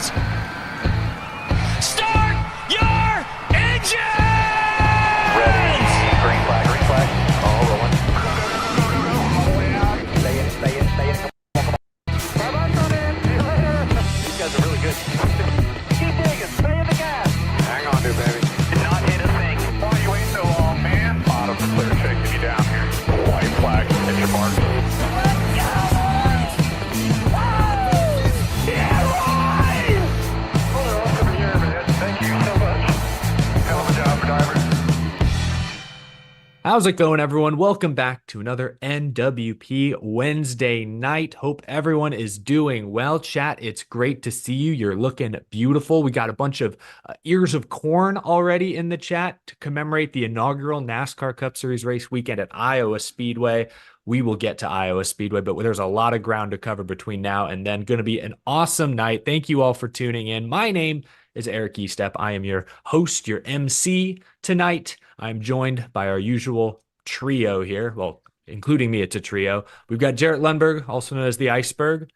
tires. Start your engine! Ready. Green flag, green flag. All rolling. All the way out. Stay in, stay in, stay in. Come on. Bye-bye, come in. See you later. These guys are really good. Keep digging. Stay in the gas. Hang on, dude, baby. Did not hit a thing. Why are you waiting so long, man? Bottom clear, chasing you down here. White flag. Hit your mark. How's it going, everyone? Welcome back to another NWP Wednesday night. Hope everyone is doing well. Chat, it's great to see you. You're looking beautiful. We got a bunch of ears of corn already in the chat to commemorate the inaugural NASCAR Cup Series race weekend at Iowa Speedway. We will get to Iowa Speedway, but there's a lot of ground to cover between now and then. Going to be an awesome night. Thank you all for tuning in. My name is Eric Estep. I am your host, your MC tonight. I'm joined by our usual trio here. Well, including me, it's a trio. We've got Jarrett Lundberg, also known as the Iceberg.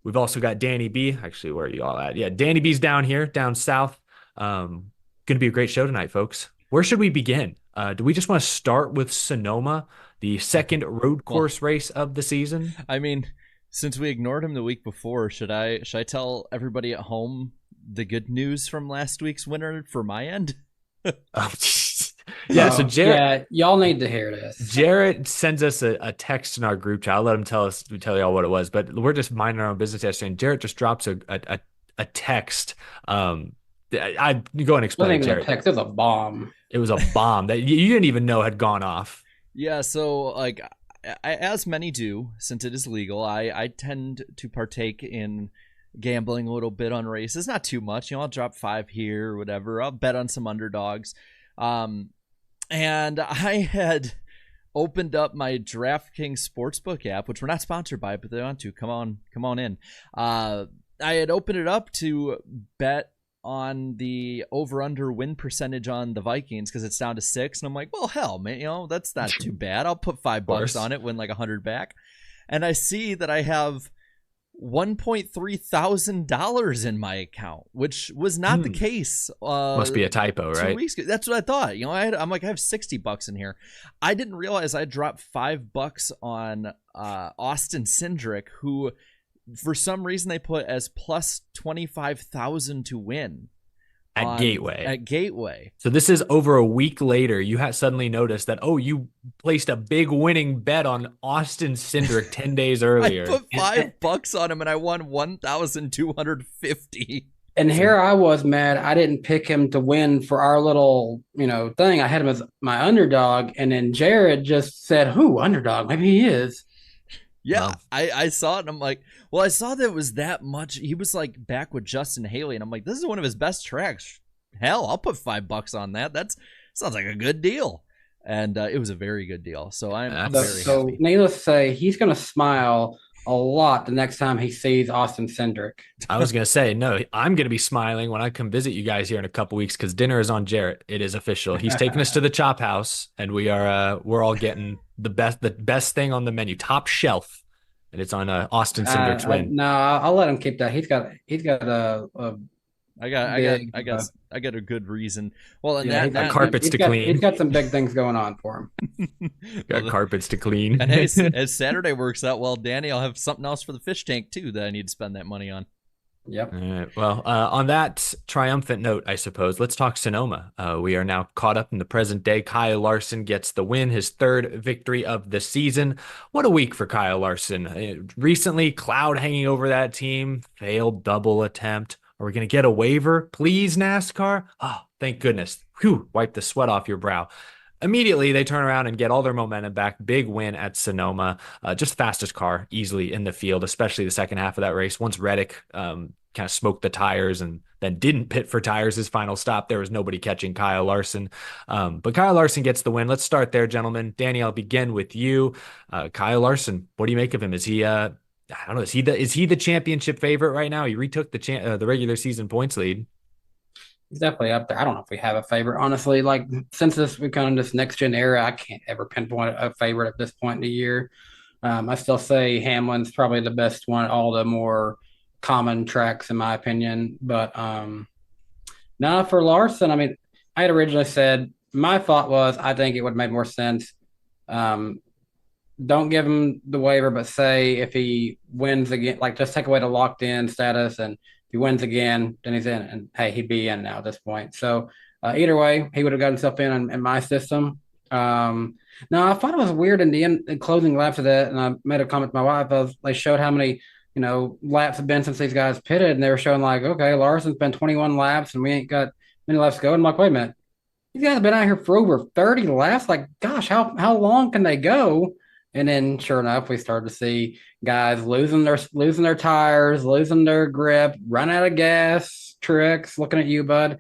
We've also got Danny B. Actually, where are you all at? Yeah, Danny B's down here, down south. Going to be a great show tonight, folks. Where should we begin? Do we just want to start with Sonoma, the second road course race of the season? I mean, since we ignored him the week before, should I tell everybody at home the good news from last week's winner for my end? Yeah, so Jarrett, y'all need to hear this. Jarrett sends us a text in our group chat. I'll let him tell y'all what it was, but we're just minding our own business yesterday, and Jarrett just drops a text. I go and explain it, Jarrett. Text. It was a bomb. It was a bomb that you didn't even know had gone off. Yeah, so like as many do, since it is legal, I tend to partake in gambling a little bit on races, not too much. I'll drop 5 here or whatever. I'll bet on some underdogs. And I had opened up my DraftKings Sportsbook app, which we're not sponsored by, but they want to. Come on in. I had opened it up to bet on the over-under win percentage on the Vikings because it's down to 6, and I'm like, well, hell, man, that's not too bad. I'll put $5 on it, win like 100 back, and I see that I have $1.3 thousand in my account, which was not the case. Must be a typo, right? 2 weeks ago. That's what I thought. I'm like, I have $60 in here. I didn't realize I dropped $5 on Austin Cindric, who for some reason they put as plus 25,000 to win at Gateway. At Gateway. So this is over a week later. You have suddenly noticed that, you placed a big winning bet on Austin Cindric 10 days earlier. I put $5 on him and I won 1,250. And here I was mad. I didn't pick him to win for our little, thing. I had him as my underdog, and then Jared just said, "Who underdog? Maybe he is." Yeah, I saw it, and I'm like, well, I saw that it was that much. He was like back with Justin Haley, and I'm like, this is one of his best tracks. Hell, I'll put $5 on that. Sounds like a good deal. And it was a very good deal. So I'm very happy. So needless to say, he's going to smile a lot the next time he sees Austin Cindric. I was going to say, no, I'm going to be smiling when I come visit you guys here in a couple weeks because dinner is on Jarrett. It is official. He's taking us to the Chop House, and we're all getting the best thing on the menu, top shelf, and it's on Austin Cindric's win. No, I'll let him keep that. He's got I got a good reason. Well, and he's got carpets to clean. He's got some big things going on for him. Got carpets to clean. And as Saturday works out well, Danny, I'll have something else for the fish tank too that I need to spend that money on. Yep. All right. Well, on that triumphant note, I suppose, let's talk Sonoma. We are now caught up in the present day. Kyle Larson gets the win, his 3rd victory of the season. What a week for Kyle Larson. Recently, cloud hanging over that team, failed double attempt. Are we going to get a waiver? Please, NASCAR? Oh, thank goodness. Whew, wipe the sweat off your brow. Immediately, they turn around and get all their momentum back. Big win at Sonoma. Just fastest car easily in the field, especially the second half of that race. Once Reddick kind of smoked the tires and then didn't pit for tires his final stop, there was nobody catching Kyle Larson. But Kyle Larson gets the win. Let's start there, gentlemen. Danny, I'll begin with you. Kyle Larson, what do you make of him? Is he I don't know. Is he the championship favorite right now? He retook the regular season points lead. He's definitely up there. I don't know if we have a favorite, honestly. Like, since we kind of this next gen era, I can't ever pinpoint a favorite at this point in the year. I still say Hamlin's probably the best one. All the more common tracks in my opinion. But now for Larson, I mean, I had originally said my thought was I think it would make more sense. Um, don't give him the waiver, but say if he wins again, like just take away the locked in status, and if he wins again, then he's in, and hey, he'd be in now at this point. So either way, he would have got himself in my system. Now I thought it was weird in the end, in closing laps of that, and I made a comment to my wife. They showed how many laps have been since these guys pitted, and they were showing like, okay, Larson's been 21 laps, and we ain't got many laps to go. And I'm like, wait a minute, these guys have been out here for over 30 laps. Like, gosh, how long can they go? And then, sure enough, we started to see guys losing their tires, losing their grip, run out of gas. Truex, looking at you, bud.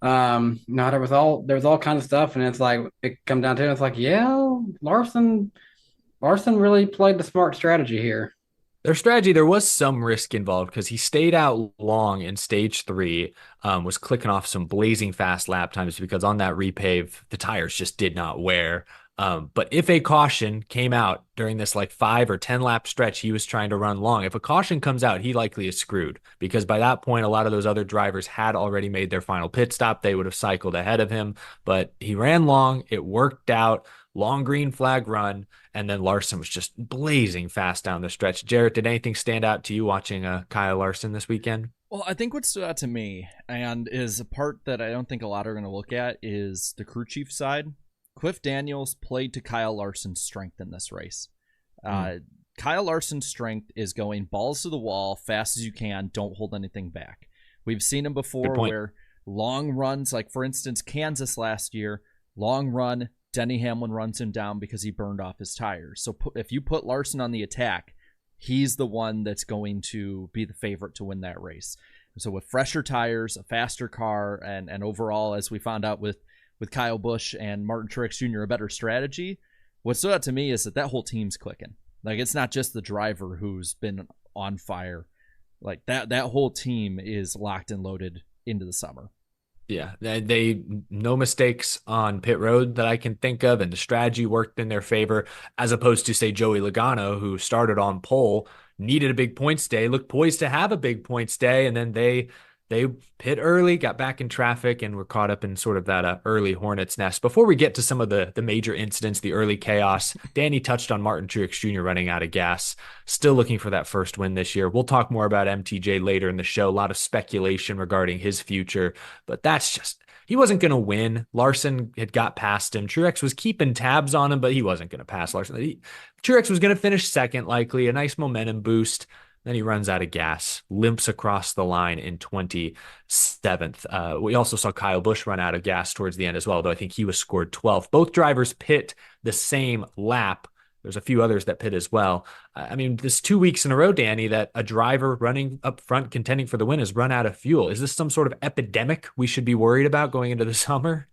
No, there was all kinds of stuff, and it's like it come down to it, it's like, yeah, Larson really played the smart strategy here. Their strategy, there was some risk involved because he stayed out long in stage three, was clicking off some blazing fast lap times because on that repave, the tires just did not wear. But if a caution came out during this like 5 or 10 lap stretch, he was trying to run long. If a caution comes out, he likely is screwed because by that point, a lot of those other drivers had already made their final pit stop. They would have cycled ahead of him, but he ran long. It worked out. Long green flag run. And then Larson was just blazing fast down the stretch. Jarrett, did anything stand out to you watching Kyle Larson this weekend? Well, I think what stood out to me and is a part that I don't think a lot are going to look at is the crew chief side. Cliff Daniels played to Kyle Larson's strength in this race. Kyle Larson's strength is going balls to the wall, fast as you can, don't hold anything back. We've seen him before where long runs, like for instance, Kansas last year, long run, Denny Hamlin runs him down because he burned off his tires. So if you put Larson on the attack, he's the one that's going to be the favorite to win that race. So with fresher tires, a faster car, and overall, as we found out with Kyle Busch and Martin Truex Jr., a better strategy, what stood out to me is that whole team's clicking. Like, it's not just the driver who's been on fire. Like, that whole team is locked and loaded into the summer. Yeah, they no mistakes on pit road that I can think of, and the strategy worked in their favor, as opposed to, say, Joey Logano, who started on pole, needed a big points day, looked poised to have a big points day, and then they pit early, got back in traffic, and were caught up in sort of that early hornet's nest. Before we get to some of the major incidents, the early chaos, Danny touched on Martin Truex Jr. running out of gas, still looking for that first win this year. We'll talk more about MTJ later in the show. A lot of speculation regarding his future, but that's just, he wasn't going to win. Larson had got past him. Truex was keeping tabs on him, but he wasn't going to pass Larson. Truex was going to finish second, likely, a nice momentum boost. Then he runs out of gas, limps across the line in 27th. We also saw Kyle Busch run out of gas towards the end as well, though I think he was scored 12th. Both drivers pit the same lap. There's a few others that pit as well. I mean, this 2 weeks in a row, Danny, that a driver running up front contending for the win has run out of fuel. Is this some sort of epidemic we should be worried about going into the summer?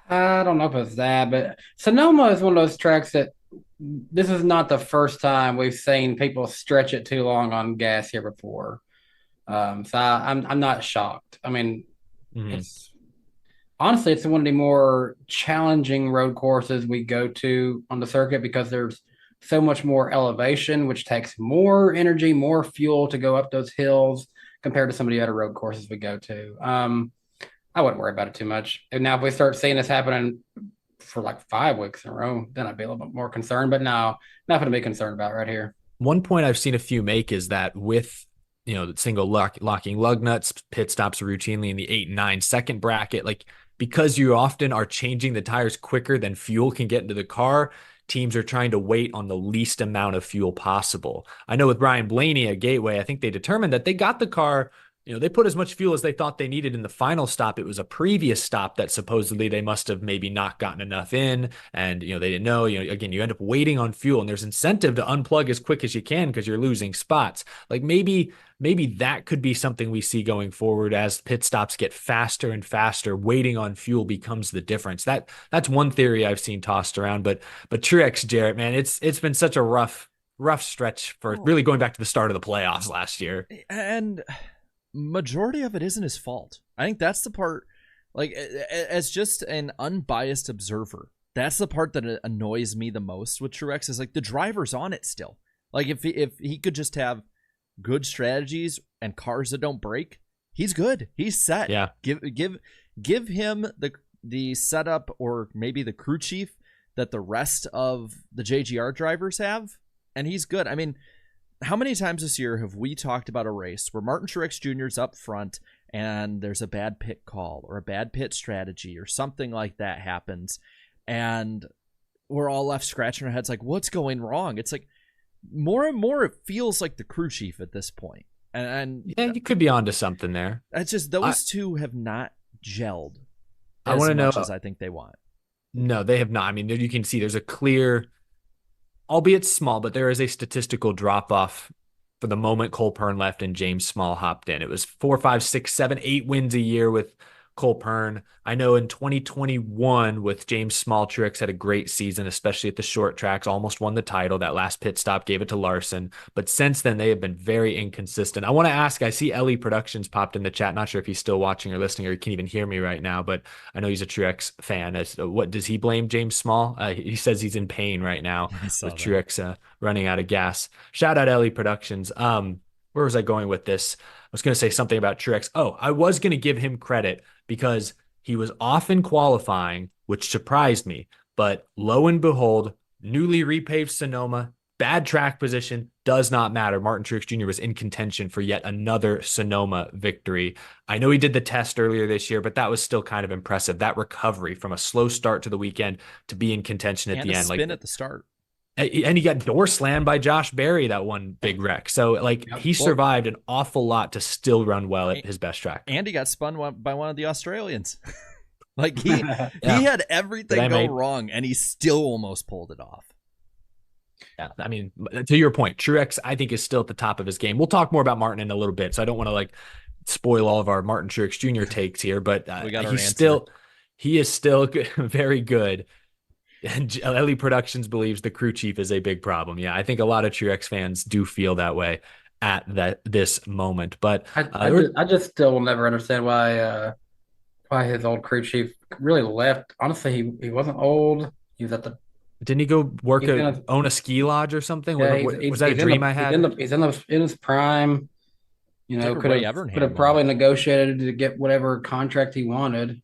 I don't know if it's that, but Sonoma is one of those tracks that this is not the first time we've seen people stretch it too long on gas here before. So I'm not shocked. I mean, it's honestly, it's one of the more challenging road courses we go to on the circuit because there's so much more elevation, which takes more energy, more fuel to go up those hills compared to some of the other road courses we go to. I wouldn't worry about it too much. And now if we start seeing this happening for like 5 weeks in a row, then I'd be a little bit more concerned. But no, nothing to be concerned about right here. One point I've seen a few make is that with the single locking lug nuts, pit stops routinely in the 8 and 9 second bracket, like because you often are changing the tires quicker than fuel can get into the car, teams are trying to wait on the least amount of fuel possible. I know with Brian Blaney at Gateway, I think they determined that they got the car, they put as much fuel as they thought they needed in the final stop. It was a previous stop that supposedly they must have maybe not gotten enough in. And, they didn't know, again, you end up waiting on fuel and there's incentive to unplug as quick as you can because you're losing spots. Like maybe that could be something we see going forward as pit stops get faster and faster. Waiting on fuel becomes the difference. That's one theory I've seen tossed around, but Truex, Jarrett, man, it's been such a rough stretch for really going back to the start of the playoffs last year. And majority of it isn't his fault. I think that's the part, like, as just an unbiased observer, that's the part that annoys me the most with Truex is like the driver's on it still. Like if he could just have good strategies and cars that don't break, he's good. He's set. Yeah. Give him the setup or maybe the crew chief that the rest of the JGR drivers have, and he's good. I mean, how many times this year have we talked about a race where Martin Truex Jr. is up front and there's a bad pit call or a bad pit strategy or something like that happens, and we're all left scratching our heads like, what's going wrong? It's like more and more it feels like the crew chief at this point. And yeah, you could be onto something there. It's just those two have not gelled I want to know as I think they want. No, they have not. I mean, you can see there's a clear, albeit small, but there is a statistical drop off for the moment Cole Pern left and James Small hopped in. It was 4, 5, 6, 7, 8 wins a year with Cole Pern. I know in 2021 with James Small, Truex had a great season, especially at the short tracks, almost won the title. That last pit stop gave it to Larson. But since then, they have been very inconsistent. I want to ask, I see Ellie Productions popped in the chat. Not sure if he's still watching or listening or he can even hear me right now, but I know he's a Truex fan. What does he blame James Small? He says he's in pain right now with Truex running out of gas. Shout out Ellie Productions. Where was I going with this? I was going to say something about Truex. Oh, I was going to give him credit because he was off in qualifying, which surprised me. But lo and behold, newly repaved Sonoma, bad track position, does not matter. Martin Truex Jr. was in contention for yet another Sonoma victory. I know he did the test earlier this year, but that was still kind of impressive. That recovery from a slow start to the weekend to be in contention at the end. Spin at the start. And he got door slammed by Josh Berry, that one big wreck. So, he survived an awful lot to still run well at his best track. And he got spun by one of the Australians. He had everything go wrong, and he still almost pulled it off. Yeah, I mean, to your point, Truex, I think, is still at the top of his game. We'll talk more about Martin in a little bit, so I don't want to, spoil all of our Martin Truex Jr. takes here, but he is still very good. And Ellie Productions believes the crew chief is a big problem. Yeah, I think a lot of Truex fans do feel that way at this moment. But I just still will never understand why his old crew chief really left. Honestly, he wasn't old. He was at the. Didn't he go own a ski lodge or something? Yeah, was that a dream I had? He's in his prime. Could have probably negotiated to get whatever contract he wanted.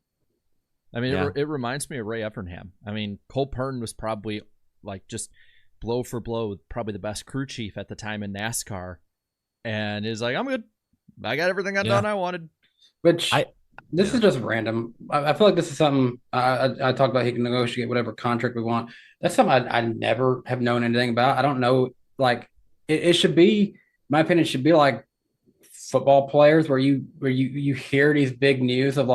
I mean, it reminds me of Ray Evernham. I mean, Cole Pern was probably just blow for blow, probably the best crew chief at the time in NASCAR. And is I'm good. I got everything done I wanted. This is just random. I feel like this is something I talk about. He can negotiate whatever contract we want. That's something I never have known anything about. I don't know. It should be, my opinion, should be like football players where you hear these big news of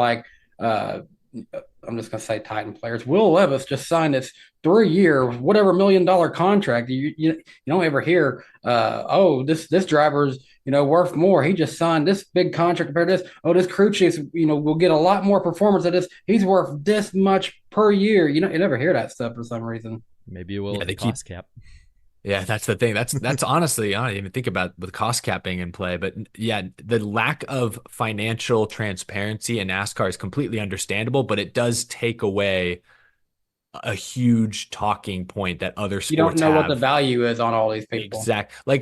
I'm just going to say Titan players. Will Levis just signed this 3-year, whatever $1 million contract. You don't ever hear, this driver's, worth more. He just signed this big contract compared to this. Oh, this crew chief, will get a lot more performance at this. He's worth this much per year. You never hear that stuff for some reason. Maybe you will with the cost cap. Yeah, that's the thing. That's honestly, I don't even think about the cost cap being in play. But yeah, the lack of financial transparency in NASCAR is completely understandable, but it does take away a huge talking point that other sports have. You don't know what the value is on all these people. Exactly.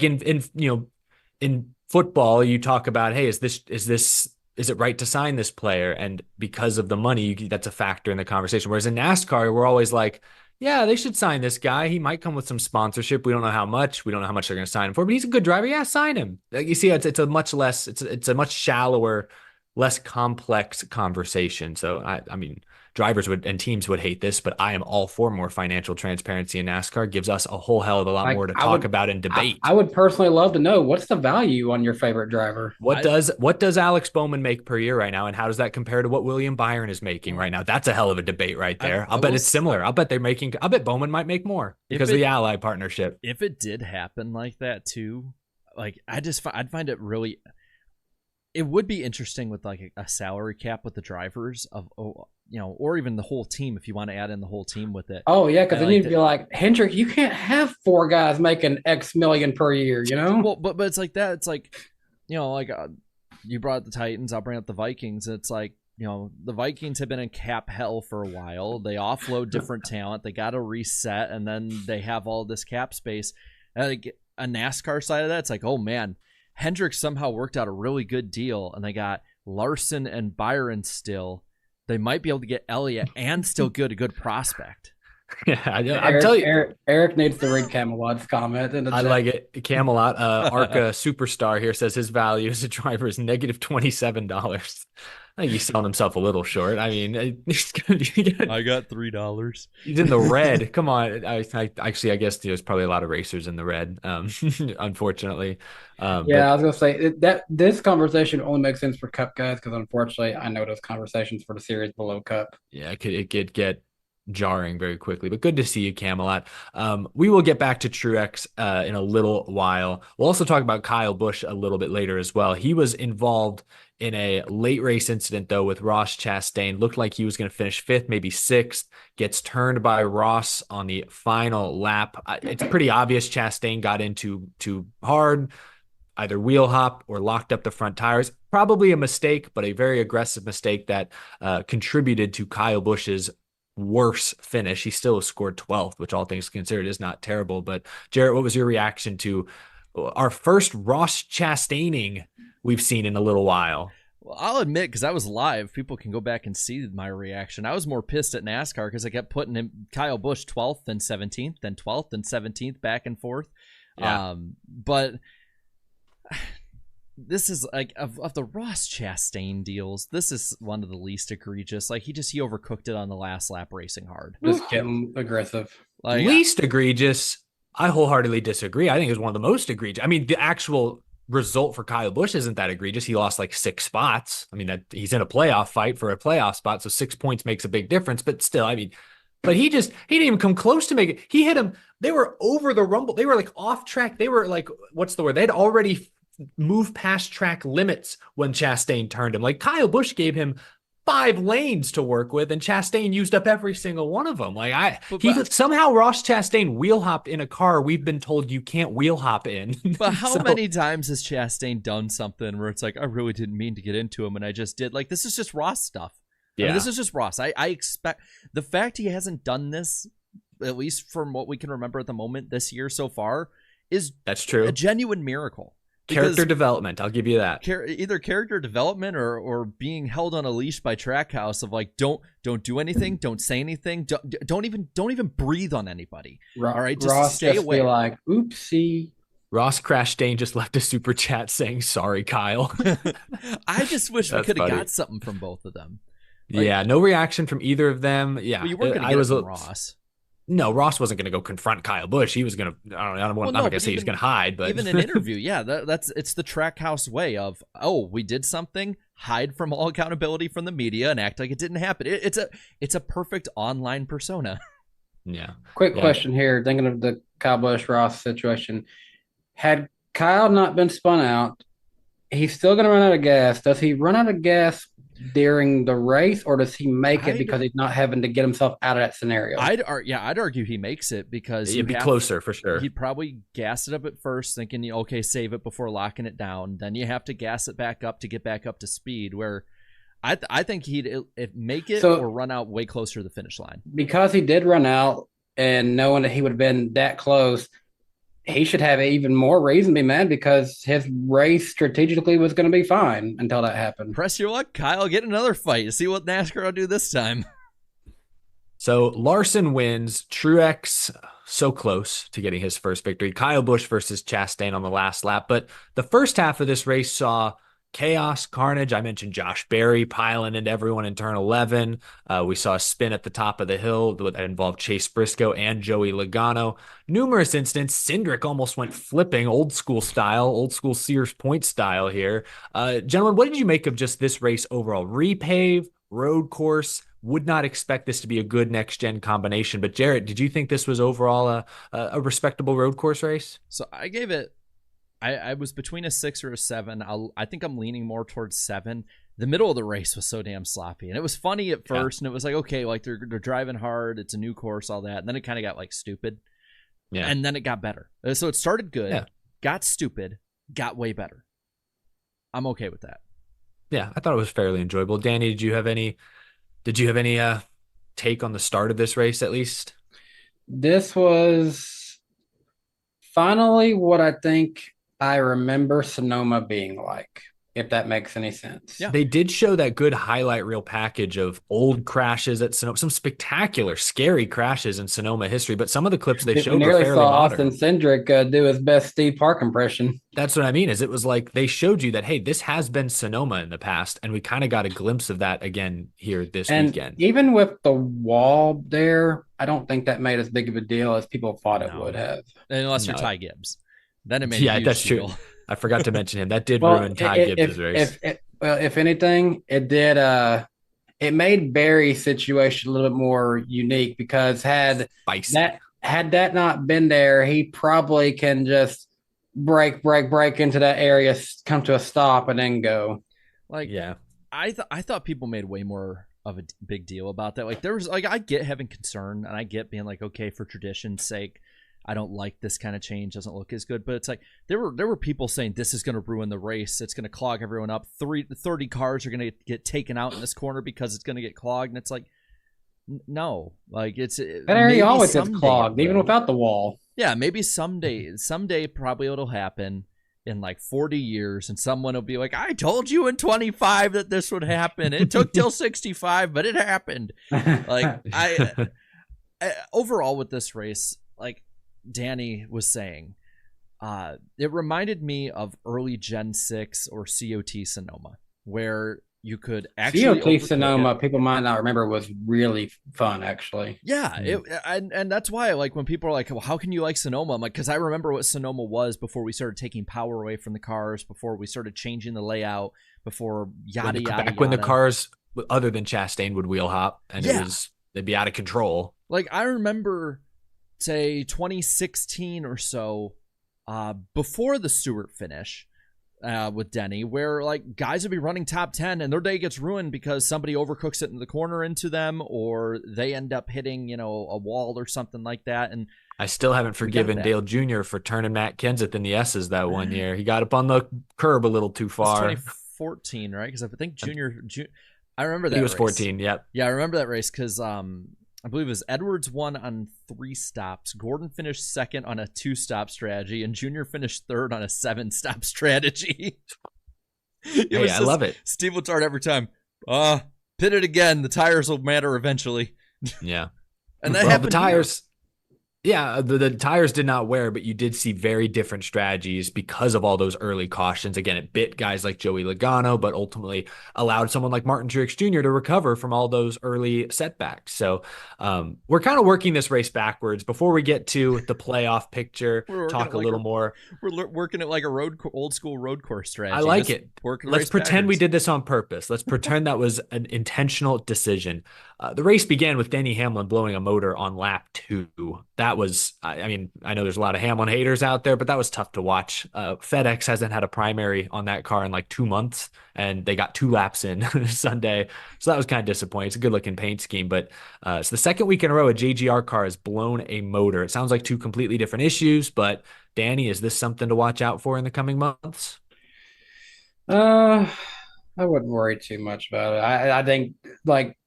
In football, you talk about, hey, is it right to sign this player? And because of the money, that's a factor in the conversation. Whereas in NASCAR, we're always like, yeah, they should sign this guy. He might come with some sponsorship. We don't know how much. We don't know how much they're going to sign him for, but he's a good driver. Yeah, sign him. You see, it's a much shallower, less complex conversation. So I mean, drivers and teams would hate this, but I am all for more financial transparency in NASCAR. Gives us a whole hell of a lot more to talk about and debate. I would personally love to know, what's the value on your favorite driver? What does Alex Bowman make per year right now, and how does that compare to what William Byron is making right now? That's a hell of a debate right there. I'll bet it's similar. I bet Bowman might make more because of the Ally partnership. If it did happen like that too, I'd find it really. It would be interesting with a salary cap with the drivers or even the whole team if you want to add in the whole team with it. Oh yeah, because then you'd be like, Hendrick, you can't have 4 guys making X million per year, Well, but it's like that. It's you brought up the Titans, I'll bring up the Vikings. It's the Vikings have been in cap hell for a while. They offload different talent. They got to reset, and then they have all this cap space. A NASCAR side of that, it's oh man. Hendrick somehow worked out a really good deal, and they got Larson and Byron still. They might be able to get Elliott and still get a good prospect. Yeah, I'm telling you. Eric needs to read Camelot's comment. I like it. Camelot, Arca Superstar here says his value as a driver is negative $27. I think he's selling himself a little short. I mean, I got $3. He's in the red. Come on. I guess there's probably a lot of racers in the red, unfortunately. I was gonna say that this conversation only makes sense for Cup guys because unfortunately, I know those conversations for the series below Cup. Yeah, it could get jarring very quickly, but good to see you, Camelot. We will get back to Truex in a little while. We'll also talk about Kyle Busch a little bit later as well. He was involved in a late race incident though with Ross Chastain. Looked like he was going to finish fifth, maybe sixth. Gets turned by Ross on the final lap. It's pretty obvious Chastain got into too hard, either wheel hop or locked up the front tires. Probably a mistake, but a very aggressive mistake that contributed to Kyle Busch's worse finish. He still scored 12th, which all things considered is not terrible. But Jarrett, what was your reaction to our first Ross Chastaining we've seen in a little while? Well, I'll admit, because I was live, people can go back and see my reaction. I was more pissed at NASCAR because I kept putting him, Kyle Busch 12th and 17th, then 12th and 17th, back and forth. Yeah. But this is like of the Ross Chastain deals, this is one of the least egregious. Like he overcooked it on the last lap racing hard. Just getting aggressive. Like, least egregious, I wholeheartedly disagree. I think it was one of the most egregious. I mean, the actual result for Kyle Busch isn't that egregious. He lost like 6 spots. I mean, that he's in a playoff fight for a playoff spot, so 6 points makes a big difference. But still, I mean, but he didn't even come close to make it. He hit him. They were over the rumble. They were like off track. They were like, what's the word? They'd already moved past track limits when Chastain turned him. Like Kyle Busch gave him 5 lanes to work with, and Chastain used up every single one of them. Like somehow Ross Chastain wheel hopped in a car we've been told you can't wheel hop in. But how many times has Chastain done something where it's like, I really didn't mean to get into him and I just did? Like, this is just Ross stuff. Yeah, I mean, this is just Ross. I expect the fact he hasn't done this, at least from what we can remember at the moment this year so far, that's true. A genuine miracle. Character development, I'll give you that. Either character development or being held on a leash by Trackhouse of like, don't do anything, don't say anything, don't even breathe on anybody. All right, just Ross stay just away. Be like, oopsie. Ross Crashdane just left a super chat saying, "Sorry, Kyle." I just wish we could have got something from both of them. Like, yeah, no reaction from either of them. Yeah, well, you weren't going to get it from Ross. No, Ross wasn't going to go confront Kyle Busch. He was going to, I'm not going to say he's going to hide, but even an interview. Yeah, it's the Trackhouse way of, oh, we did something, hide from all accountability from the media and act like it didn't happen. It's a perfect online persona. Yeah. Quick question here. Thinking of the Kyle Busch Ross situation. Had Kyle not been spun out, he's still going to run out of gas. Does he run out of gas during the race, or does he make it because he's not having to get himself out of that scenario? I'd argue he makes it because it'd be closer for sure. He'd probably gas it up at first, thinking, okay, save it before locking it down. Then you have to gas it back up to get back up to speed. Where I think he'd make it or run out way closer to the finish line. Because he did run out, and knowing that he would have been that close, he should have even more reason to be mad because his race strategically was going to be fine until that happened. Press your luck, Kyle. Get another fight. See what NASCAR will do this time. So Larson wins. Truex so close to getting his first victory. Kyle Busch versus Chastain on the last lap. But the first half of this race saw chaos, carnage. I mentioned Josh Berry piling into everyone in turn 11. We saw a spin at the top of the hill that involved Chase Briscoe and Joey Logano. Numerous incidents. Cindric almost went flipping, old school Sears Point style here. Gentlemen, what did you make of just this race overall? Repave, road course. Would not expect this to be a good next-gen combination. But Jarrett, did you think this was overall a respectable road course race? So I gave it, I was between a 6 or a 7. I think I'm leaning more towards 7. The middle of the race was so damn sloppy, and it was funny at first, and it was like, okay, like they're driving hard, it's a new course, all that, and then it kind of got like stupid, and then it got better. So it started good, got stupid, got way better. I'm okay with that. Yeah, I thought it was fairly enjoyable. Danny, did you have any take on the start of this race at least? This was finally what I think I remember Sonoma being like, if that makes any sense. Yeah. They did show that good highlight reel package of old crashes at Sonoma, some spectacular, scary crashes in Sonoma history, but some of the clips they We showed were nearly fairly saw modern. Austin Cindric do his best Steve Park impression. That's what I mean, is it was like they showed you that, hey, this has been Sonoma in the past, and we kind of got a glimpse of that again here this And weekend. even with the wall there, I don't think that made as big of a deal as people thought it No. would have. Unless you're No. Ty Gibbs. Then it made a Yeah, huge that's deal. true. I forgot to mention him. That did Well, ruin Ty Gibbs' race. if anything, it did. It made Barry's situation a little bit more unique because Spicy. had that not been there, he probably can just break into that area, come to a stop, and then go. Like, Yeah. I thought people made way more of a big deal about that. Like, there was like, I get having concern, and I get being like, okay, for tradition's sake, I don't like this kind of change, doesn't look as good. But it's like there were people saying this is going to ruin the race. It's going to clog everyone up. 30 cars are going to get taken out in this corner because it's going to get clogged. And it's like, no, like that area always gets clogged, even without the wall. Yeah, maybe someday probably it'll happen in like 40 years, and someone will be like, I told you in 25 that this would happen. It took till 65, but it happened. Like I overall with this race, like Danny was saying, it reminded me of early Gen 6 or COT Sonoma, where you could actually COT Sonoma, people might not remember, was really fun, actually. Yeah, and that's why, like, when people are like, well, how can you like Sonoma? I'm like, because I remember what Sonoma was before we started taking power away from the cars, before we started changing the layout, before yada, yada, Back when the cars, other than Chastain, would wheel hop, and they'd be out of control. Like, I remember, say, 2016 or so, before the Stewart finish, with Denny, where like guys would be running top 10 and their day gets ruined because somebody overcooks it in the corner into them, or they end up hitting, a wall or something like that. And I still haven't forgiven Dale Jr. for turning Matt Kenseth in the S's that one year. He got up on the curb a little too far. 2014, right? Because I think Junior, I remember that he was race. 14. Yep. Yeah, I remember that race because I believe it was Edwards won on 3 stops. Gordon finished second on a 2-stop strategy, and Junior finished third on a 7-stop strategy. Hey, I love it. Steve would start every time. Pit it again. The tires will matter eventually. Yeah. And that happened. The tires. Yeah, the tires did not wear, but you did see very different strategies because of all those early cautions. Again, it bit guys like Joey Logano, but ultimately allowed someone like Martin Truex Jr. to recover from all those early setbacks. So we're kind of working this race backwards. Before we get to the playoff picture, talk a little more. We're working it like a old school road course strategy. I like it. Let's pretend we did this on purpose. Let's pretend that was an intentional decision. The race began with Denny Hamlin blowing a motor on lap 2. That was, I mean, I know there's a lot of Hamlin haters out there, but that was tough to watch. FedEx hasn't had a primary on that car in like 2 months, and they got 2 laps in Sunday. So that was kind of disappointing. It's a good looking paint scheme, but it's the second week in a row a JGR car has blown a motor. It sounds like 2 completely different issues, but Danny, is this something to watch out for in the coming months? I wouldn't worry too much about it. I think, like,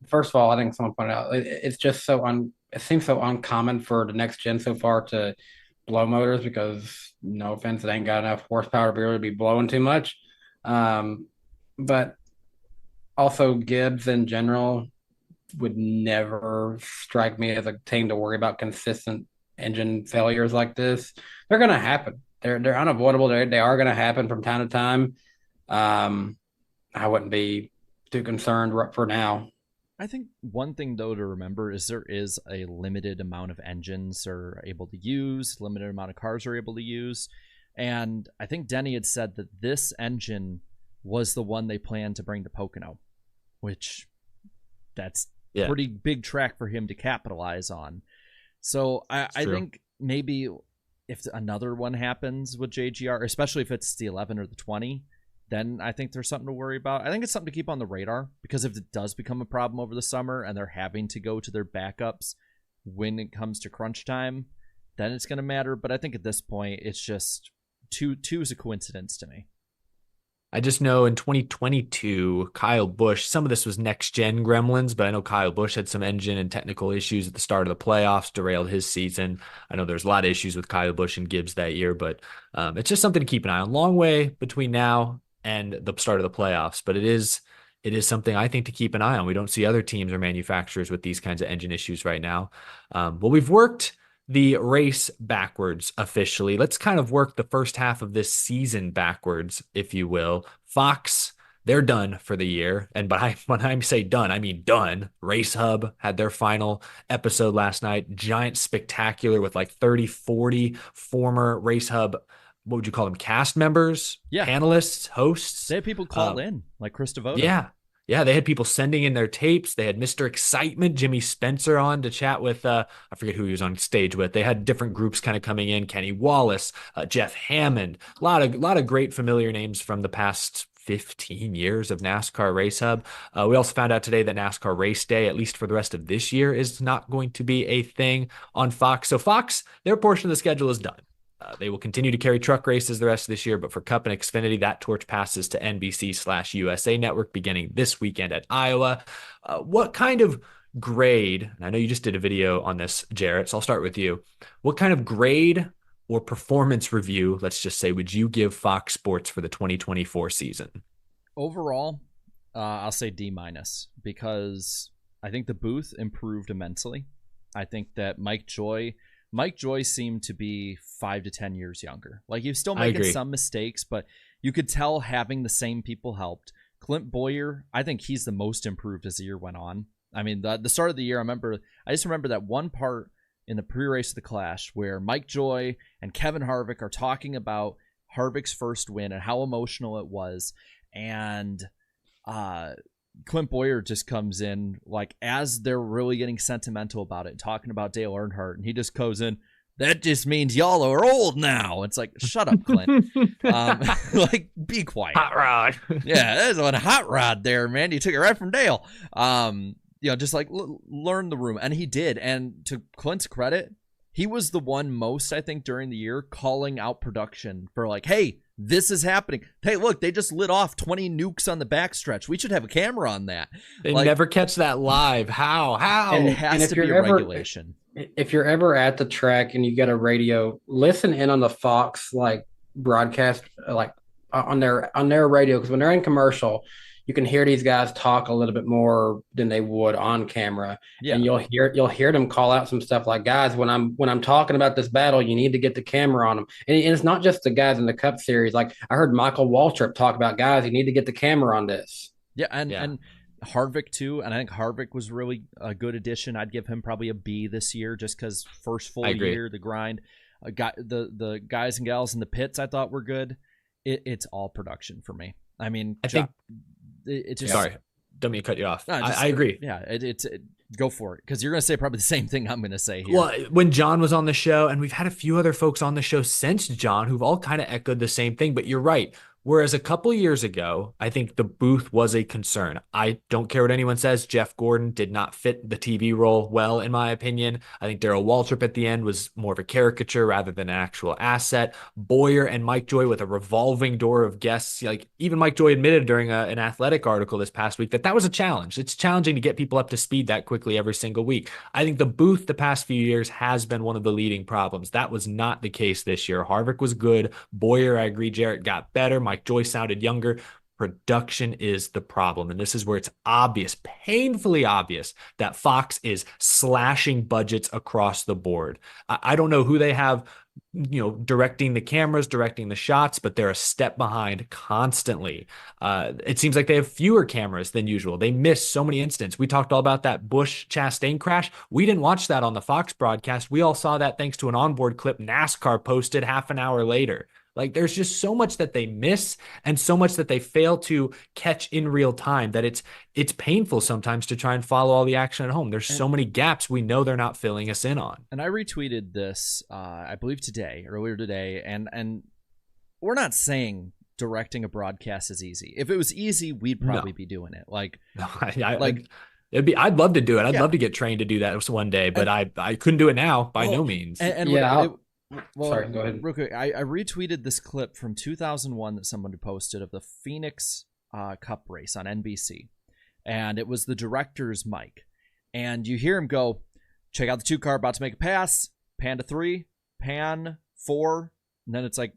first of all, I think someone pointed out it's just it seems so uncommon for the next gen so far to blow motors because, no offense, it ain't got enough horsepower to really be blowing too much. But also Gibbs in general would never strike me as a team to worry about consistent engine failures like this. They're going to happen. They're unavoidable. They are going to happen from time to time. I wouldn't be too concerned for now. I think one thing, though, to remember is there is a limited amount of engines are able to use, limited amount of cars are able to use. And I think Denny had said that this engine was the one they planned to bring to Pocono, which that's pretty big track for him to capitalize on. So I think maybe if another one happens with JGR, especially if it's the 11 or the 20, then I think there's something to worry about. I think it's something to keep on the radar, because if it does become a problem over the summer and they're having to go to their backups when it comes to crunch time, then it's going to matter. But I think at this point, it's just two is a coincidence to me. I just know in 2022, Kyle Busch, some of this was next gen gremlins, but I know Kyle Busch had some engine and technical issues at the start of the playoffs, derailed his season. I know there's a lot of issues with Kyle Busch and Gibbs that year, but it's just something to keep an eye on. Long way between now and the start of the playoffs, but it is something I think to keep an eye on. We don't see other teams or manufacturers with these kinds of engine issues right now. Well, we've worked the race backwards officially. Let's kind of work the first half of this season backwards, if you will. Fox, they're done for the year. And when I say done, I mean done. Race Hub had their final episode last night. Giant spectacular with like 30, 40 former Race Hub, what would you call them? Cast members, panelists, hosts. They had people call in, like Chris Devoto. Yeah. Yeah, they had people sending in their tapes. They had Mr. Excitement, Jimmy Spencer, on to chat with, I forget who he was on stage with. They had different groups kind of coming in. Kenny Wallace, Jeff Hammond, a lot of great familiar names from the past 15 years of NASCAR Race Hub. We also found out today that NASCAR Race Day, at least for the rest of this year, is not going to be a thing on Fox. So Fox, their portion of the schedule is done. They will continue to carry truck races the rest of this year, but for Cup and Xfinity, that torch passes to NBC/USA Network beginning this weekend at Iowa. What kind of grade, and I know you just did a video on this, Jarrett, so I'll start with you. What kind of grade or performance review, let's just say, would you give Fox Sports for the 2024 season? Overall, I'll say D- because I think the booth improved immensely. I think that Mike Joy seemed to be 5 to 10 years younger. Like, he was still making some mistakes, but you could tell having the same people helped. Clint Boyer, I think he's the most improved as the year went on. I mean, the start of the year, I just remember that one part in the pre-race of the Clash where Mike Joy and Kevin Harvick are talking about Harvick's first win and how emotional it was. And Clint Boyer just comes in, like, as they're really getting sentimental about it, talking about Dale Earnhardt, and he just goes in, "That just means y'all are old now." It's like, shut up, Clint. Like, be quiet. Hot rod. Yeah, that's one hot rod there, man. You took it right from Dale. Just like learn the room. And he did. And to Clint's credit, he was the one most, I think, during the year calling out production for, like, hey, this is happening. Hey, look, they just lit off 20 nukes on the backstretch. We should have a camera on that. They never catch that live. How? And it has to be a regulation. If you're ever at the track and you get a radio, listen in on the Fox broadcast, on their radio, because when they're in commercial, you can hear these guys talk a little bit more than they would on camera. Yeah. And you'll hear them call out some stuff like, guys, when I'm talking about this battle, you need to get the camera on them. And it's not just the guys in the Cup Series. Like, I heard Michael Waltrip talk about, guys, you need to get the camera on this. Yeah, and Harvick too, and I think Harvick was really a good addition. I'd give him probably a B this year, just because first full year, the grind. The guys and gals in the pits I thought were good. It's all production for me. I mean, I think it just, sorry, don't mean to cut you off. No, I agree. Yeah, go for it, because you're going to say probably the same thing I'm going to say here. Well, when John was on the show, and we've had a few other folks on the show since John who've all kind of echoed the same thing, but you're right. Whereas a couple years ago, I think the booth was a concern. I don't care what anyone says. Jeff Gordon did not fit the TV role well, in my opinion. I think Darrell Waltrip at the end was more of a caricature rather than an actual asset. Boyer and Mike Joy with a revolving door of guests. Like, even Mike Joy admitted during an Athletic article this past week that was a challenge. It's challenging to get people up to speed that quickly every single week. I think the booth the past few years has been one of the leading problems. That was not the case this year. Harvick was good. Boyer, I agree, Jarrett, got better. Mike Joy sounded younger. Production is the problem. And this is where it's obvious, painfully obvious, that Fox is slashing budgets across the board. I don't know who they have, directing the cameras, directing the shots, but they're a step behind constantly. It seems like they have fewer cameras than usual. They miss so many incidents. We talked all about that Busch-Chastain crash. We didn't watch that on the Fox broadcast. We all saw that thanks to an onboard clip NASCAR posted half an hour later. Like, there's just so much that they miss and so much that they fail to catch in real time that it's painful sometimes to try and follow all the action at home. There's so many gaps we know they're not filling us in on. And I retweeted this, I believe earlier today, and we're not saying directing a broadcast is easy. If it was easy, we'd probably be doing it. I'd love to do it. I'd love to get trained to do that one day, but I couldn't do it now by no means. Well, Sorry, go ahead. real quick, I retweeted this clip from 2001 that somebody posted of the Phoenix Cup race on NBC, and it was the director's mic, and you hear him go, "Check out the 2 car about to make a pass, pan to 3, pan 4, and then it's like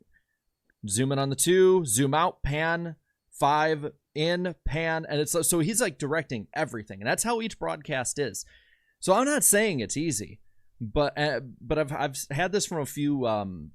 zoom in on the 2, zoom out, pan 5, in, pan," and it's so he's like directing everything, and that's how each broadcast is. So I'm not saying it's easy. But I've had this from a few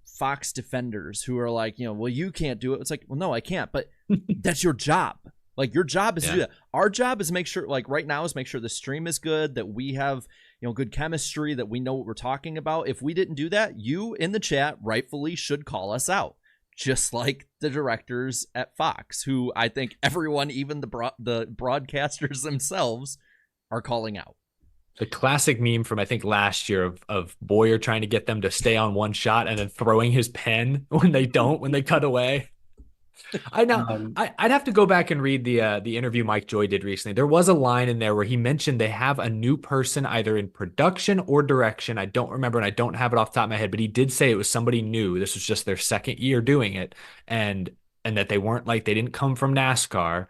Fox defenders who are like, well, you can't do it. It's like, well, no, I can't. But that's your job. Like, your job is to do that. Our job is make sure, like right now, is make sure the stream is good, that we have good chemistry, that we know what we're talking about. If we didn't do that, you in the chat rightfully should call us out, just like the directors at Fox, who I think everyone, even the broadcasters themselves, are calling out. The classic meme from, I think, last year of Boyer trying to get them to stay on one shot and then throwing his pen when they cut away. I'd have to go back and read the interview Mike Joy did recently. There was a line in there where he mentioned they have a new person either in production or direction. I don't remember, and I don't have it off the top of my head, but he did say it was somebody new. This was just their second year doing it, and that they didn't come from NASCAR.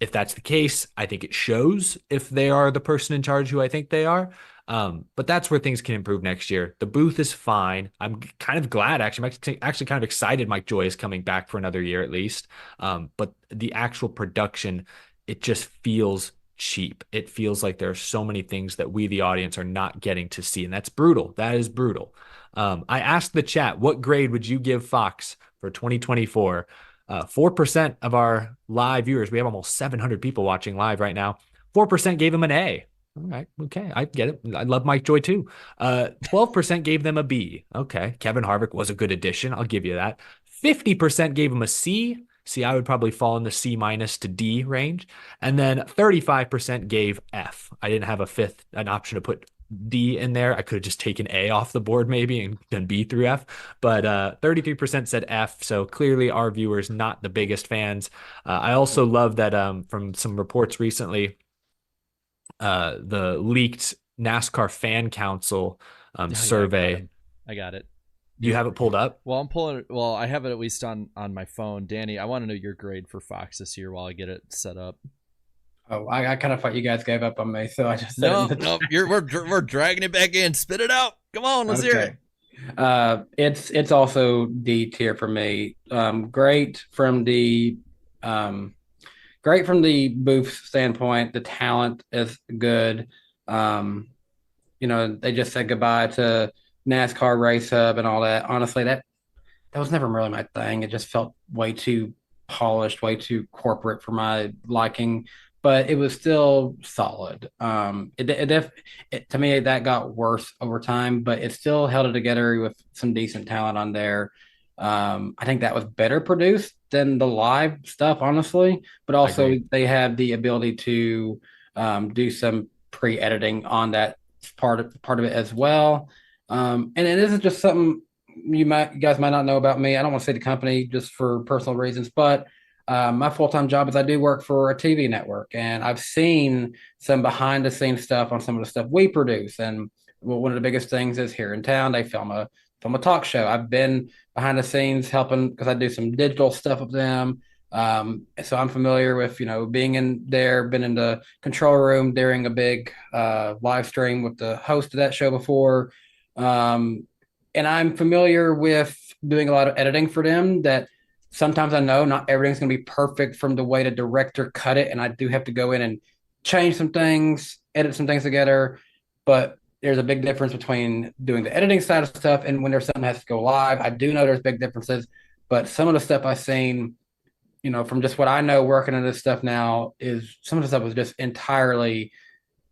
If that's the case, I think it shows if they are the person in charge who I think they are. But that's where things can improve next year. The booth is fine. I'm kind of glad, actually. I'm actually kind of excited Mike Joy is coming back for another year at least. But the actual production, it just feels cheap. It feels like there are so many things that we, the audience, are not getting to see. And that's brutal. That is brutal. I asked the chat, what grade would you give Fox for 2024? 4% of our live viewers, we have almost 700 people watching live right now. 4% gave him an A. All right. Okay. I get it. I love Mike Joy too. 12% gave them a B. Okay. Kevin Harvick was a good addition. I'll give you that. 50% gave him a C. See, I would probably fall in the C- to D range. And then 35% gave F. I didn't have an option to put D in there. I could have just taken A off the board maybe and done B through F, but 33% said F. So clearly our viewers not the biggest fans. I also love that from some reports recently, the leaked NASCAR Fan Council survey. I got it. You have it pulled up? Well, I'm pulling it. Well, I have it at least on my phone. Danny, I want to know your grade for Fox this year while I get it set up. Oh, I kind of thought you guys gave up on me, so I just no. We're dragging it back in. Spit it out. Come on, let's hear it. It's also D tier for me. Great from the booth standpoint. The talent is good. They just said goodbye to NASCAR Race Hub and all that. Honestly, that was never really my thing. It just felt way too polished, way too corporate for my liking. But it was still solid. To me, that got worse over time, but it still held it together with some decent talent on there. I think that was better produced than the live stuff, honestly. But also, they have the ability to do some pre-editing on that part of it as well. And this is just something you guys might not know about me. I don't want to say the company just for personal reasons, but my full-time job is I do work for a TV network, and I've seen some behind-the-scenes stuff on some of the stuff we produce. And one of the biggest things is here in town, they film a talk show. I've been behind the scenes helping because I do some digital stuff with them. So I'm familiar with, being in there, been in the control room during a big live stream with the host of that show before. And I'm familiar with doing a lot of editing for them that sometimes I know not everything's going to be perfect from the way the director cut it. And I do have to go in and change some things, edit some things together. But there's a big difference between doing the editing side of stuff and when there's something that has to go live. I do know there's big differences, but some of the stuff I've seen, from just what I know working on this stuff now, is some of the stuff was just entirely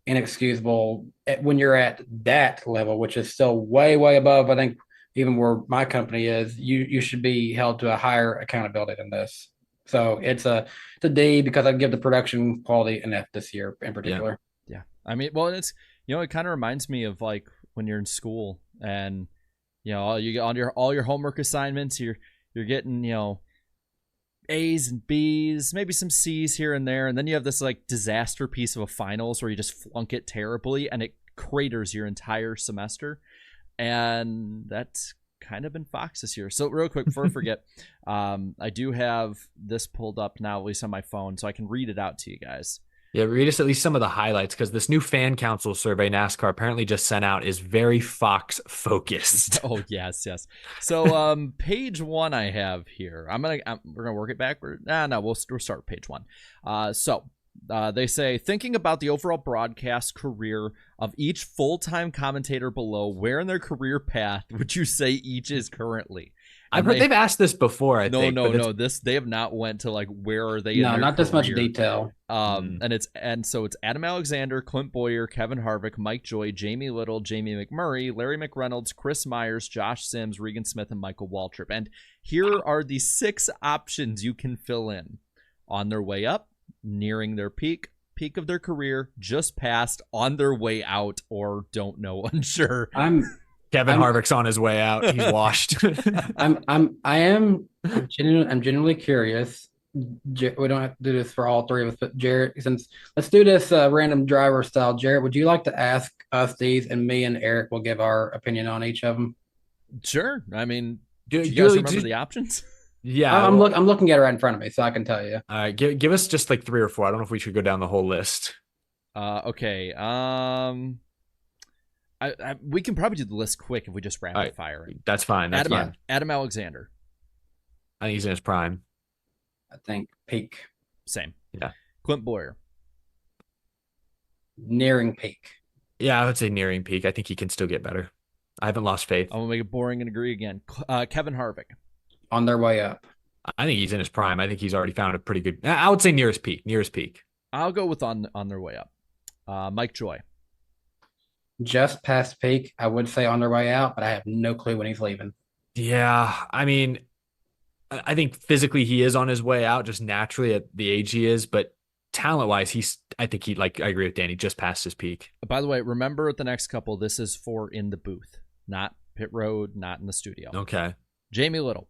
inexcusable when you're at that level, which is still way, way above, I think, even where my company is. You should be held to a higher accountability than this. So it's a D because I'd give the production quality an F this year in particular. Yeah. I mean, well, it's, it kind of reminds me of like when you're in school and, you get on all your homework assignments, you're getting, A's and B's, maybe some C's here and there. And then you have this like disaster piece of a finals where you just flunk it terribly and it craters your entire semester. And that's kind of been Fox this year. So real quick before I forget, I do have this pulled up now, at least on my phone, so I can read it out to you guys. Yeah, read us at least some of the highlights, because this new fan council survey NASCAR apparently just sent out is very Fox focused. Oh yes. So page 1 I have here. We're gonna work it backward. No, we'll start with page 1. They say, thinking about the overall broadcast career of each full-time commentator below, where in their career path would you say each is currently? I've heard they've asked this before. I think. No. They have not went to like where are they? No, in not their this much career. detail. So it's Adam Alexander, Clint Boyer, Kevin Harvick, Mike Joy, Jamie Little, Jamie McMurray, Larry McReynolds, Chris Myers, Josh Sims, Regan Smith, and Michael Waltrip. And here are the 6 options you can fill in: on their way up, nearing their peak of their career, just passed, on their way out, or don't know, unsure. Kevin Harvick's on his way out. He's washed. I'm genuinely curious. We don't have to do this for all 3 of us, but Jarrett, let's do this random driver style. Jarrett, would you like to ask us these, and me and Eric will give our opinion on each of them? Sure. I mean, do you guys remember the options? Yeah, I'm looking at it right in front of me, so I can tell you. All right, give us just like 3 or 4. I don't know if we should go down the whole list. Okay. We can probably do the list quick if we just rapid fire it. That's fine. Adam Alexander. I think he's in his prime. I think peak. Same. Yeah. Clint Boyer. Nearing peak. Yeah, I would say nearing peak. I think he can still get better. I haven't lost faith. I'm going to make it boring and agree again. Kevin Harvick. On their way up. I think he's in his prime. I think he's already found a pretty good. I would say nearest peak. I'll go with on their way up. Mike Joy. Just past peak. I would say on their way out, but I have no clue when he's leaving. Yeah, I mean, I think physically he is on his way out just naturally at the age he is, but talent-wise, I agree with Danny, just past his peak. By the way, remember at the next couple, this is for in the booth, not pit road, not in the studio. Okay. Jamie Little.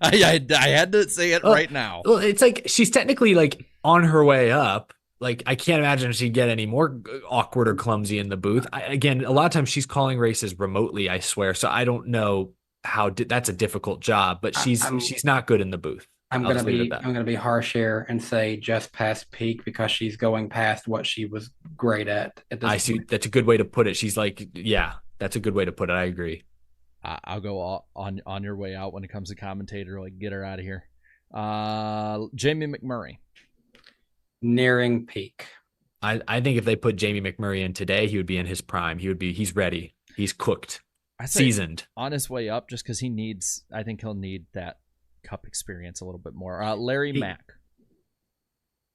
I had to say it right now. Well, it's like she's technically like on her way up. Like, I can't imagine she'd get any more awkward or clumsy in the booth. Again, a lot of times she's calling races remotely, I swear. So I don't know how that's a difficult job, but she's not good in the booth. I'm gonna be harsh here and say just past peak, because she's going past what she was great at this I see. That's a good way to put it. She's like, yeah, that's a good way to put it. I agree. I'll go on your way out when it comes to commentator. Like, get her out of here. Jamie McMurray. Nearing peak. I think if they put Jamie McMurray in today, he would be in his prime. He's ready. He's cooked. Seasoned. On his way up, just because I think he'll need that cup experience a little bit more. Larry Mack.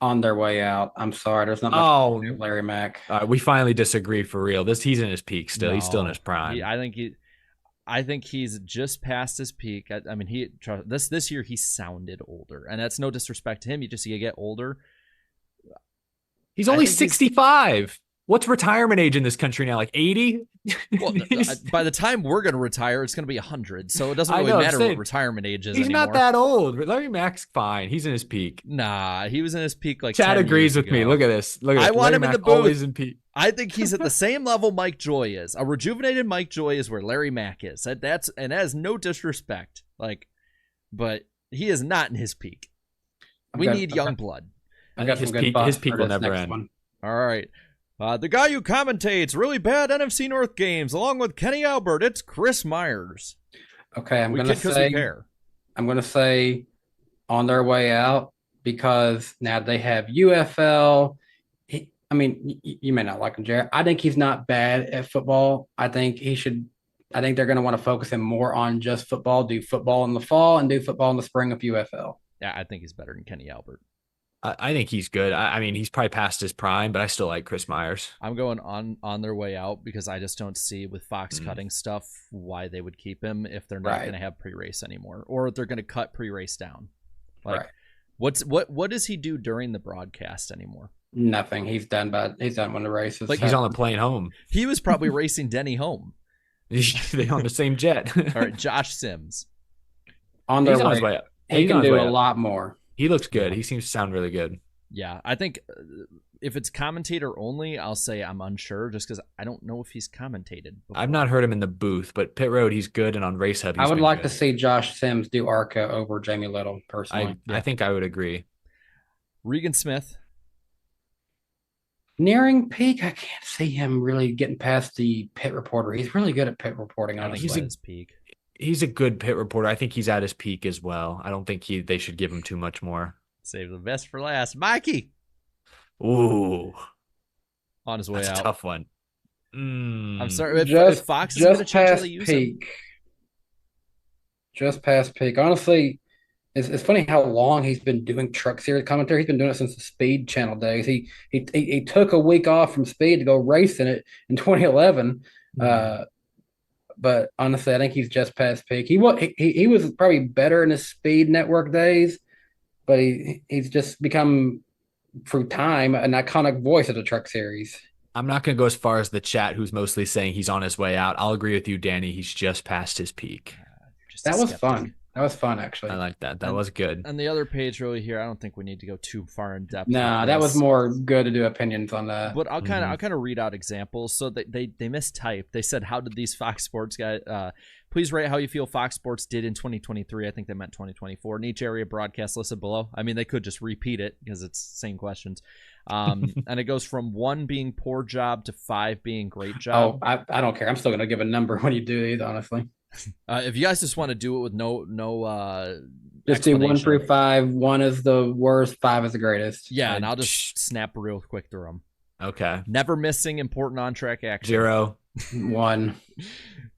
On their way out. I'm sorry. There's not much to do, Larry Mack. We finally disagree for real. He's in his peak still. He's still in his prime. I think he's just past his peak. I mean, this year he sounded older, and that's no disrespect to him. You get older. He's only 65. What's retirement age in this country now? Like 80? Well, by the time we're going to retire, it's going to be 100. So it doesn't really matter what retirement age is He's anymore. not that old. Larry Mack's fine. He's in his peak. Nah, he was in his peak like Chad 10 agrees years with ago. me. Look at this. I want him in the booth. Always in peak. I think he's at the same level Mike Joy is. A rejuvenated Mike Joy is where Larry Mack is. And that has no disrespect. But he is not in his peak. We need young blood. I got his peak will never end. One. All right. The guy who commentates really bad NFC North games along with Kenny Albert, it's Chris Myers. Okay, I'm going to say on their way out, because now they have UFL. You may not like him, Jared. I think he's not bad at football. I think they're going to want to focus him more on just football, do football in the fall and do football in the spring of UFL. Yeah, I think he's better than Kenny Albert. I think he's good. I mean, he's probably past his prime, but I still like Chris Myers. I'm going on their way out because I just don't see with Fox cutting stuff why they would keep him if they're not going to have pre-race anymore, or if they're going to cut pre-race down. What does he do during the broadcast anymore? Nothing. He's done one of the races. He's on the plane home. He was probably racing Denny home. They on the same jet. All right, Josh Sims. On their way up. He can do a lot more. He looks good. He seems to sound really good. Yeah, I think if it's commentator only, I'll say I'm unsure just because I don't know if he's commentated before. I've not heard him in the booth, but pit road, he's good. And on race hub, I he's would been like good. to see Josh Sims do ARCA over Jamie Little, personally. I think I would agree. Regan Smith. Nearing peak, I can't see him really getting past the pit reporter. He's really good at pit reporting, honestly. He's at his peak. He's a good pit reporter. I think he's at his peak as well. I don't think they should give him too much more. Save the best for last. Mikey. Ooh. On his way That's out. a tough one. I'm sorry. If just Fox is going to change how past they use peak. him. Just past peak. Honestly, it's funny how long he's been doing Truck Series commentary. He's been doing it since the Speed Channel days. He took a week off from Speed to go racing it in 2011. But honestly, I think he's just past peak. He was probably better in his Speed Network days, but he's just become, through time, an iconic voice of the Truck Series. I'm not going to go as far as the chat, who's mostly saying he's on his way out. I'll agree with you, Danny. He's just past his peak. That was fun. That was fun, actually. I like that. That was good. And the other page really here, I don't think we need to go too far in depth. Nah, that was more good to do opinions on that. But I'll kind of read out examples. So they mistyped. They said, "How did these Fox Sports guys? Please rate how you feel Fox Sports did in 2023." I think they meant 2024. In each area broadcast listed below. I mean, they could just repeat it because it's the same questions. And it goes from 1 being poor job to 5 being great job. Oh, I don't care. I'm still going to give a number when you do these, honestly. If you guys just want to do it with no just do 1 explanation. through 5. 1 is the worst, 5 is the greatest. Yeah, and I'll just snap real quick through them. Okay. Never missing important on-track action. 0. 1.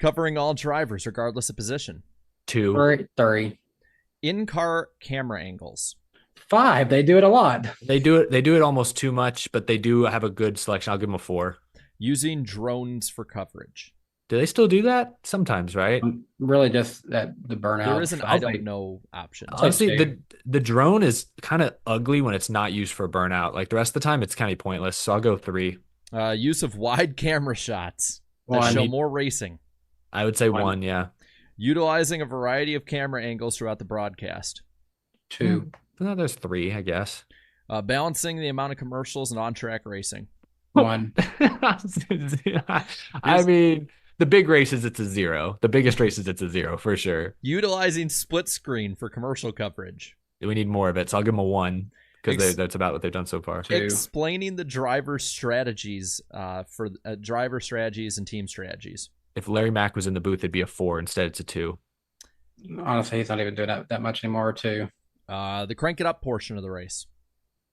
Covering all drivers regardless of position. 2. 3. In-car camera angles. 5. They do it a lot. They do it almost too much, but they do have a good selection. I'll give them a 4. Using drones for coverage. Do they still do that? Sometimes, right? Really just the burnout. There is an I don't know option. Honestly, the drone is kind of ugly when it's not used for burnout. Like the rest of the time, it's kind of pointless. So I'll go 3. Use of wide camera shots that 1. show more racing. I would say 1, yeah. Utilizing a variety of camera angles throughout the broadcast. 2. No, there's 3, I guess. Balancing the amount of commercials and on-track racing. 1. I mean, the big races, it's a 0. The biggest races, it's a 0 for sure. Utilizing split screen for commercial coverage. We need more of it, so I'll give them a 1 because that's about what they've done so far. 2. Explaining the driver's strategies for driver strategies and team strategies. If Larry Mack was in the booth, it'd be a 4. Instead, it's a 2. Honestly, he's not even doing that much anymore, 2. The crank it up portion of the race.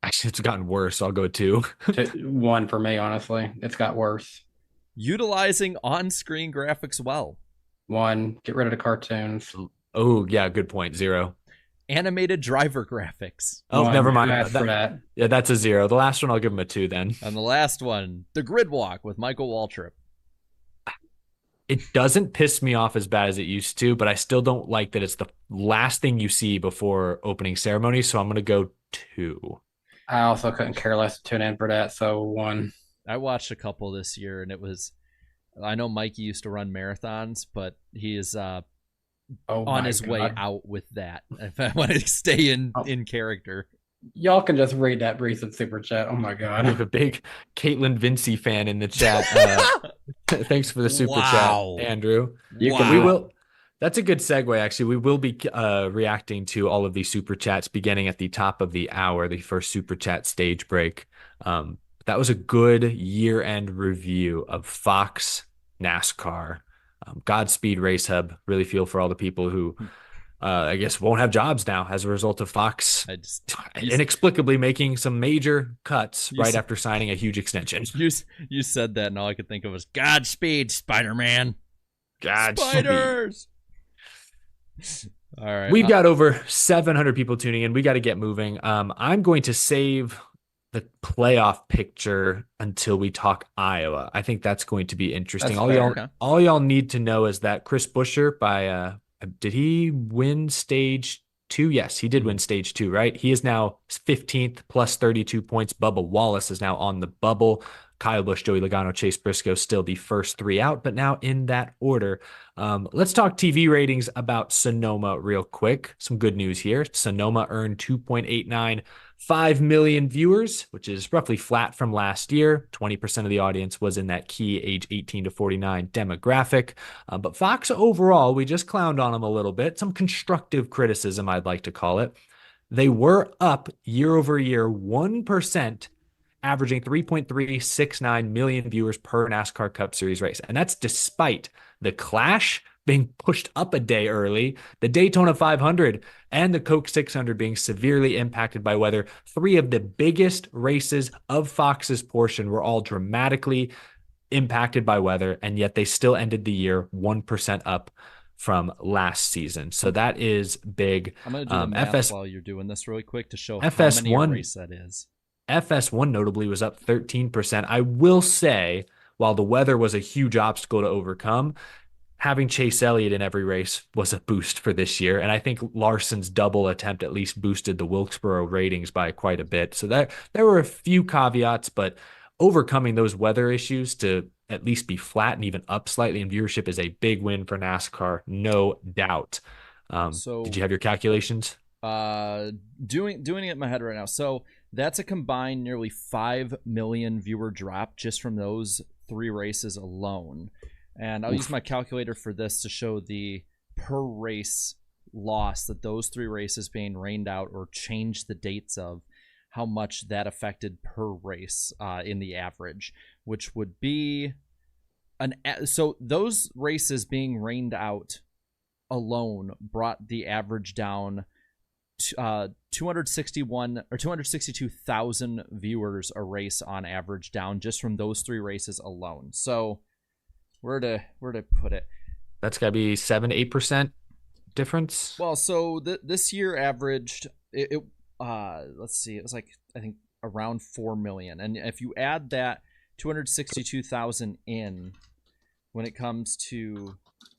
Actually, it's gotten worse. So I'll go 2. 1 for me, honestly. It's got worse. Utilizing on-screen graphics well. 1. Get rid of the cartoons. Oh, yeah, good point. 0. Animated driver graphics. Oh, 1. never mind. For that. Yeah, that's a 0. The last one, I'll give him a 2 then. And the last one, the grid walk with Michael Waltrip. It doesn't piss me off as bad as it used to, but I still don't like that it's the last thing you see before opening ceremony, so I'm going to go 2. I also couldn't care less to tune in for that, so 1. I watched a couple this year, and it was. I know Mikey used to run marathons, but he is on his way out with that. If I want to stay in character, y'all can just read that recent super chat. Oh my god, we have a big Caitlin Vincey fan in the chat. Thanks for the super chat, Andrew. We will. That's a good segue, actually. We will be reacting to all of these super chats beginning at the top of the hour, the first super chat stage break. That was a good year-end review of Fox NASCAR. Godspeed Race Hub. Really feel for all the people who, I guess, won't have jobs now as a result of Fox inexplicably making some major cuts right after signing a huge extension. You said that, and all I could think of was Godspeed, Spider-Man. Godspeed. Spiders. All right. We've got over 700 people tuning in. We got to get moving. I'm going to save the playoff picture until we talk Iowa. I think that's going to be interesting. All y'all need to know is that Chris Buescher did he win stage 2? Yes, he did win stage 2, right? He is now 15th plus 32 points. Bubba Wallace is now on the bubble. Kyle Busch, Joey Logano, Chase Briscoe still the first 3 out, but now in that order. Let's talk TV ratings about Sonoma real quick. Some good news here. Sonoma earned 2.89 5 million viewers, which is roughly flat from last year. 20% of the audience was in that key age 18 to 49 demographic. But Fox overall, we just clowned on them a little bit. Some constructive criticism, I'd like to call it. They were up year over year 1%, averaging 3.369 million viewers per NASCAR Cup Series race. And that's despite the Clash being pushed up a day early, the Daytona 500 and the Coke 600 being severely impacted by weather. 3 of the biggest races of Fox's portion were all dramatically impacted by weather, and yet they still ended the year 1% up from last season. So that is big. I'm going to do the math while you're doing this really quick to show FS1, how many a race that is. FS1 notably was up 13%. I will say, while the weather was a huge obstacle to overcome, having Chase Elliott in every race was a boost for this year. And I think Larson's double attempt at least boosted the Wilkesboro ratings by quite a bit. So there were a few caveats, but overcoming those weather issues to at least be flat and even up slightly in viewership is a big win for NASCAR, no doubt. So did you have your calculations? Doing it in my head right now. So that's a combined nearly 5 million viewer drop just from those 3 races alone. And I'll use my calculator for this to show the per race loss that those 3 races being rained out or changed the dates of, how much that affected per race in the average, which would be so those races being rained out alone brought the average down 261 or 262,000 viewers a race on average, down just from those 3 races alone. So where to put it? That's got to be 7 to 8% difference. Well, so this year averaged it let's see, it was like, I think around 4 million. And if you add that 262,000 in when it comes to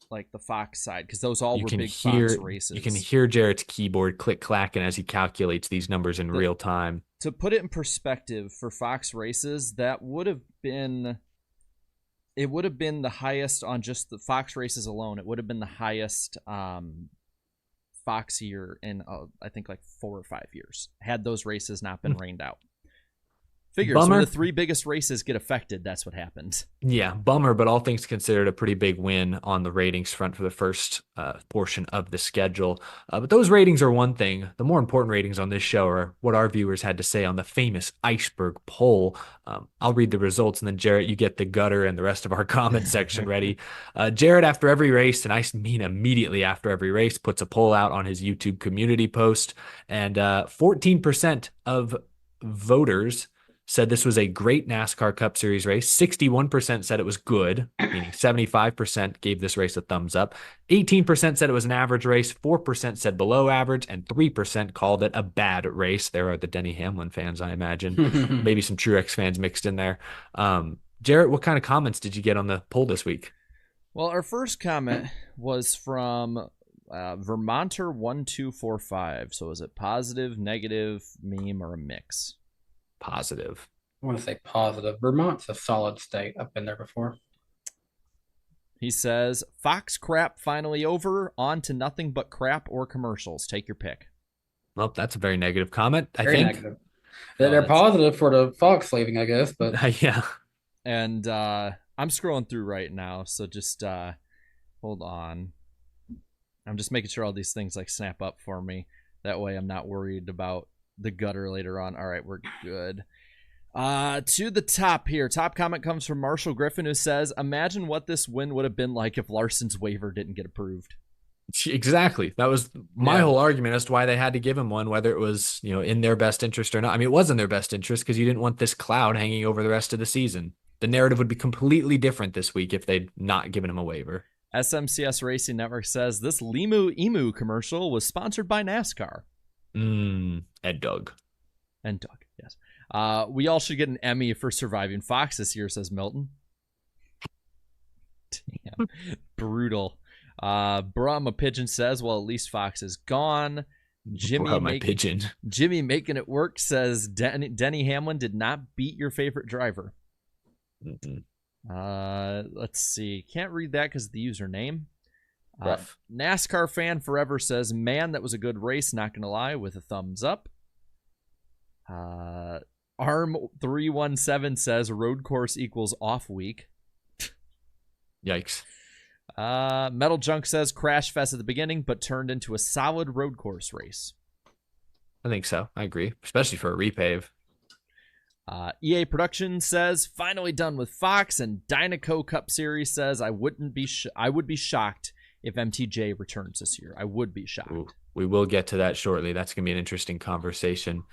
like the Fox side, because those all were big Fox races. You can hear Jarrett's keyboard click-clacking as he calculates these numbers in real time. To put it in perspective, for Fox races, that would have been... It would have been the highest on just the Fox races alone. It would have been the highest Fox year in, I think, like 4 or 5 years, had those races not been rained out. Figures when the 3 biggest races get affected, that's what happened. Yeah, bummer, but all things considered, a pretty big win on the ratings front for the first portion of the schedule. But those ratings are one thing. The more important ratings on this show are what our viewers had to say on the famous iceberg poll. I'll read the results, and then Jarrett, you get the gutter and the rest of our comment section ready. Jarrett, after every race, and I mean immediately after every race, puts a poll out on his YouTube community post, and 14% of voters said this was a great NASCAR Cup Series race. 61% said it was good, meaning 75% gave this race a thumbs up. 18% said it was an average race. 4% said below average, and 3% called it a bad race. There are the Denny Hamlin fans, I imagine. Maybe some Truex fans mixed in there. Jarrett, what kind of comments did you get on the poll this week? Well, our first comment was from Vermonter1245. So is it positive, negative, meme, or a mix? Positive. I want to say positive. Vermont's a solid state. I've been there before. He says, Fox crap finally over. On to nothing but crap or commercials. Take your pick. Well, that's a very negative comment, I very think. Negative. They're positive for the Fox leaving, I guess. But yeah. And I'm scrolling through right now, so just hold on. I'm just making sure all these things like snap up for me. That way I'm not worried about the gutter later on. All right, we're good. To the top here. Top comment comes from Marshall Griffin, who says, imagine what this win would have been like if Larson's waiver didn't get approved. Exactly. That was my whole argument as to why they had to give him one, whether it was, in their best interest or not. I mean, it was in their best interest because you didn't want this cloud hanging over the rest of the season. The narrative would be completely different this week if they'd not given him a waiver. SMCS Racing Network says this Limu Emu commercial was sponsored by NASCAR. And Doug, yes. We all should get an Emmy for surviving Fox this year, says Milton. Damn. Brutal. Brahma Pigeon says, well, at least Fox is gone. Jimmy making it work says Denny Hamlin did not beat your favorite driver. Let's see. Can't read that because of the username. NASCAR fan forever says, man, that was a good race, not gonna lie, with a thumbs up. Arm 317 says road course equals off week. Yikes. Metal Junk says crash fest at the beginning, but turned into a solid road course race. I think so. I agree, especially for a repave. EA Production says finally done with Fox, and Dynaco Cup Series says I would be shocked if MTJ returns this year. I would be shocked. Ooh, we will get to that shortly. That's gonna be an interesting conversation.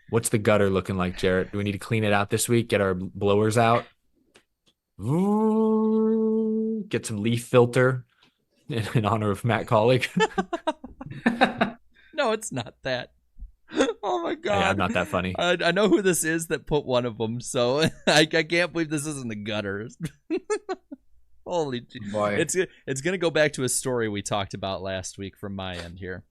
What's the gutter looking like, Jarrett? Do we need to clean it out this week? Get our blowers out? Ooh, get some leaf filter in honor of Matt Collick. No, it's not that. Oh my god! Yeah, I'm not that funny. I know who this is that put one of them, so I can't believe this isn't the gutters. Holy boy! It's gonna go back to a story we talked about last week from my end here.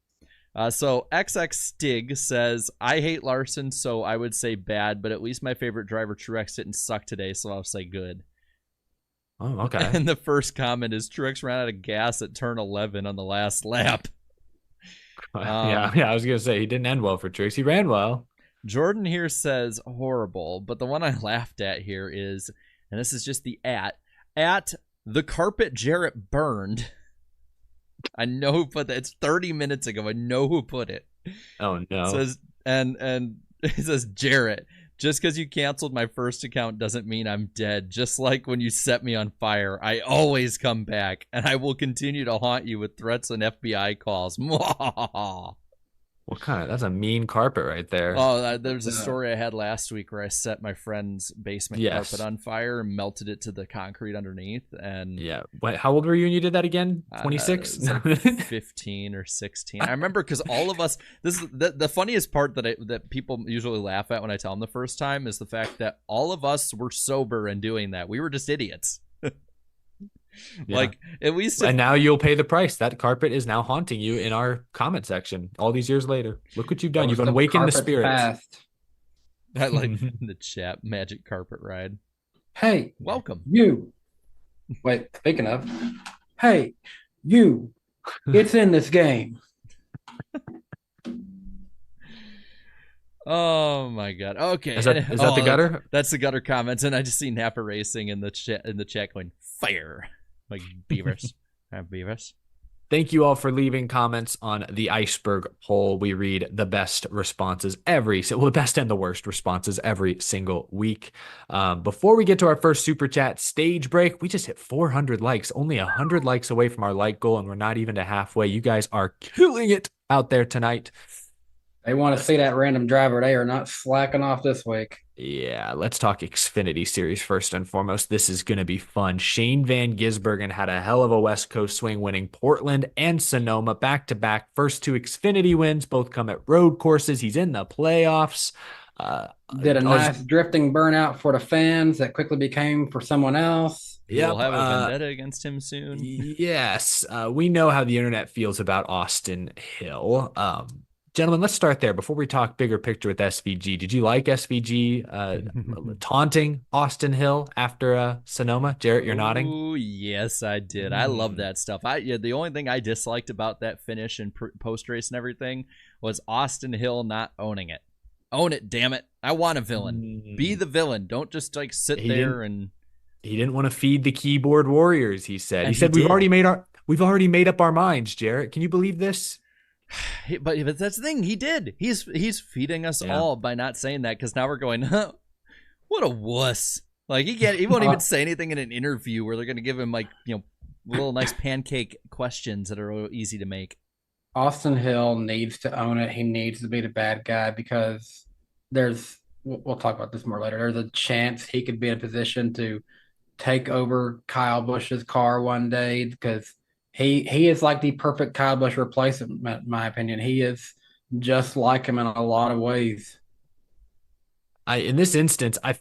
So XX Stig says, I hate Larson, so I would say bad, but at least my favorite driver Truex didn't suck today, so I'll say good. Oh, okay. And the first comment is Truex ran out of gas at turn 11 on the last lap. Yeah, I was going to say he didn't end well for Truex. He ran well. Jordan here says horrible, but the one I laughed at here is, and this is just the at the carpet Jarrett burned. I know who put that. It's 30 minutes ago. I know who put it. Oh no. It says and it says Jarrett, just because you canceled my first account doesn't mean I'm dead. Just like when you set me on fire, I always come back, and I will continue to haunt you with threats and FBI calls. What kind of? That's a mean carpet right there. Oh, there's a story I had last week where I set my friend's basement carpet on fire and melted it to the concrete underneath. And yeah, wait, how old were you when you did that again? 26, like 15 or 16. I remember because all of us. This is the funniest part that people usually laugh at when I tell them the first time is the fact that all of us were sober and doing that. We were just idiots. Yeah. Like at least and now you'll pay the price. That carpet is now haunting you in our comment section all these years later. Look what you've done. You've awakened the spirits. I like the chat magic carpet ride. Hey, welcome. You. Wait, speaking of. Hey, you. It's in this game. Oh my god. Okay. Is that the gutter? That's the gutter comments, and I just see Napa Racing in the chat going fire. Like Beavers. Beavers. Thank you all for leaving comments on the iceberg poll. We read the best responses the best and the worst responses every single week. Before we get to our first super chat stage break, we just hit 400 likes, only 100 likes away from our like goal, and we're not even to halfway. You guys are killing it out there tonight. They want to see that random driver. They are not slacking off this week. Yeah, let's talk Xfinity Series first and foremost. This is going to be fun. Shane Van Gisbergen had a hell of a West Coast swing, winning Portland and Sonoma back-to-back. First two Xfinity wins, both come at road courses. He's in the playoffs. Did a nice drifting burnout for the fans that quickly became for someone else. Yeah, we'll have a vendetta against him soon. Yes, we know how the internet feels about Austin Hill. Gentlemen, let's start there before we talk bigger picture with SVG. Did you like SVG taunting Austin Hill after Sonoma? Jarrett, you're nodding. Oh, yes, I did. I love that stuff. The only thing I disliked about that finish and post race and everything was Austin Hill not owning it. Own it, damn it! I want a villain. Be the villain. Don't just like sit there and. He didn't want to feed the keyboard warriors. He said. He said we've already made up our minds. Jarrett, can you believe this? But that's the thing. He did. He's feeding us all by not saying that, because now we're going, huh, what a wuss. Like he won't even say anything in an interview where they're going to give him like, little nice pancake questions that are real easy to make. Austin Hill needs to own it. He needs to be the bad guy, because we'll talk about this more later. There's a chance he could be in a position to take over Kyle Busch's car one day, because He is like the perfect Kyle Busch replacement, in my opinion. He is just like him in a lot of ways. In this instance, I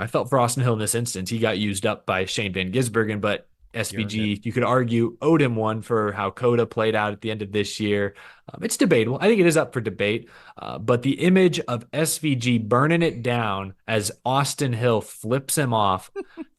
felt for Austin Hill in this instance. He got used up by Shane Van Gisbergen, but SVG, you could argue, owed him one for how Coda played out at the end of this year. It's debatable. I think it is up for debate. But the image of SVG burning it down as Austin Hill flips him off,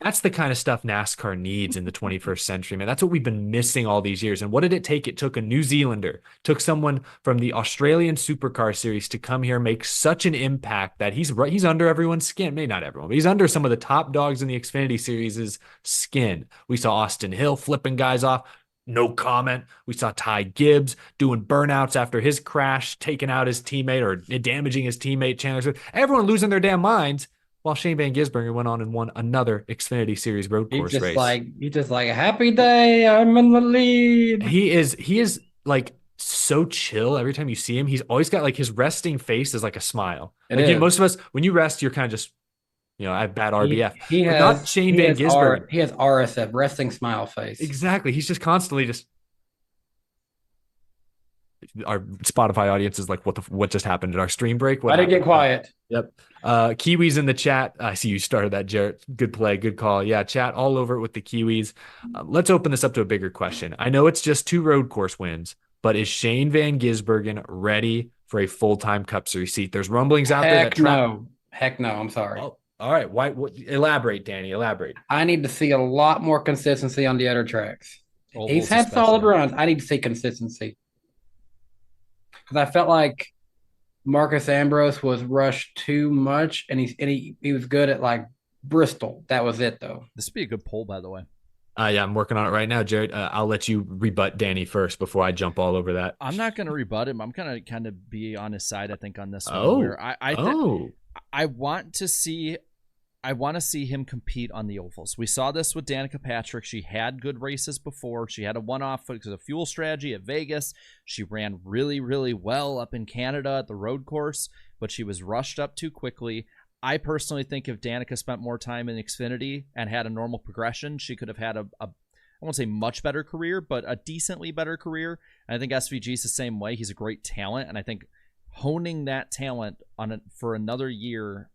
that's the kind of stuff NASCAR needs in the 21st century, man. That's what we've been missing all these years. And what did it take? It took a New Zealander, took someone from the Australian Supercar Series to come here, make such an impact that he's under everyone's skin. Maybe not everyone, but he's under some of the top dogs in the Xfinity Series' skin. We saw Austin Hill flipping guys off. No comment. We saw Ty Gibbs doing burnouts after his crash, taking out his teammate or damaging his teammate. Chandler, everyone losing their damn minds. While Shane Van Gisbergen went on and won another Xfinity Series road course race. He's just like, happy day, I'm in the lead. He is like so chill every time you see him. He's always got like his resting face is like a smile. Most of us, when you rest, you're kind of just, I have bad RBF. He has not Shane Van Gisbergen. He has RSF, resting smile face. Exactly. He's just constantly just. Our Spotify audience is like, what just happened in our stream break? I didn't get quiet. Yep. Kiwis in the chat. I see you started that, Jarrett. Good play. Good call. Yeah, chat all over it with the Kiwis. Let's open this up to a bigger question. I know it's just 2 road course wins, but is Shane Van Gisbergen ready for a full-time Cup Series seat? There's rumblings out there. Heck no. I'm sorry. Oh, all right. Why? Elaborate, Danny. Elaborate. I need to see a lot more consistency on the other tracks. He's had solid runs. I need to see consistency. Because I felt like Marcus Ambrose was rushed too much, and he was good at like Bristol. That was it, though. This would be a good poll, by the way. Yeah, I'm working on it right now, Jared. I'll let you rebut Danny first before I jump all over that. I'm not going to rebut him. I'm going to kind of be on his side, I think, on this one. I want to see him compete on the ovals. We saw this with Danica Patrick. She had good races before. She had a one-off because of fuel strategy at Vegas. She ran really, really well up in Canada at the road course, but she was rushed up too quickly. I personally think if Danica spent more time in Xfinity and had a normal progression, she could have had I won't say much better career, but a decently better career. And I think SVG is the same way. He's a great talent, and I think honing that talent for another year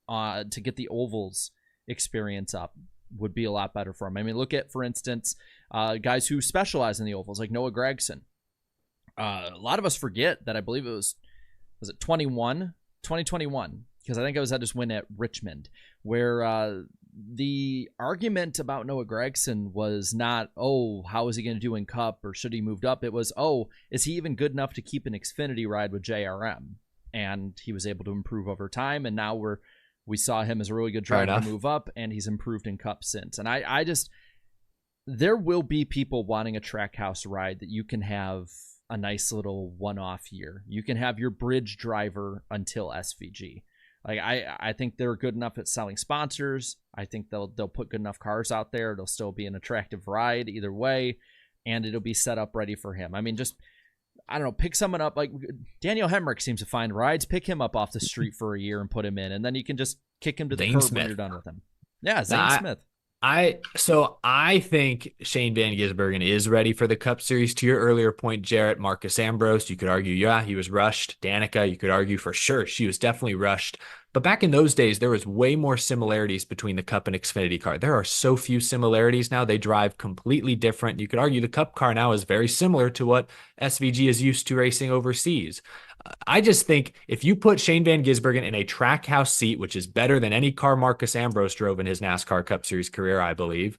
to get the ovals experience up would be a lot better for him. I mean, look at, for instance, guys who specialize in the ovals, like Noah Gragson. A lot of us forget that I believe it was it 2021? Because I think I was at his win at Richmond, where the argument about Noah Gragson was not, how is he going to do in Cup or should he moved up? It was, is he even good enough to keep an Xfinity ride with JRM? And he was able to improve over time, and now we saw him as a really good driver to move up, and he's improved in Cup since. And I just, there will be people wanting a Trackhouse ride that you can have a nice little one-off year. You can have your bridge driver until SVG. Like I think they're good enough at selling sponsors. I think they'll put good enough cars out there. It'll still be an attractive ride either way, and it'll be set up ready for him. I mean, just, I don't know, pick someone up. Like Daniel Hemrick seems to find rides. Pick him up off the street for a year and put him in, and then you can just kick him to the curb when you're done with him. Yeah, Zane Smith. I think Shane Van Gisbergen is ready for the Cup Series. To your earlier point, Jarrett, Marcus Ambrose, you could argue, he was rushed. Danica, you could argue for sure she was definitely rushed. But back in those days, there was way more similarities between the Cup and Xfinity car. There are so few similarities now. They drive completely different. You could argue the Cup car now is very similar to what SVG is used to racing overseas. I just think if you put Shane Van Gisbergen in a Trackhouse seat, which is better than any car Marcus Ambrose drove in his NASCAR Cup Series career, I believe,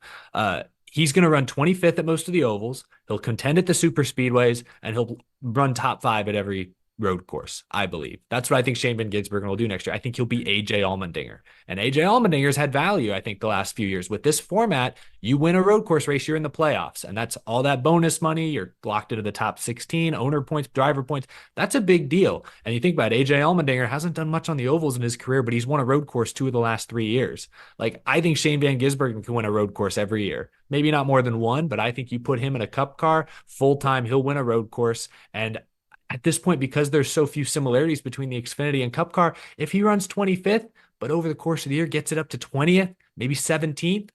he's going to run 25th at most of the ovals. He'll contend at the super speedways, and he'll run top 5 at every road course, I believe. That's what I think Shane Van Gisbergen will do next year. I think he'll be AJ Allmendinger. And AJ Allmendinger's had value, I think, the last few years. With this format, you win a road course race, you're in the playoffs. And that's all that bonus money. You're locked into the top 16, owner points, driver points. That's a big deal. And you think about it, AJ Allmendinger hasn't done much on the ovals in his career, but he's won a road course 2 of the last 3 years. Like, I think Shane Van Gisbergen can win a road course every year. Maybe not more than 1, but I think you put him in a Cup car full-time, he'll win a road course. And at this point, because there's so few similarities between the Xfinity and Cup car, if he runs 25th, but over the course of the year gets it up to 20th, maybe 17th,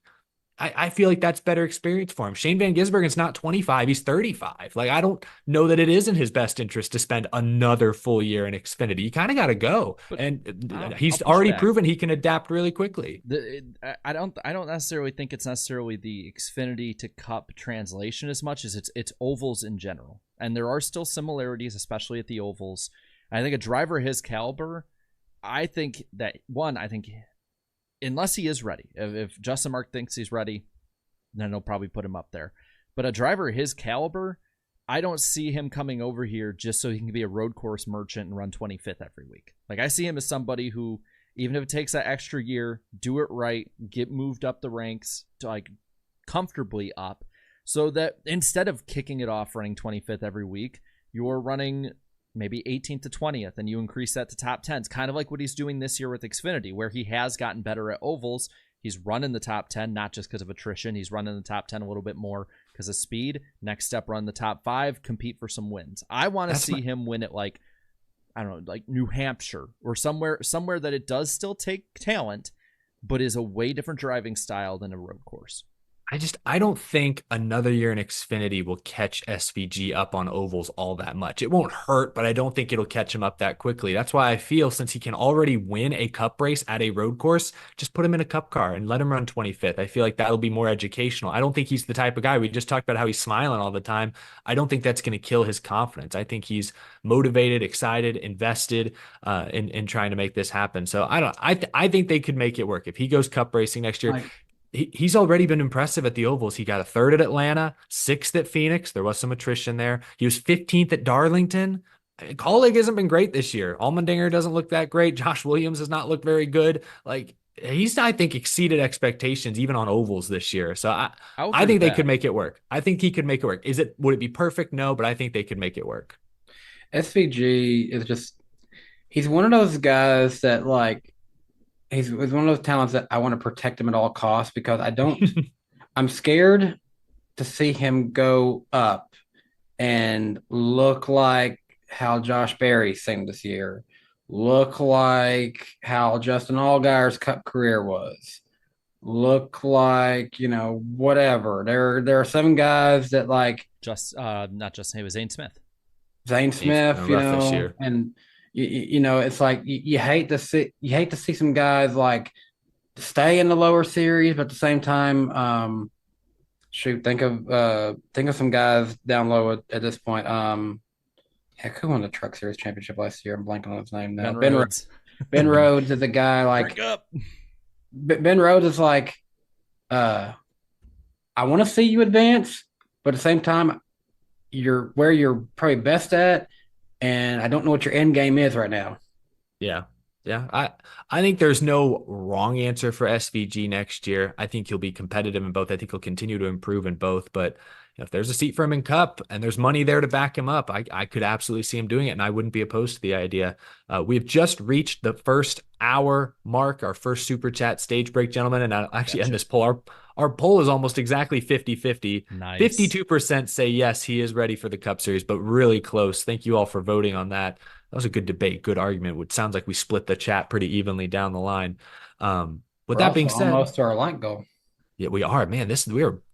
I feel like that's better experience for him. Shane Van Gisbergen's not 25, he's 35. Like, I don't know that it is in his best interest to spend another full year in Xfinity. You kind of got to go. But and he's already proven he can adapt really quickly. I don't necessarily think it's necessarily the Xfinity to Cup translation as much as it's ovals in general. And there are still similarities, especially at the ovals. And I think a driver his caliber, I think unless he is ready, if Justin Mark thinks he's ready, then he'll probably put him up there. But a driver his caliber, I don't see him coming over here just so he can be a road course merchant and run 25th every week. Like, I see him as somebody who, even if it takes that extra year, do it right, get moved up the ranks to like comfortably up, so that instead of kicking it off running 25th every week, you're running maybe 18th to 20th, and you increase that to top 10s, kind of like what he's doing this year with Xfinity, where he has gotten better at ovals. He's running the top 10, not just because of attrition. He's running the top 10 a little bit more because of speed. Next step, run the top 5, compete for some wins. I want to see him win at, like, I don't know, like New Hampshire or somewhere that it does still take talent, but is a way different driving style than a road course. I don't think another year in Xfinity will catch SVG up on ovals all that much. It won't hurt, but I don't think it'll catch him up that quickly. That's why I feel, since he can already win a cup race at a road course, just put him in a cup car and let him run 25th. I feel like that'll be more educational. I don't think he's the type of guy. We just talked about how he's smiling all the time. I don't think that's going to kill his confidence. I think he's motivated, excited, invested in trying to make this happen. So I think they could make it work. If he goes cup racing next year, he's already been impressive at the ovals. He got a 3rd at Atlanta, 6th at Phoenix. There was some attrition there. He was 15th at Darlington. Colleague hasn't been great this year. Allmendinger doesn't look that great. Josh Williams has not looked very good. Like, he's, I think, exceeded expectations even on ovals this year. So I think they could make it work. I think he could make it work. Would it be perfect? No, but I think they could make it work. SVG is just, he's one of those guys that, like, he's one of those talents that I want to protect him at all costs, because I'm scared to see him go up and look like how Josh Berry seemed this year, look like how Justin Allgaier's Cup career was, look like, whatever. There are some guys that, like, not just him, it was Zane Smith. This year. And it's like you hate to see some guys like stay in the lower series, but at the same time, think of some guys down low at this point. Who won the Truck Series championship last year? I'm blanking on his name now. Ben Rhodes. Ben Rhodes is a guy like Ben Rhodes is like, I want to see you advance, but at the same time, you're where you're probably best at. And I don't know what your end game is right now. Yeah. I think there's no wrong answer for SVG next year. I think he'll be competitive in both. I think he'll continue to improve in both. But if there's a seat for him in Cup and there's money there to back him up, I could absolutely see him doing it, and I wouldn't be opposed to the idea. We've just reached the first hour mark, our first Super Chat stage break, gentlemen, and I'll actually end this poll. Our poll is almost exactly 50-50. Nice. 52% say yes, he is ready for the Cup Series, but really close. Thank you all for voting on that. That was a good debate, good argument. It sounds like we split the chat pretty evenly down the line. With that being said, almost to our like goal. Yeah, we are, man.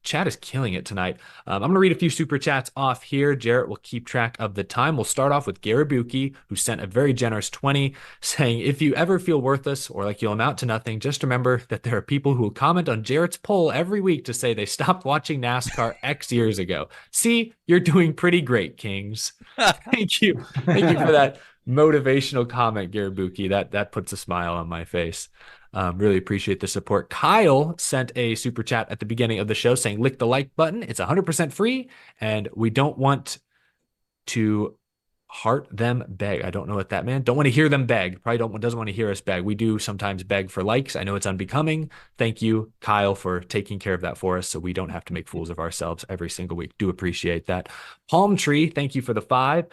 Chat is killing it tonight. I'm going to read a few super chats off here. Jarrett will keep track of the time. We'll start off with Garabuki, who sent a very generous 20, saying, if you ever feel worthless or like you'll amount to nothing, just remember that there are people who will comment on Jarrett's poll every week to say they stopped watching NASCAR X years ago. See, you're doing pretty great, Kings. Thank you. Thank you for that motivational comment, Garabuki. That puts a smile on my face. Really appreciate the support. Kyle sent a super chat at the beginning of the show saying, lick the like button. It's 100% free, and we don't want to heart them beg. I don't know what that meant. Don't want to hear them beg. Probably doesn't want to hear us beg. We do sometimes beg for likes. I know it's unbecoming. Thank you, Kyle, for taking care of that for us so we don't have to make fools of ourselves every single week. Do appreciate that. Palm Tree, thank you for the 5.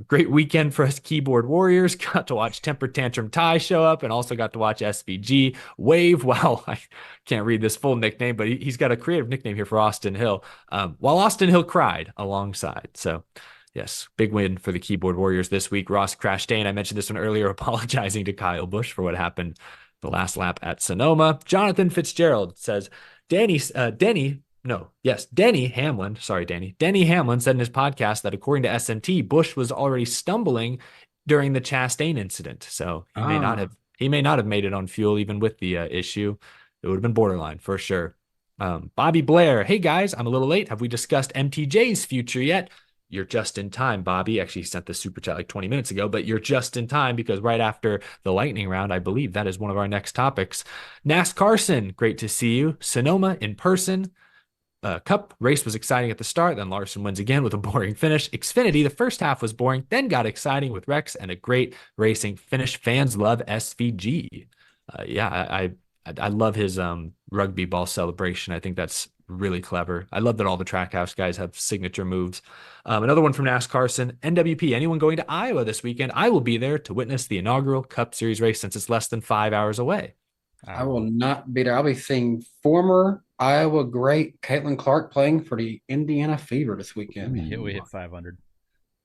Great weekend for us keyboard warriors. Got to watch Temper Tantrum Ty show up and also got to watch SVG wave. Wow, I can't read this full nickname, but he's got a creative nickname here for Austin Hill. While Austin Hill cried alongside. So yes, big win for the keyboard warriors this week. Ross Crashdane, I mentioned this one earlier, apologizing to Kyle Busch for what happened the last lap at Sonoma. Jonathan Fitzgerald says, Denny Hamlin said in his podcast that according to SMT, Busch was already stumbling during the Chastain incident. So he may not have made it on fuel even with the issue. It would have been borderline for sure. Bobby Blair, hey guys, I'm a little late. Have we discussed MTJ's future yet? you're just in time, Bobby. Actually, he sent the super chat like 20 minutes ago, but you're just in time because right after the lightning round, I believe that is one of our next topics. Carson, great to see you. Sonoma in person. Cup race was exciting at the start. Then Larson wins again with a boring finish. Xfinity, the first half was boring, then got exciting with Rex and a great racing finish. Fans love SVG. I love his rugby ball celebration. I think that's really clever. I love that all the Trackhouse guys have signature moves. Another one from Carson. NWP, anyone going to Iowa this weekend? I will be there to witness the inaugural Cup Series race since it's less than 5 hours away. I will not be there. I'll be seeing former Iowa great Caitlin Clark playing for the Indiana Fever this weekend. We hit 500.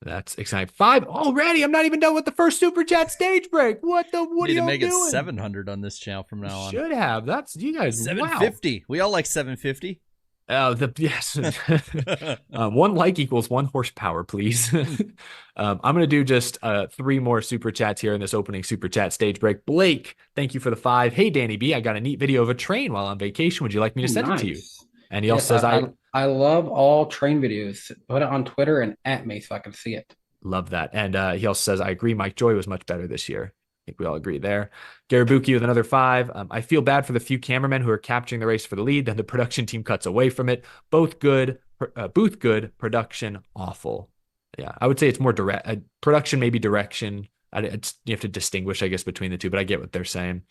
That's exciting. 5 already. I'm not even done with the first super chat stage break. What are you doing? Need to make it 700 on this channel from now on. Should have. That's you guys. 750. Wow. We all like 750. Yes. 1 like equals 1 horsepower, please. I'm going to do just 3 more super chats here in this opening super chat stage break. Blake, thank you for the 5. Hey, Danny B, I got a neat video of a train while on vacation. Would you like me to send it to you? And he also says, I love all train videos. Put it on Twitter and at me so I can see it. Love that. And he also says, I agree. Mike Joy was much better this year. I think we all agree there. Garibuki with another 5. I feel bad for the few cameramen who are capturing the race for the lead. Then the production team cuts away from it. Both good, booth good, production awful. Yeah, I would say it's more direct. Production, maybe direction. You have to distinguish, I guess, between the two, but I get what they're saying.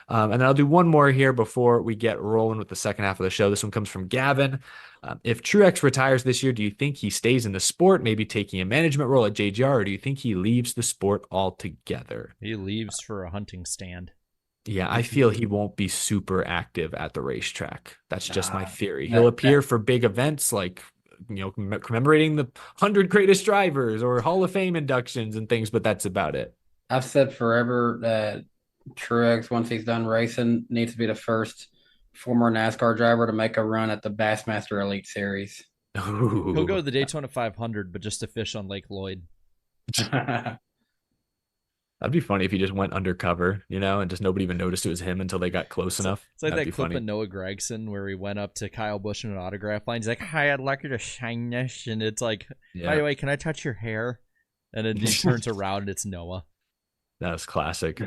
And then I'll do one more here before we get rolling with the second half of the show. This one comes from Gavin. If Truex retires this year, do you think he stays in the sport, maybe taking a management role at JGR, or do you think he leaves the sport altogether? He leaves for a hunting stand. Yeah, I feel he won't be super active at the racetrack. That's just my theory. He'll appear for big events like, commemorating the 100 greatest drivers or Hall of Fame inductions and things, but that's about it. I've said forever that Truex, once he's done racing, needs to be the first former NASCAR driver to make a run at the Bassmaster Elite Series. Ooh. He'll go to the Daytona 500, but just to fish on Lake Lloyd. That'd be funny if he just went undercover, and just nobody even noticed it was him until they got close enough. It's like That'd that clip funny. of Noah Gragson where he went up to Kyle Busch in an autograph line. He's like, "Hi, I'd like you to sign this," and it's like, "By the way, can I touch your hair?" And then he turns around and it's Noah. That was classic.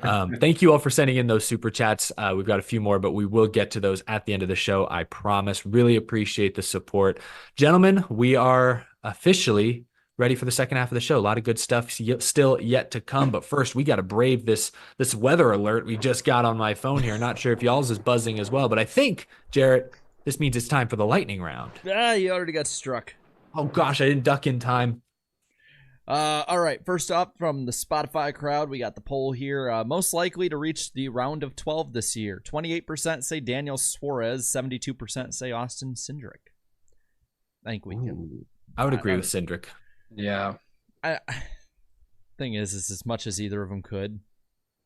Thank you all for sending in those super chats. We've got a few more, but we will get to those at the end of the show. I promise. Really appreciate the support. Gentlemen, we are officially ready for the second half of the show. A lot of good stuff still yet to come. But first, we got to brave this weather alert we just got on my phone here. Not sure if y'all's is buzzing as well, but I think, Jarrett, this means it's time for the lightning round. You already got struck. Oh, gosh, I didn't duck in time. All right, first up from the Spotify crowd, we got the poll here. Most likely to reach the round of 12 this year. 28% say Daniel Suarez, 72% say Austin Cindric. I think we can. I would agree with Cindric. Yeah. Thing is as much as either of them could,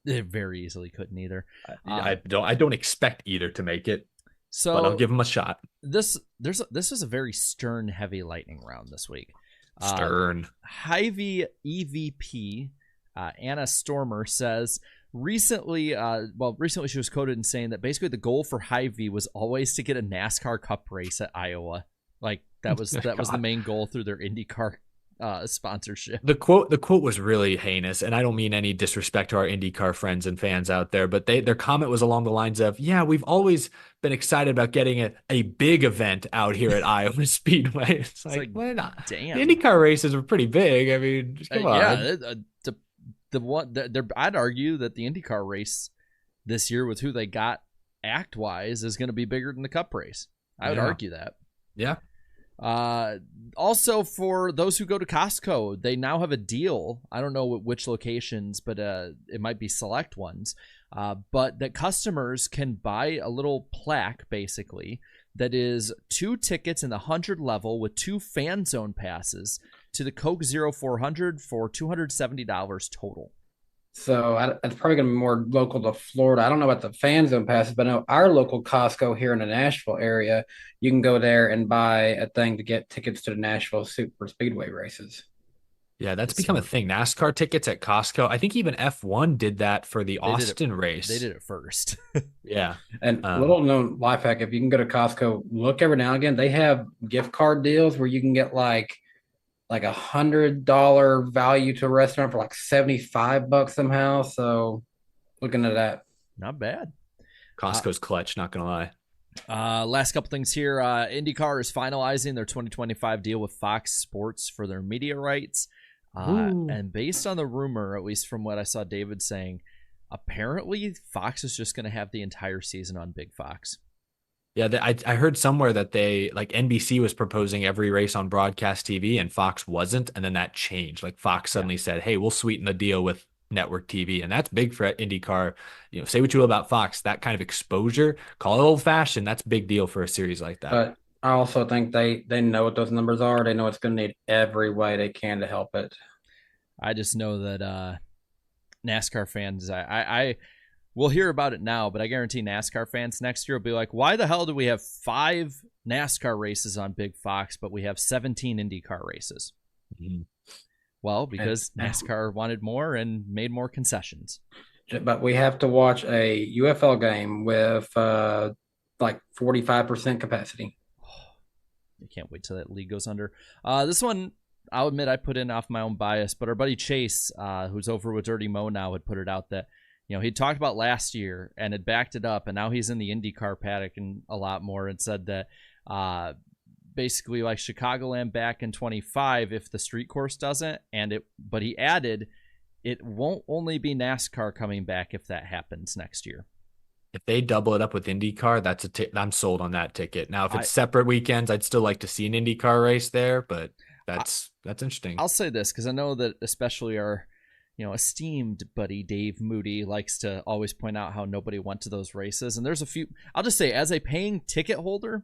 they very easily couldn't either. I don't expect either to make it. So but I'll give them a shot. This is a very stern heavy lightning round this week. Stern. Hy-Vee EVP Anna Stormer says recently she was quoted in saying that basically the goal for Hy-Vee was always to get a NASCAR Cup race at Iowa. Like that was the main goal through their IndyCar sponsorship. The quote was really heinous, and I don't mean any disrespect to our IndyCar friends and fans out there, but their comment was along the lines of, yeah, we've always been excited about getting a big event out here at Iowa Speedway. It's like why not? Damn. The IndyCar races are pretty big. I mean, come on. Yeah, I'd argue that the IndyCar race this year with who they got act-wise is going to be bigger than the Cup race. I would argue that. Yeah. Also, for those who go to Costco, they now have a deal. I don't know which locations, but it might be select ones. But that customers can buy a little plaque, basically, that is 2 tickets in the 100 level with 2 fan zone passes to the Coke Zero 400 for $270 total. So it's probably going to be more local to Florida. I don't know about the fan zone passes, but I know our local Costco here in the Nashville area, you can go there and buy a thing to get tickets to the Nashville Super Speedway races. Yeah, that's become a thing. NASCAR tickets at Costco. I think even F1 did that for the Austin race. They did it first. Yeah. And little known life hack, if you can go to Costco, look every now and again, they have gift card deals where you can get like like $100 value to a restaurant for like $75 somehow. So looking at that. Not bad. Costco's clutch, not gonna lie. Last couple things here. IndyCar is finalizing their 2025 deal with Fox Sports for their media rights. And based on the rumor, at least from what I saw David saying, apparently Fox is just going to have the entire season on Big Fox. Yeah, I heard somewhere that they like NBC was proposing every race on broadcast TV and Fox wasn't, and then that changed. Like Fox suddenly said, "Hey, we'll sweeten the deal with network TV," and that's big for IndyCar. You know, say what you will about Fox, that kind of exposure, call it old fashioned, that's a big deal for a series like that. But I also think they know what those numbers are. They know it's going to need every way they can to help it. I just know that NASCAR fans, I we'll hear about it now, but I guarantee NASCAR fans next year will be like, why the hell do we have 5 NASCAR races on Big Fox, but we have 17 IndyCar races? Mhm. Well, because NASCAR wanted more and made more concessions. But we have to watch a UFL game with like 45% capacity. I can't wait till that league goes under. This one, I'll admit I put in off my own bias, but our buddy Chase, who's over with Dirty Mo now, had put it out that, you know, he talked about last year and had backed it up, and now he's in the IndyCar paddock and a lot more, and said that basically like Chicagoland back in 25 if the street course doesn't, but he added it won't only be NASCAR coming back if that happens next year. If they double it up with IndyCar, I'm sold on that ticket. Now, if it's separate weekends, I'd still like to see an IndyCar race there, but that's interesting. I'll say this because I know that especially our, you know, esteemed buddy Dave Moody likes to always point out how nobody went to those races, and there's a few. I'll just say, as a paying ticket holder,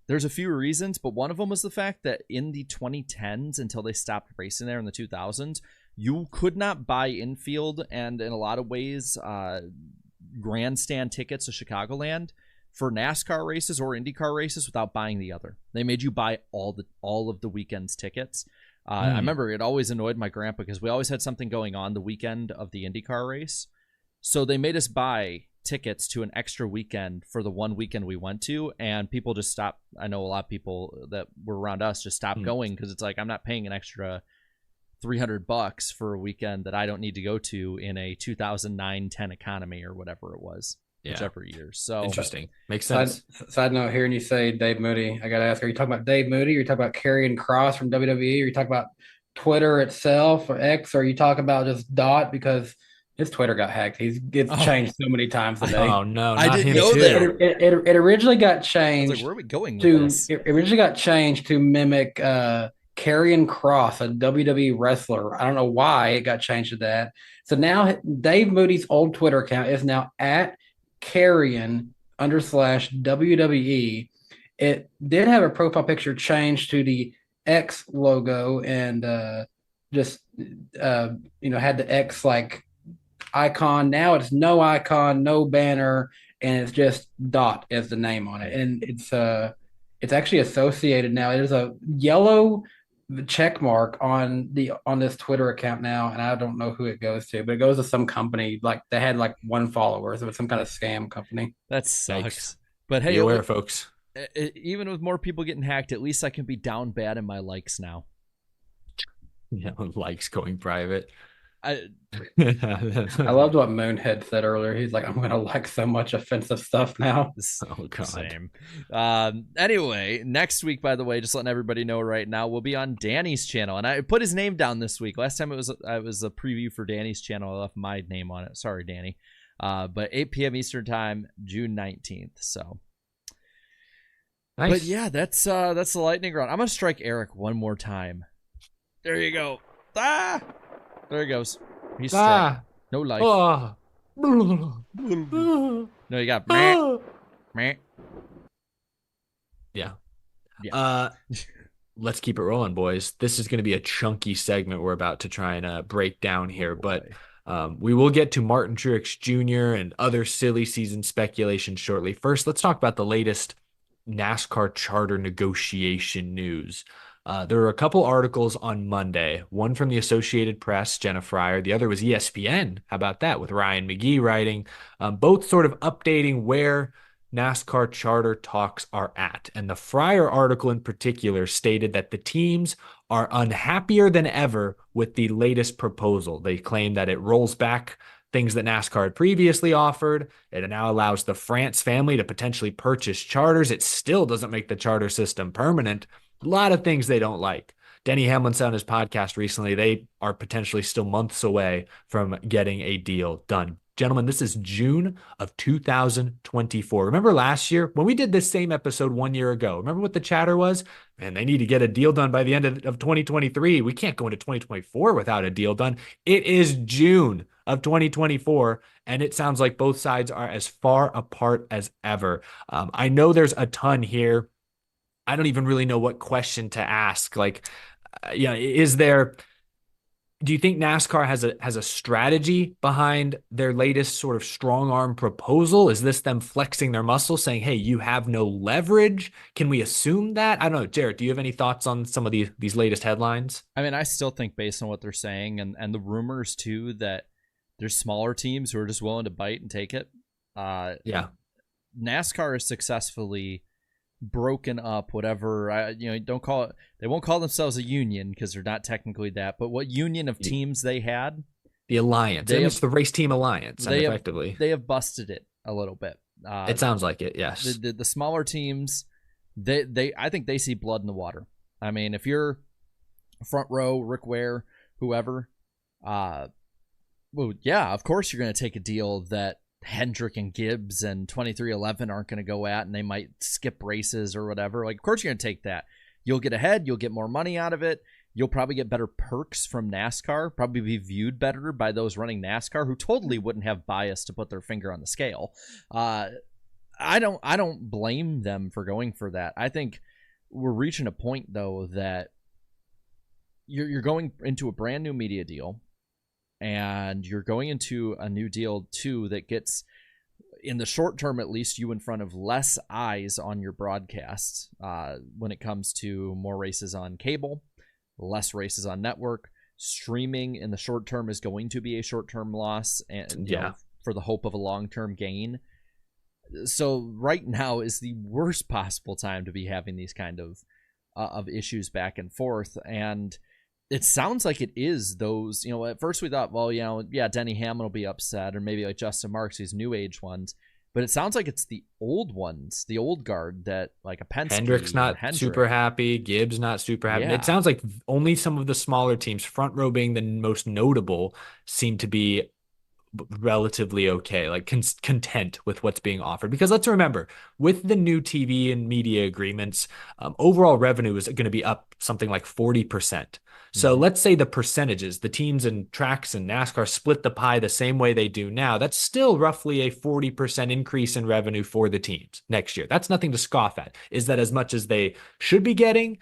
there's a few reasons, but one of them was the fact that in the 2010s, until they stopped racing there in the 2000s, you could not buy infield and in a lot of ways grandstand tickets to Chicagoland for NASCAR races or IndyCar races without buying the other. They made you buy all of the weekend's tickets. I remember it always annoyed my grandpa because we always had something going on the weekend of the IndyCar race. So they made us buy tickets to an extra weekend for the one weekend we went to, and people just stopped. I know a lot of people that were around us just stopped going because it's like, I'm not paying an extra $300 for a weekend that I don't need to go to in a 2009-10 economy or whatever it was, whichever year. So interesting. Makes sense. Side note, hearing you say Dave Moody, I got to ask, are you talking about Dave Moody? Or are you talking about Karrion Kross from WWE? Or are you talking about Twitter itself or X? Or are you talking about just Dot? Because his Twitter got hacked. He's changed so many times a day. Oh, no. I didn't know that. It originally got changed. I was like, where are we going with this? It originally got changed to mimic Karrion Kross, a WWE wrestler. I don't know why it got changed to that. So now Dave Moody's old Twitter account is now at Karrion_WWE. It did have a profile picture changed to the X logo and had the X like icon. Now it's no icon, no banner, and it's just Dot as the name on it. And it's actually associated now. It is a yellow check mark on this Twitter account now, and I don't know who it goes to, but it goes to some company. Like they had like 1 follower, so it's some kind of scam company. That sucks. Thanks. But hey, be aware, folks. Even with more people getting hacked, at least I can be down bad in my likes now. Yeah, likes going private. I loved what Moonhead said earlier. He's like, I'm going to like so much offensive stuff now. Oh, God. Same. Anyway, next week, by the way, just letting everybody know right now, we'll be on Danny's channel. And I put his name down this week. Last time it was a preview for Danny's channel. I left my name on it. Sorry, Danny. But 8 p.m. Eastern time, June 19th. So. Nice. But yeah, that's the lightning round. I'm going to strike Eric one more time. There you go. Ah! There he goes. He's struck. No life. No, you got meh. Yeah. Let's keep it rolling, boys. This is going to be a chunky segment we're about to try and break down here, but we will get to Martin Truex Jr. and other silly season speculation shortly. First, let's talk about the latest NASCAR charter negotiation news. There were a couple articles on Monday, one from the Associated Press, Jenna Fryer. The other was ESPN. How about that, with Ryan McGee writing, both sort of updating where NASCAR charter talks are at. And the Fryer article in particular stated that the teams are unhappier than ever with the latest proposal. They claim that it rolls back things that NASCAR had previously offered. It now allows the France family to potentially purchase charters. It still doesn't make the charter system permanent. A lot of things they don't like. Denny Hamlin said on his podcast recently, they are potentially still months away from getting a deal done. Gentlemen, this is June of 2024. Remember last year when we did this same episode 1 year ago? Remember what the chatter was? Man, they need to get a deal done by the end of 2023. We can't go into 2024 without a deal done. It is June of 2024, and it sounds like both sides are as far apart as ever. I know there's a ton here. I don't even really know what question to ask. Like, do you think NASCAR has a strategy behind their latest sort of strong arm proposal? Is this them flexing their muscles, saying, hey, you have no leverage? Can we assume that? I don't know. Jarrett, do you have any thoughts on some of these latest headlines? I mean, I still think based on what they're saying and the rumors too that there's smaller teams who are just willing to bite and take it. Yeah. NASCAR is successfully broken up whatever they won't call themselves a union because they're not technically that, but what union of teams they had, the alliance, it's the race team alliance. They have busted it a little bit. It sounds like it. Yes. The smaller teams, I think they see blood in the water. I mean, if you're front row, Rick Ware, whoever, well, yeah, of course you're going to take a deal that Hendrick and Gibbs and 2311 aren't going to go at, and they might skip races or whatever. Like, of course you're going to take that. You'll get ahead. You'll get more money out of it. You'll probably get better perks from NASCAR, probably be viewed better by those running NASCAR who totally wouldn't have bias to put their finger on the scale. I don't blame them for going for that. I think we're reaching a point though that you're going into a brand new media deal. And you're going into a new deal, too, that gets, in the short term at least, you in front of less eyes on your broadcasts when it comes to more races on cable, less races on network. Streaming in the short term is going to be a short-term loss and for the hope of a long-term gain. So right now is the worst possible time to be having these kind of issues back and forth. And it sounds like it is those, at first we thought, well, Denny Hamlin will be upset, or maybe like Justin Marks, these new age ones. But it sounds like it's the old ones, the old guard that like a Penske. Hendrick's not super happy. Gibbs not super happy. Yeah. It sounds like only some of the smaller teams, front row being the most notable, seem to be relatively okay, like content with what's being offered. Because let's remember, with the new TV and media agreements, overall revenue is going to be up something like 40%. So let's say the percentages, the teams and tracks and NASCAR split the pie the same way they do now. That's still roughly a 40% increase in revenue for the teams next year. That's nothing to scoff at. Is that as much as they should be getting?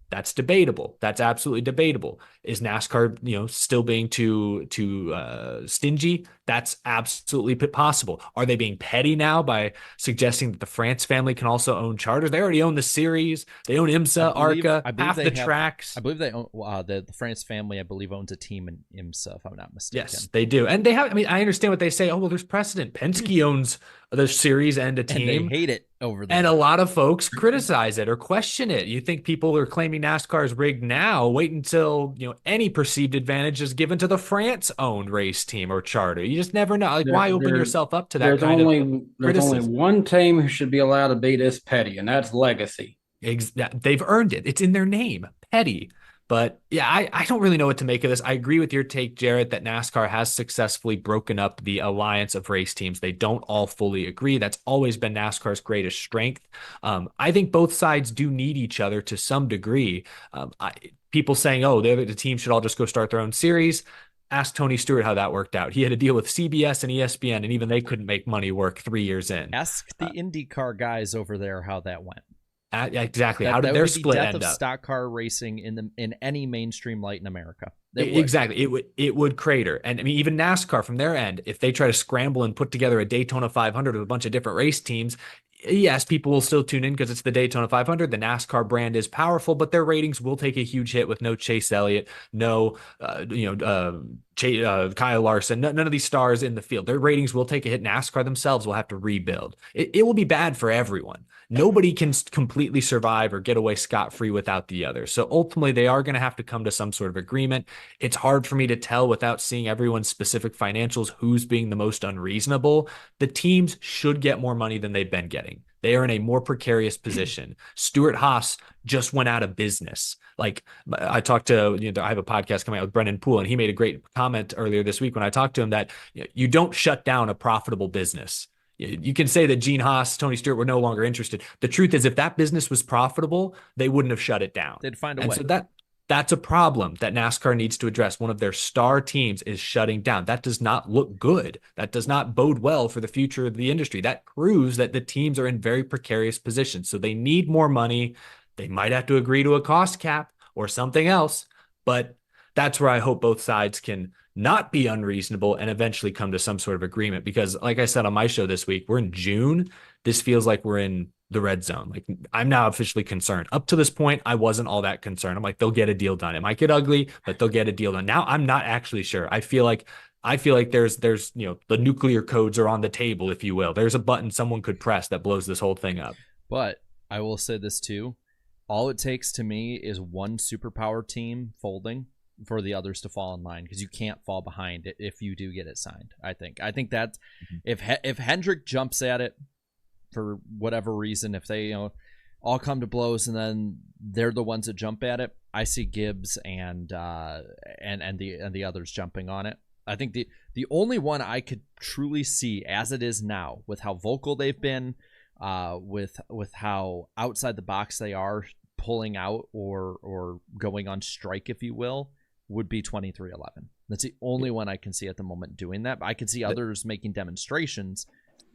That's debatable. That's absolutely debatable. Is NASCAR, still being too stingy? That's absolutely possible. Are they being petty now by suggesting that the France family can also own charters? They already own the series. They own IMSA, ARCA, half the tracks. I believe they own the France family. I believe owns a team in IMSA, if I'm not mistaken. Yes, they do, and they have. I mean, I understand what they say. Oh well, there's precedent. Penske owns the series and a team. And they hate it over there. And a lot of folks criticize it or question it. You think people are claiming NASCAR is rigged now? Wait until any perceived advantage is given to the France-owned race team or charter. You just never know. Like, why open yourself up to that kind of criticism? There's only one team who should be allowed to be this petty, and that's Legacy. They've earned it. It's in their name, petty. But yeah, I don't really know what to make of this. I agree with your take, Jarrett, that NASCAR has successfully broken up the alliance of race teams. They don't all fully agree. That's always been NASCAR's greatest strength. I think both sides do need each other to some degree. People saying, oh, the team should all just go start their own series. Ask Tony Stewart how that worked out. He had a deal with CBS and ESPN, and even they couldn't make money work 3 years in. Ask the IndyCar guys over there how that went. Exactly. How did their split end up? Death of stock car racing in any mainstream light in America. Exactly. It would crater. And I mean, even NASCAR from their end, if they try to scramble and put together a Daytona 500 with a bunch of different race teams, yes, people will still tune in because it's the Daytona 500. The NASCAR brand is powerful, but their ratings will take a huge hit with no Chase Elliott, no, Kyle Larson, none of these stars in the field. Their ratings will take a hit. NASCAR themselves will have to rebuild. It will be bad for everyone. Nobody can completely survive or get away scot-free without the other. So ultimately, they are going to have to come to some sort of agreement. It's hard for me to tell without seeing everyone's specific financials who's being the most unreasonable. The teams should get more money than they've been getting. They are in a more precarious position. Stuart Haas just went out of business. Like I talked to, I have a podcast coming out with Brennan Poole, and he made a great comment earlier this week when I talked to him that you don't shut down a profitable business. You can say that Gene Haas, Tony Stewart were no longer interested. The truth is, if that business was profitable, they wouldn't have shut it down. They'd find a and way. So that's a problem that NASCAR needs to address. One of their star teams is shutting down. That does not look good. That does not bode well for the future of the industry. That proves that the teams are in very precarious positions. So they need more money. They might have to agree to a cost cap or something else, but that's where I hope both sides can not be unreasonable and eventually come to some sort of agreement. Because like I said on my show this week, we're in June. This feels like we're in the red zone. Like I'm now officially concerned. Up to this point, I wasn't all that concerned. I'm like, they'll get a deal done. It might get ugly, but they'll get a deal done. Now I'm not actually sure. I feel like there's the nuclear codes are on the table, if you will. There's a button someone could press that blows this whole thing up. But I will say this too. All it takes to me is one superpower team folding for the others to fall in line, because you can't fall behind it if you do get it signed. I think that if Hendrick jumps at it for whatever reason, if they all come to blows and then they're the ones that jump at it, I see Gibbs and the others jumping on it. I think the only one I could truly see as it is now, with how vocal they've been, with how outside the box they are, pulling out or going on strike, if you will, would be 2311. That's the only one I can see at the moment doing that. But I can see others making demonstrations.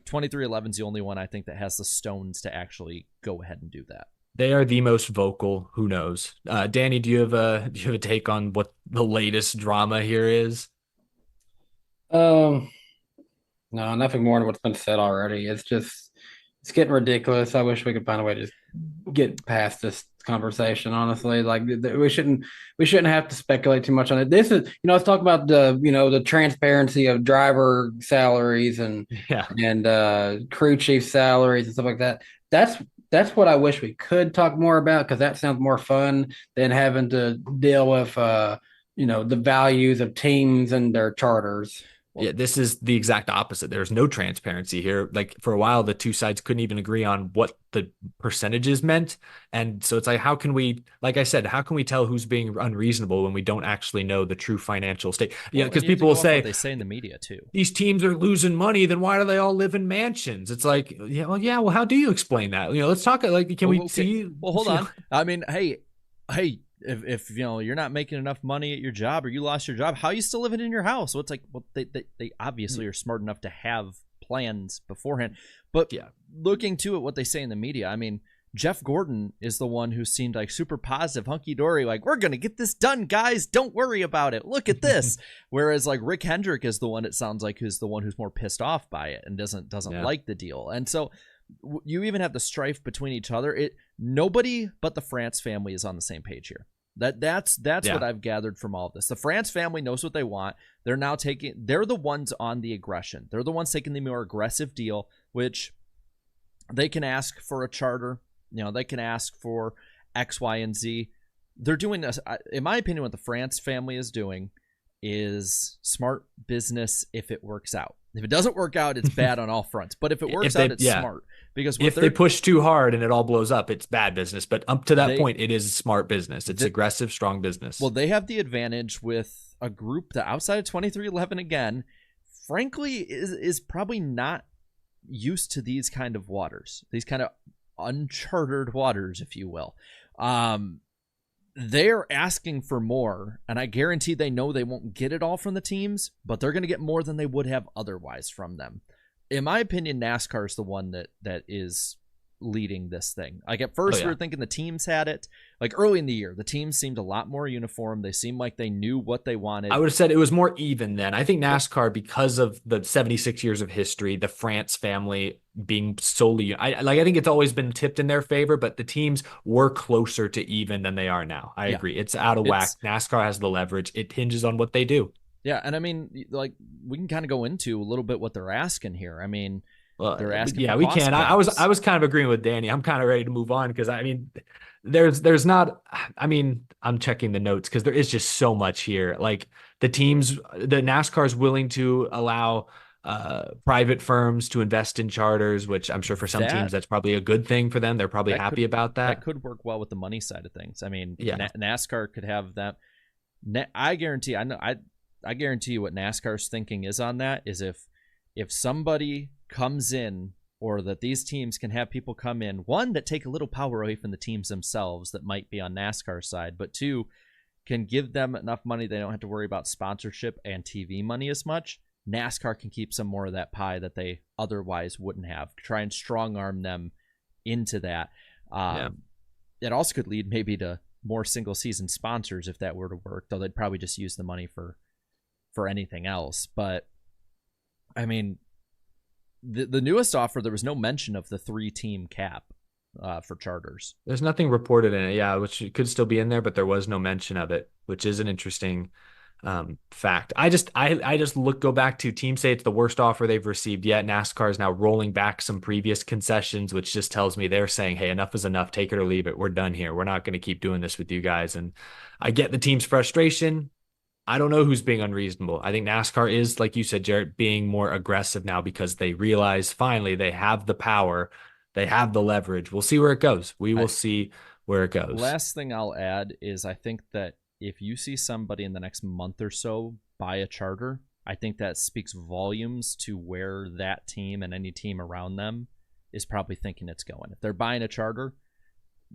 2311 is the only one I think that has the stones to actually go ahead and do that. They are the most vocal. Who knows? Danny, do you have a take on what the latest drama here is? No, nothing more than what's been said already. It's getting ridiculous. I wish we could find a way to just get past this conversation. Honestly, like we shouldn't have to speculate too much on it. This is, let's talk about the transparency of driver salaries and crew chief salaries and stuff like that. That's what I wish we could talk more about, because that sounds more fun than having to deal with the values of teams and their charters. Yeah, this is the exact opposite. There's no transparency here. Like for a while, the two sides couldn't even agree on what the percentages meant. And so it's like, how can we tell who's being unreasonable when we don't actually know the true financial state? Yeah, because people will say, they say in the media too, these teams are losing money. Then why do they all live in mansions? It's like, well, how do you explain that? Let's talk. Like, can we see? Well, hold on. I mean, hey. If you're not making enough money at your job, or you lost your job, how are you still living in your house? So it's like, well, they obviously are smart enough to have plans beforehand. But looking to it, what they say in the media, I mean, Jeff Gordon is the one who seemed like super positive, hunky-dory, like, we're going to get this done, guys. Don't worry about it. Look at this. Whereas like Rick Hendrick is the one, it sounds like, who's the one who's more pissed off by it and doesn't like the deal. And so you even have the strife between each other. Nobody but the France family is on the same page here. That's what I've gathered from all of this. The France family knows what they want. They're the ones on the aggression. They're the ones taking the more aggressive deal, which they can ask for a charter. They can ask for X, Y, and Z. They're doing this. In my opinion, what the France family is doing is smart business if it works out. If it doesn't work out, it's bad on all fronts. But if it works out, it's smart. Because if they push too hard and it all blows up, it's bad business. But up to that point, it is smart business. It's aggressive, strong business. Well, they have the advantage with a group that outside of 2311, again, frankly, is probably not used to these kind of waters, these kind of uncharted waters, if you will. They're asking for more, and I guarantee they know they won't get it all from the teams, but they're going to get more than they would have otherwise from them. In my opinion, NASCAR is the one that is leading this thing. Like at first we were thinking the teams had it. Like early in the year, the teams seemed a lot more uniform. They seemed like they knew what they wanted. I would have said it was more even then. I think NASCAR, because of the 76 years of history, the France family being solely, I think it's always been tipped in their favor, but the teams were closer to even than they are now. I agree. It's out of whack. NASCAR has the leverage. It hinges on what they do. Yeah, and I mean, like, we can kind of go into a little bit what they're asking here. I mean, Well, they're asking. yeah, for we cost can. I was caps. kind of agreeing with Danny. I'm kind of ready to move on because I mean, there's not. I mean, I'm checking the notes because there is just so much here. Like the NASCAR is willing to allow private firms to invest in charters, which I'm sure for some teams That that's probably a good thing for them. They're probably that happy could about that that. could work well with the money side of things. I mean, Yeah. NASCAR could have that. I guarantee. I know. I guarantee you what NASCAR's thinking is on that is if somebody comes in, or that these teams can have people come in, one, that take a little power away from the teams themselves that might be on NASCAR's side, but two, can give them enough money they don't have to worry about sponsorship and TV money as much. NASCAR can keep some more of that pie that they otherwise wouldn't have. Try and strong arm them into that. It also could lead maybe to more single season sponsors if that were to work, though they'd probably just use the money for anything else. But I mean, the newest offer, there was no mention of the 3-team cap for charters. There's nothing reported in it, yeah, which could still be in there, but there was no mention of it, which is an interesting fact. I just go back to teams say it's the worst offer they've received yet. NASCAR is now rolling back some previous concessions, which just tells me they're saying, hey, enough is enough. Take it or leave it. We're done here. We're not going to keep doing this with you guys. And I get the team's frustration. I don't know who's being unreasonable. I think NASCAR is, like you said, Jarrett, being more aggressive now because they realize finally they have the power, they have the leverage. We'll see where it goes. We will see where it goes. Last thing I'll add is I think that if you see somebody in the next month or so buy a charter, I think that speaks volumes to where that team and any team around them is probably thinking it's going. If they're buying a charter,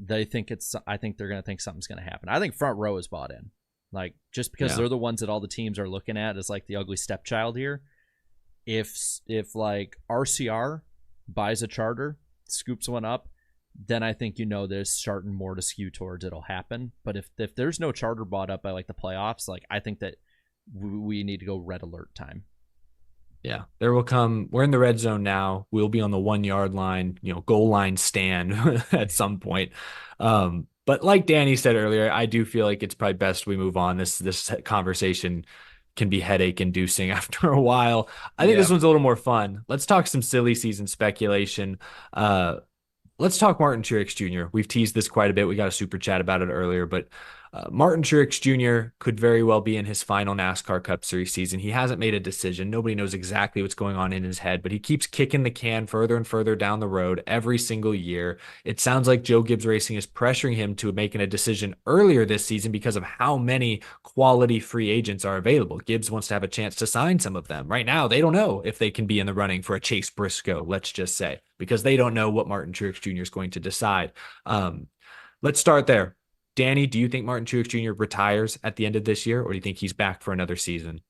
I think they're going to think something's going to happen. I think Front Row is bought in. Like, just because they're the ones that all the teams are looking at as like the ugly stepchild here. If like RCR buys a charter, scoops one up, then I think there's starting more to skew towards it'll happen. But if there's no charter bought up by like the playoffs, like I think that we need to go red alert time. Yeah, there will come. We're in the red zone now. We'll be on the 1 yard line, goal line stand at some point. But like Danny said earlier, I do feel like it's probably best we move on. This conversation can be headache inducing after a while. I think this one's a little more fun. Let's talk some silly season speculation. Let's talk Martin Truex Jr. We've teased this quite a bit. We got a super chat about it earlier, but Martin Truex Jr. could very well be in his final NASCAR Cup Series season. He hasn't made a decision. Nobody knows exactly what's going on in his head, but he keeps kicking the can further and further down the road every single year. It sounds like Joe Gibbs Racing is pressuring him to making a decision earlier this season because of how many quality free agents are available. Gibbs wants to have a chance to sign some of them. Right now, they don't know if they can be in the running for a Chase Briscoe, let's just say, because they don't know what Martin Truex Jr. is going to decide. Let's start there. Danny, do you think Martin Truex Jr. retires at the end of this year, or do you think he's back for another season?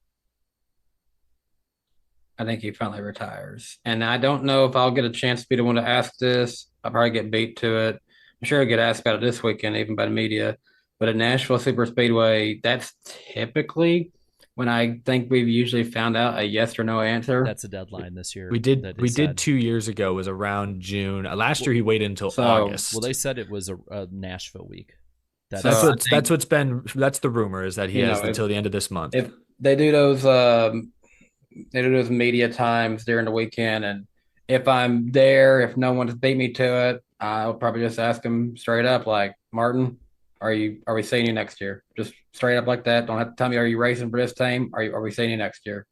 I think he finally retires. And I don't know if I'll get a chance to be the one to ask this. I'll probably get beat to it. I'm sure I'll get asked about it this weekend, even by the media. But at Nashville Super Speedway, that's typically when I think we've usually found out a yes or no answer. That's a deadline this year. We did 2 years ago, was around June. Last year he waited until August. Well, they said it was a Nashville week. That's the rumor, is that he has until the end of this month. If they do those media times during the weekend, and if I'm there, if no one's beat me to it, I'll probably just ask him straight up, like, Martin, are we seeing you next year? Just straight up like that. Don't have to tell me, are you racing for this team? Are we seeing you next year?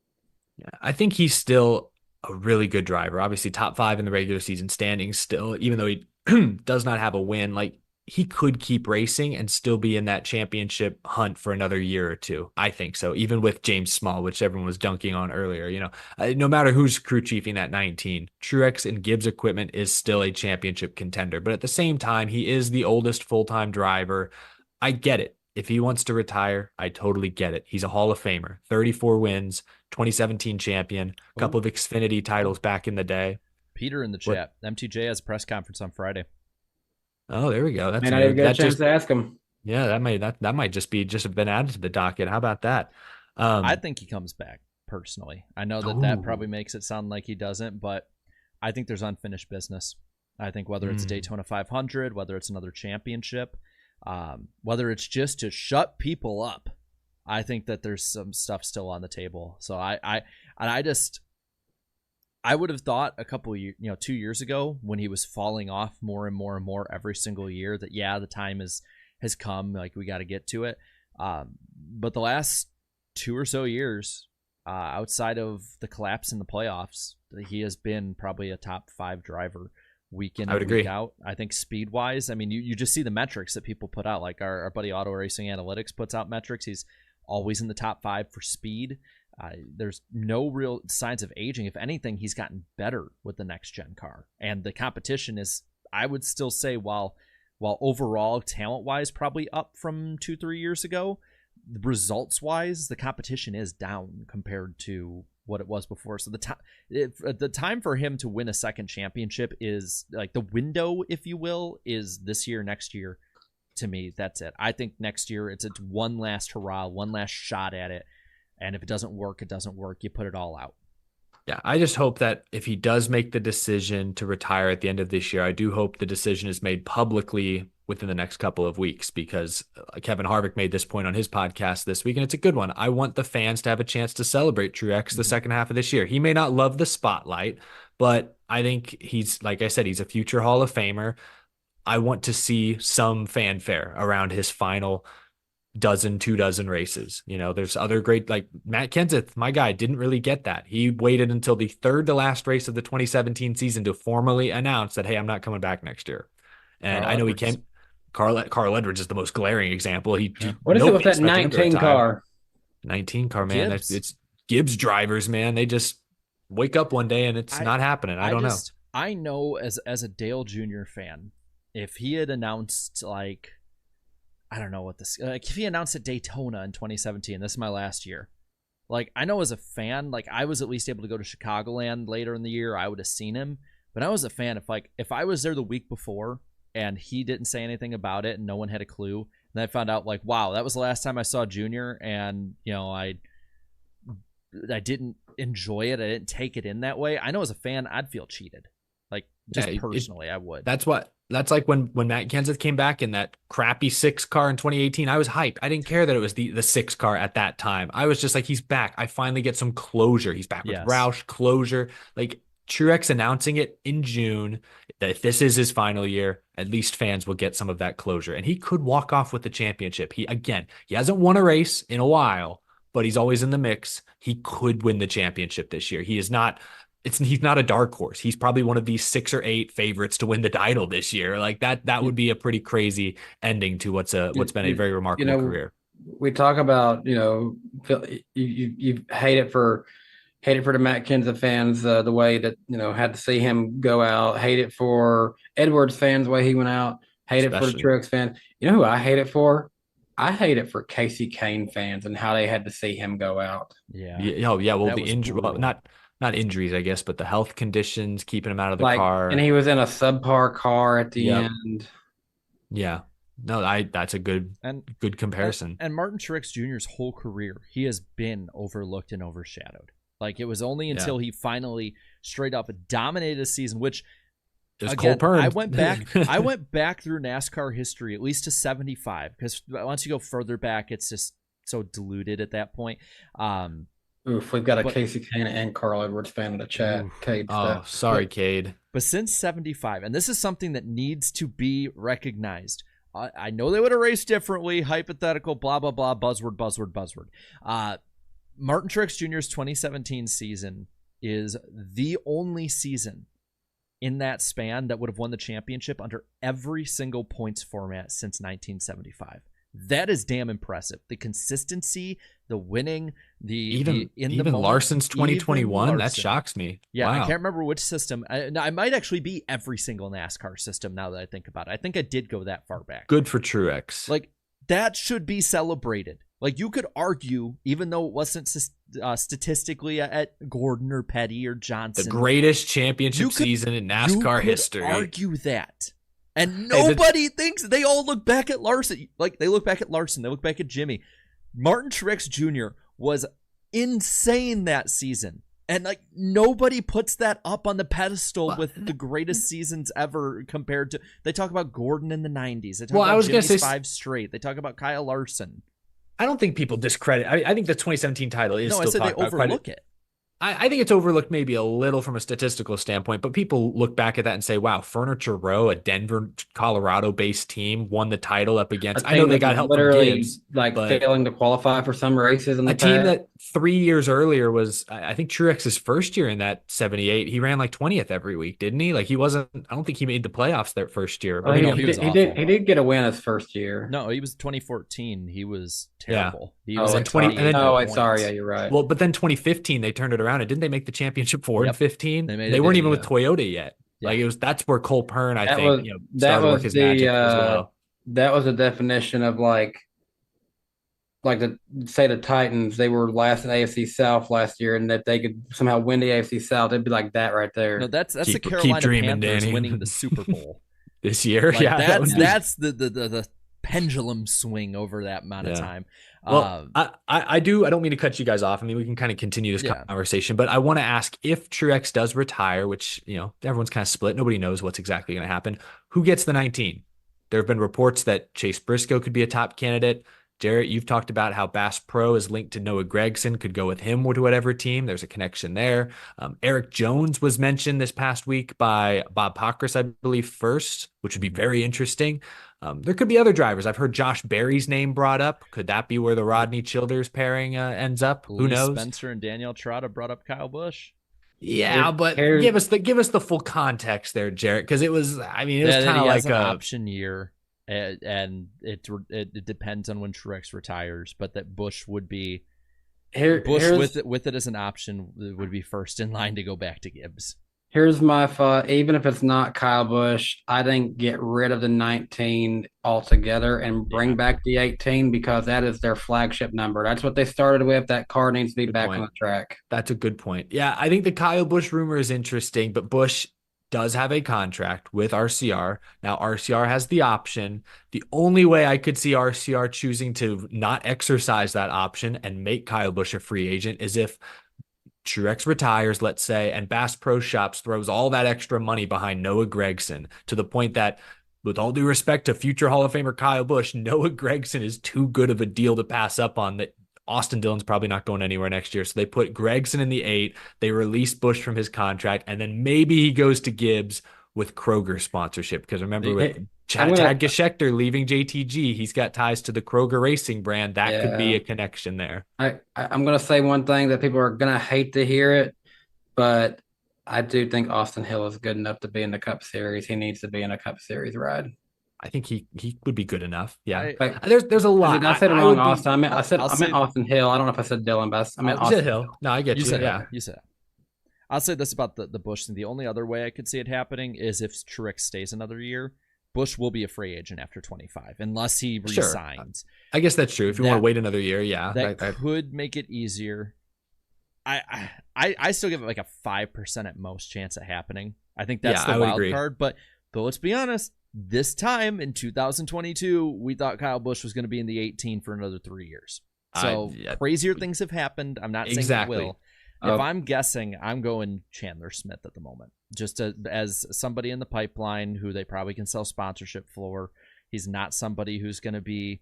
Yeah, I think he's still a really good driver. Obviously top 5 in the regular season standings still, even though he does not have a win. Like, he could keep racing and still be in that championship hunt for another year or two. I think so. Even with James Small, which everyone was dunking on earlier, no matter who's crew chiefing that 19, Truex and Gibbs equipment is still a championship contender. But at the same time, he is the oldest full-time driver. I get it. If he wants to retire, I totally get it. He's a Hall of Famer, 34 wins, 2017 champion, a couple of Xfinity titles back in the day. Peter in the chat. MTJ has a press conference on Friday. Oh, there we go. That's I didn't get a chance to ask him. Yeah, that might just have been added to the docket. How about that? I think he comes back personally. I know that probably makes it sound like he doesn't, but I think there's unfinished business. I think whether it's a Daytona 500, whether it's another championship, whether it's just to shut people up I think that there's some stuff still on the table. So I would have thought a couple of years, 2 years ago when he was falling off more and more and more every single year that, the time has come. Like, we got to get to it. But the last 2 or so years, outside of the collapse in the playoffs, he has been probably a top 5 driver week in and week out. I think speed wise, I mean, you just see the metrics that people put out. Like our buddy Auto Racing Analytics puts out metrics. He's always in the top 5 for speed. There's no real signs of aging. If anything, he's gotten better with the next gen car. And the competition is, I would still say, while overall talent wise probably up from 2-3 years ago, results wise the competition is down compared to what it was before. So the time for him to win a second championship is like the window, if you will, is this year, next year. To me, that's it. I think next year it's one last hurrah, one last shot at it. And if it doesn't work, it doesn't work. You put it all out. Yeah, I just hope that if he does make the decision to retire at the end of this year, I do hope the decision is made publicly within the next couple of weeks, because Kevin Harvick made this point on his podcast this week, and it's a good one. I want the fans to have a chance to celebrate Truex the second half of this year. He may not love the spotlight, but I think he's, like I said, he's a future Hall of Famer. I want to see some fanfare around his final 2 dozen races. There's other great, like Matt Kenseth, my guy, didn't really get that. He waited until the third to last race of the 2017 season to formally announce that, hey, I'm not coming back next year. And I know he came. Carl Edwards is the most glaring example. What is it with that 19 car? 19 car, man. It's Gibbs drivers, man. They just wake up one day and it's not happening. I don't know. I know as a Dale Jr. fan, if he had announced, like, I don't know what this, like, if he announced at Daytona in 2017, this is my last year. Like, I know as a fan, like, I was at least able to go to Chicagoland later in the year. I would have seen him. But I was a fan if I was there the week before and he didn't say anything about it and no one had a clue, and I found out, like, wow, that was the last time I saw Junior, and, I didn't enjoy it. I didn't take it in that way. I know as a fan, I'd feel cheated. Like, just personally, I would. That's like when Matt Kenseth came back in that crappy 6 car in 2018. I was hyped. I didn't care that it was the 6 car at that time. I was just like, he's back. I finally get some closure. He's back with Roush, closure. Like, Truex announcing it in June that if this is his final year, at least fans will get some of that closure. And he could walk off with the championship. He hasn't won a race in a while, but he's always in the mix. He could win the championship this year. He's not a dark horse. He's probably one of these 6 or 8 favorites to win the title this year. Like that would be a pretty crazy ending to what's been a very remarkable career. We talk about, you hate it for the Matt Kenseth fans, the way that, had to see him go out. Hate it for Edwards fans, the way he went out. Hate it for the Truex fans. You know who I hate it for? I hate it for Casey Kane fans and how they had to see him go out. Yeah. Oh, yeah. Well, the injury, not injuries, I guess, but the health conditions keeping him out of the car. And he was in a subpar car at the end. Yeah. No, that's a good comparison. And Martin Truex Jr.'s whole career, he has been overlooked and overshadowed. Like, it was only until he finally straight up dominated a season, which, again, I went back through NASCAR history, at least to 75, because once you go further back, it's just so diluted at that point. Oof, we've got a Casey Kane and Carl Edwards fan in the chat. Cade. Oh, sorry, Cade. But since 75, and this is something that needs to be recognized. I know they would have raced differently, hypothetical, blah, blah, blah, buzzword. Martin Truex Jr.'s 2017 season is the only season in that span that would have won the championship under every single points format since 1975. That is damn impressive. The consistency, the winning, even Larson's 2021, that shocks me. Yeah, wow. I can't remember which system. I might actually be every single NASCAR system now that I think about it. I think I did go that far back. Good for Truex. Like, that should be celebrated. Like, you could argue, even though it wasn't statistically at Gordon or Petty or Johnson, the greatest championship season in NASCAR history. Argue that. And nobody thinks. They all look back at Larson. Like, they look back at Larson. They look back at Jimmy. Martin Truex Jr. was insane that season. And, like, nobody puts that up on the pedestal with the greatest seasons ever compared to. They talk about Gordon in the 90s. They talk about Jimmy's 5 straight. They talk about Kyle Larson. I don't think people discredit. I think the 2017 title is No, I still said they talked about quite overlook it. I think it's overlooked maybe a little from a statistical standpoint, but people look back at that and say, wow, Furniture Row, a Denver, Colorado-based team, won the title up A against. I know team they that got was help from literally Gibbs, like but failing to qualify for some races in a the team past. that 3 years earlier was, I think Truex's first year in that 78, he ran like 20th every week, didn't he? Like he wasn't, I don't think he made the playoffs that first year. Or Well, maybe No, he was awful. he did get a win his first year. No, he was 2014. He was Yeah. terrible. He Oh, was then like 20 and 28 then oh, in wait, sorry. Yeah, points. you're right. well, but then 2015 they turned it around and didn't they make the championship four in Yep. 15? They made They it, weren't yeah. even with Toyota yet. Yeah. Like it was that's where Cole Pern, I That think, was started to work his magic as well. that was the definition of like the say the Titans, they were last in AFC South last year, and that they could somehow win the AFC South, it'd be like that right there. No, that's the Keep Carolina dreaming, Panthers Danny. winning the Super Bowl. This year. Like Yeah, that's the pendulum swing over that amount of Yeah. time. Well, I don't mean to cut you guys off. I mean, we can kind of continue this Yeah. conversation, but I want to ask if Truex does retire, which, everyone's kind of split. Nobody knows what's exactly going to happen. Who gets the 19? There have been reports that Chase Briscoe could be a top candidate. Jarrett, you've talked about how Bass Pro is linked to Noah Gragson, could go with him to whatever team. There's a connection there. Eric Jones was mentioned this past week by Bob Pockrass, I believe, first, which would be very interesting. There could be other drivers. I've heard Josh Berry's name brought up. Could that be where the Rodney Childers pairing ends up? Who Lee knows? Spencer and Danielle Trotta brought up Kyle Busch. Yeah, but give us the full context there, Jarrett, because it was kind of like an option year, and it depends on when Truex retires. But that Busch would be Busch with it as an option would be first in line to go back to Gibbs. Here's my thought. Even if it's not Kyle Busch, I think get rid of the 19 altogether and bring back the 18 because that is their flagship number. That's what they started with. That car needs to be back on the track. That's a good point. Yeah, I think the Kyle Busch rumor is interesting, but Busch does have a contract with RCR. Now, RCR has the option. The only way I could see RCR choosing to not exercise that option and make Kyle Busch a free agent is if Truex retires, let's say, and Bass Pro Shops throws all that extra money behind Noah Gragson to the point that, with all due respect to future Hall of Famer Kyle Busch, Noah Gragson is too good of a deal to pass up on that. Austin Dillon's probably not going anywhere next year. So they put Gragson in the 8. They release Busch from his contract, and then maybe he goes to Gibbs with Kroger sponsorship. Because remember, with Chad Geschechter leaving JTG, he's got ties to the Kroger Racing brand. That could be a connection there. I'm going to say one thing that people are going to hate to hear it, but I do think Austin Hill is good enough to be in the Cup Series. He needs to be in a Cup Series ride. I think he would be good enough. Yeah, there's a lot. I said it wrong, Austin. I meant Austin Hill. I don't know if I said Dillon, but I meant Austin Hill. No, I get you. You said it. I'll say this about the Busch thing. The only other way I could see it happening is if Truex stays another year. Busch will be a free agent after 25 unless he resigns. Sure. I guess that's true. If you want to wait another year, yeah, that could make it easier. I still give it like a 5% at most chance of happening. I think that's the wild card. But let's be honest. This time in 2022, we thought Kyle Busch was going to be in the 18 for another 3 years. So crazier things have happened. I'm not saying it will. If I'm guessing, I'm going Chandler Smith at the moment. Just as somebody in the pipeline who they probably can sell sponsorship for. He's not somebody who's going to be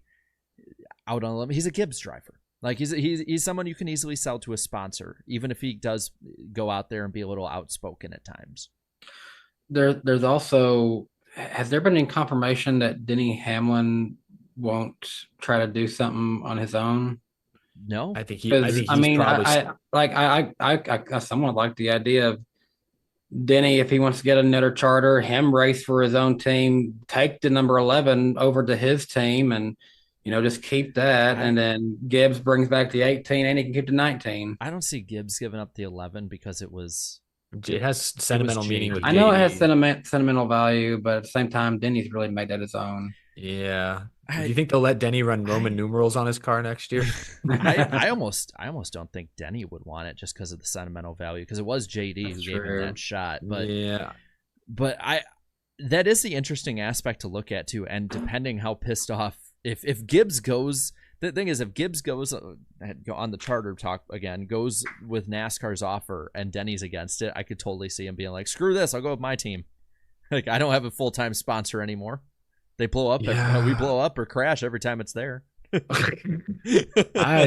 out on a limb. He's a Gibbs driver. Like he's someone you can easily sell to a sponsor, even if he does go out there and be a little outspoken at times. There's also. Has there been any confirmation that Denny Hamlin won't try to do something on his own? No, I think I somewhat like the idea of Denny, if he wants to get another charter, him race for his own team, take the number 11 over to his team, and just keep that, and then Gibbs brings back the 18, and he can keep the 19. I don't see Gibbs giving up the 11 because it has sentimental meaning with I know it has sentimental value, but at the same time, Denny's really made that his own. Yeah. Do you think they'll let Denny run Roman numerals on his car next year? I almost don't think Denny would want it just because of the sentimental value, because it was JD who gave him that shot. But that is the interesting aspect to look at too. And depending how pissed off if Gibbs goes. The thing is, if Gibbs goes on the charter talk again, goes with NASCAR's offer and Denny's against it, I could totally see him being like, screw this, I'll go with my team. Like, I don't have a full-time sponsor anymore. They blow up. We blow up or crash every time it's there.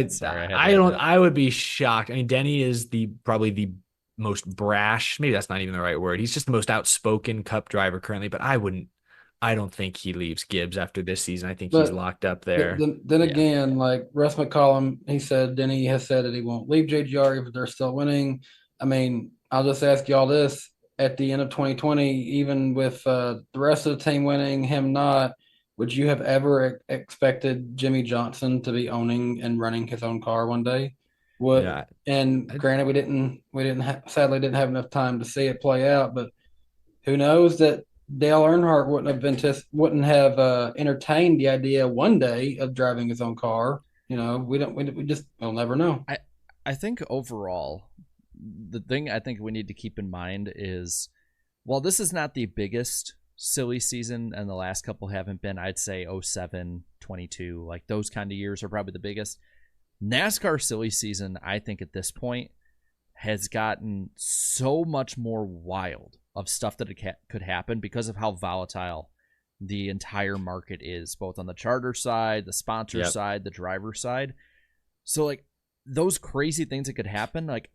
Sorry, I would be shocked. I mean, Denny is probably the most brash. Maybe that's not even the right word. He's just the most outspoken Cup driver currently, but I don't think he leaves Gibbs after this season. I think he's But locked up there. then again, like Russ McCollum, he said, Denny has said that he won't leave JGR if they're still winning. I mean, I'll just ask y'all this: at the end of 2020, even with the rest of the team winning, him not, would you have ever expected Jimmy Johnson to be owning and running his own car one day? What? Yeah. And granted, sadly didn't have enough time to see it play out, but who knows that Dale Earnhardt wouldn't have entertained the idea one day of driving his own car. You know, we'll never know. I think overall, the thing I think we need to keep in mind is, while this is not the biggest silly season and the last couple haven't been, I'd say 07, 22, like those kind of years are probably the biggest. NASCAR silly season, I think at this point, has gotten so much more wild of stuff that could happen because of how volatile the entire market is, both on the charter side, the sponsor side, the driver side. So like those crazy things that could happen, like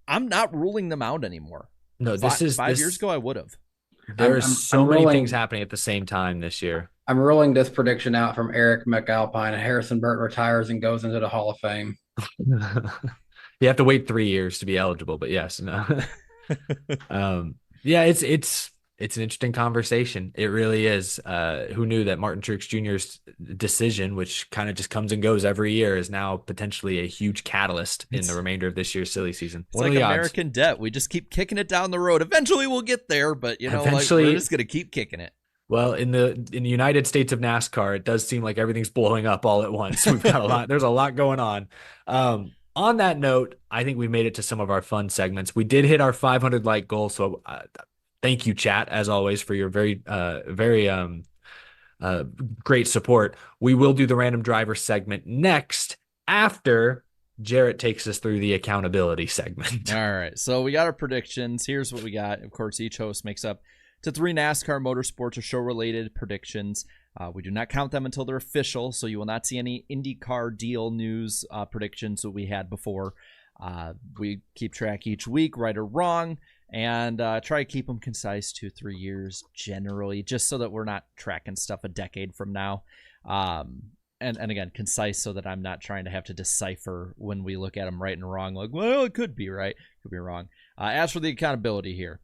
I'm not ruling them out anymore. No, this is 5 years ago I would have. There's so many things happening at the same time this year. I'm ruling this prediction out from Eric McAlpine. Harrison Burton retires and goes into the Hall of Fame. You have to wait 3 years to be eligible, but yes, no. Yeah, it's an interesting conversation. It really is. Who knew that Martin Truex Jr.'s decision, which kind of just comes and goes every year, is now potentially a huge catalyst in the remainder of this year's silly season. It's like American debt. We just keep kicking it down the road. Eventually we'll get there, but we're just going to keep kicking it. Well, in the United States of NASCAR, it does seem like everything's blowing up all at once. We've got a lot. There's a lot going on. On that note, I think we made it to some of our fun segments. We did hit our 500 like goal, so thank you, chat, as always, for your very great support. We will do the random driver segment next after Jarrett takes us through the accountability segment. All right, so we got our predictions. Here's what we got. Of course, each host makes up to 3 NASCAR motorsports or show-related predictions. We do not count them until they're official, so you will not see any IndyCar deal news predictions that we had before. We keep track each week, right or wrong, and try to keep them concise, 2-3 years generally, just so that we're not tracking stuff a decade from now. And again, concise so that I'm not trying to have to decipher when we look at them right and wrong. Like, well, it could be right, could be wrong. As for the accountability here,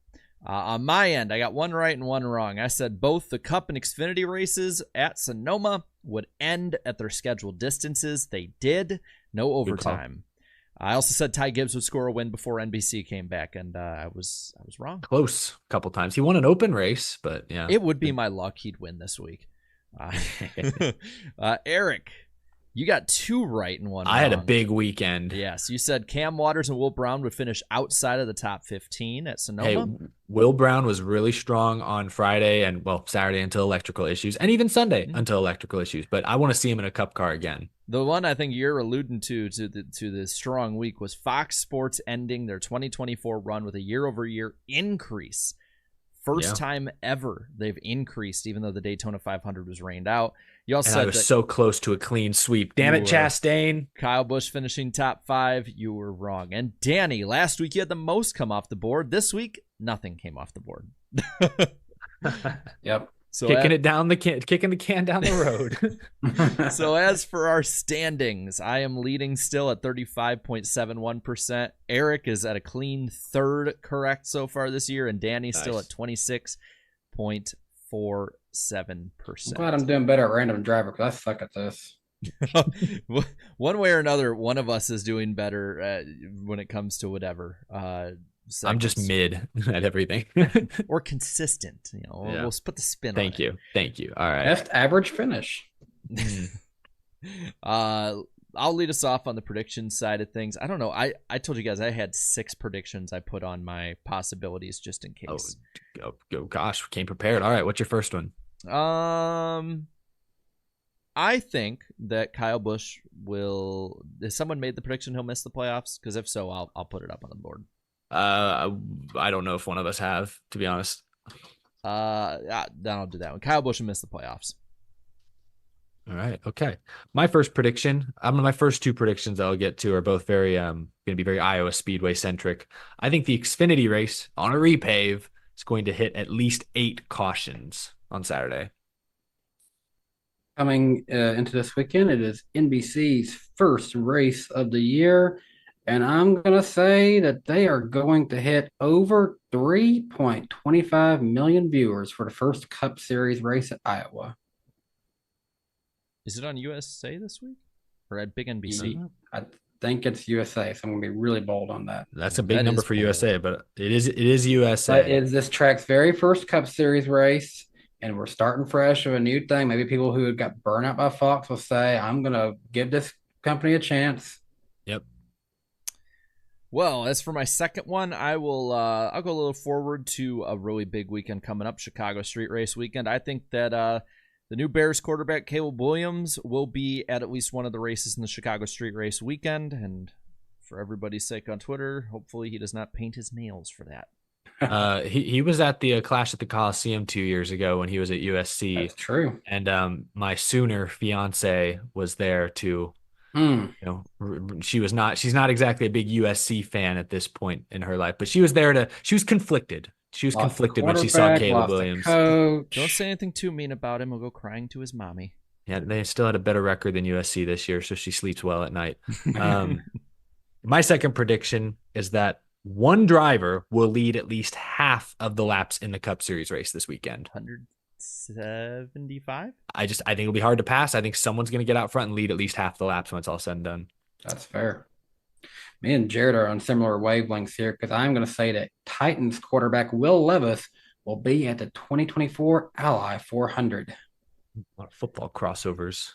on my end, I got one right and one wrong. I said both the Cup and Xfinity races at Sonoma would end at their scheduled distances. They did. No overtime. I also said Ty Gibbs would score a win before NBC came back, and I was wrong. Close a couple times. He won an open race, but yeah. It would be my luck he'd win this week. Eric, you got 2 right and 1 wrong. I had a big weekend. Yes, you said Cam Waters and Will Brown would finish outside of the top 15 at Sonoma. Hey, Will Brown was really strong on Friday and, well, Saturday until electrical issues, and even Sunday until electrical issues. But I want to see him in a Cup car again. The one I think you're alluding to the strong week was Fox Sports ending their 2024 run with a year-over-year increase. First time ever they've increased, even though the Daytona 500 was rained out. You also said I was so close to a clean sweep. Damn it, Chastain. Kyle Busch finishing top 5. You were wrong. And Danny, last week you had the most come off the board. This week, nothing came off the board. Yep. So kicking the can down the road. So as for our standings, I am leading still at 35.71%. Eric is at a clean 3rd correct so far this year, and Danny's still at 26.47%. I'm glad I'm doing better at random driver because I suck at this. One way or another, one of us is doing better when it comes to whatever. I'm just mid at everything. Or consistent. We'll put the spin on it. Thank you. All right. Best average finish. I'll lead us off on the prediction side of things. I don't know. I told you guys I had 6 predictions I put on my possibilities just in case. Oh gosh, we came prepared. All right, what's your first one? I think that Kyle Busch will. Has someone made the prediction he'll miss the playoffs? Because if so, I'll put it up on the board. I don't know if one of us have, to be honest. Then I'll do that one. Kyle Busch will miss the playoffs. All right. Okay. My first prediction, my first two predictions I'll get to are both very going to be very Iowa Speedway centric. I think the Xfinity race on a repave is going to hit at least 8 cautions on Saturday. Coming into this weekend, it is NBC's first race of the year. And I'm going to say that they are going to hit over 3.25 million viewers for the first Cup Series race at Iowa. Is it on USA this week or at Big NBC? I think it's USA, so I'm going to be really bold on that. That's a big number for bold. USA, but it is USA. But it's this track's very first Cup Series race, and we're starting fresh with a new thing. Maybe people who got burned out by Fox will say, I'm going to give this company a chance. Yep. Well, as for my second one, I'll go a little forward to a really big weekend coming up, Chicago Street Race weekend. I think that the new Bears quarterback, Caleb Williams, will be at least one of the races in the Chicago Street Race weekend. And for everybody's sake on Twitter, hopefully he does not paint his nails for that. He was at the Clash at the Coliseum 2 years ago when he was at USC. That's true. And my Sooner fiance was there too. You know, she's not exactly a big USC fan at this point in her life, but she was conflicted. She was conflicted when she saw Caleb Williams. Don't say anything too mean about him. He'll go crying to his mommy. Yeah, they still had a better record than USC this year, so she sleeps well at night. My second prediction is that one driver will lead at least half of the laps in the Cup Series race this weekend. 175? I think it'll be hard to pass. I think someone's going to get out front and lead at least half the laps when it's all said and done. That's fair. Me and Jared are on similar wavelengths here because I'm going to say that Titans quarterback Will Levis will be at the 2024 Ally 400. A lot of football crossovers.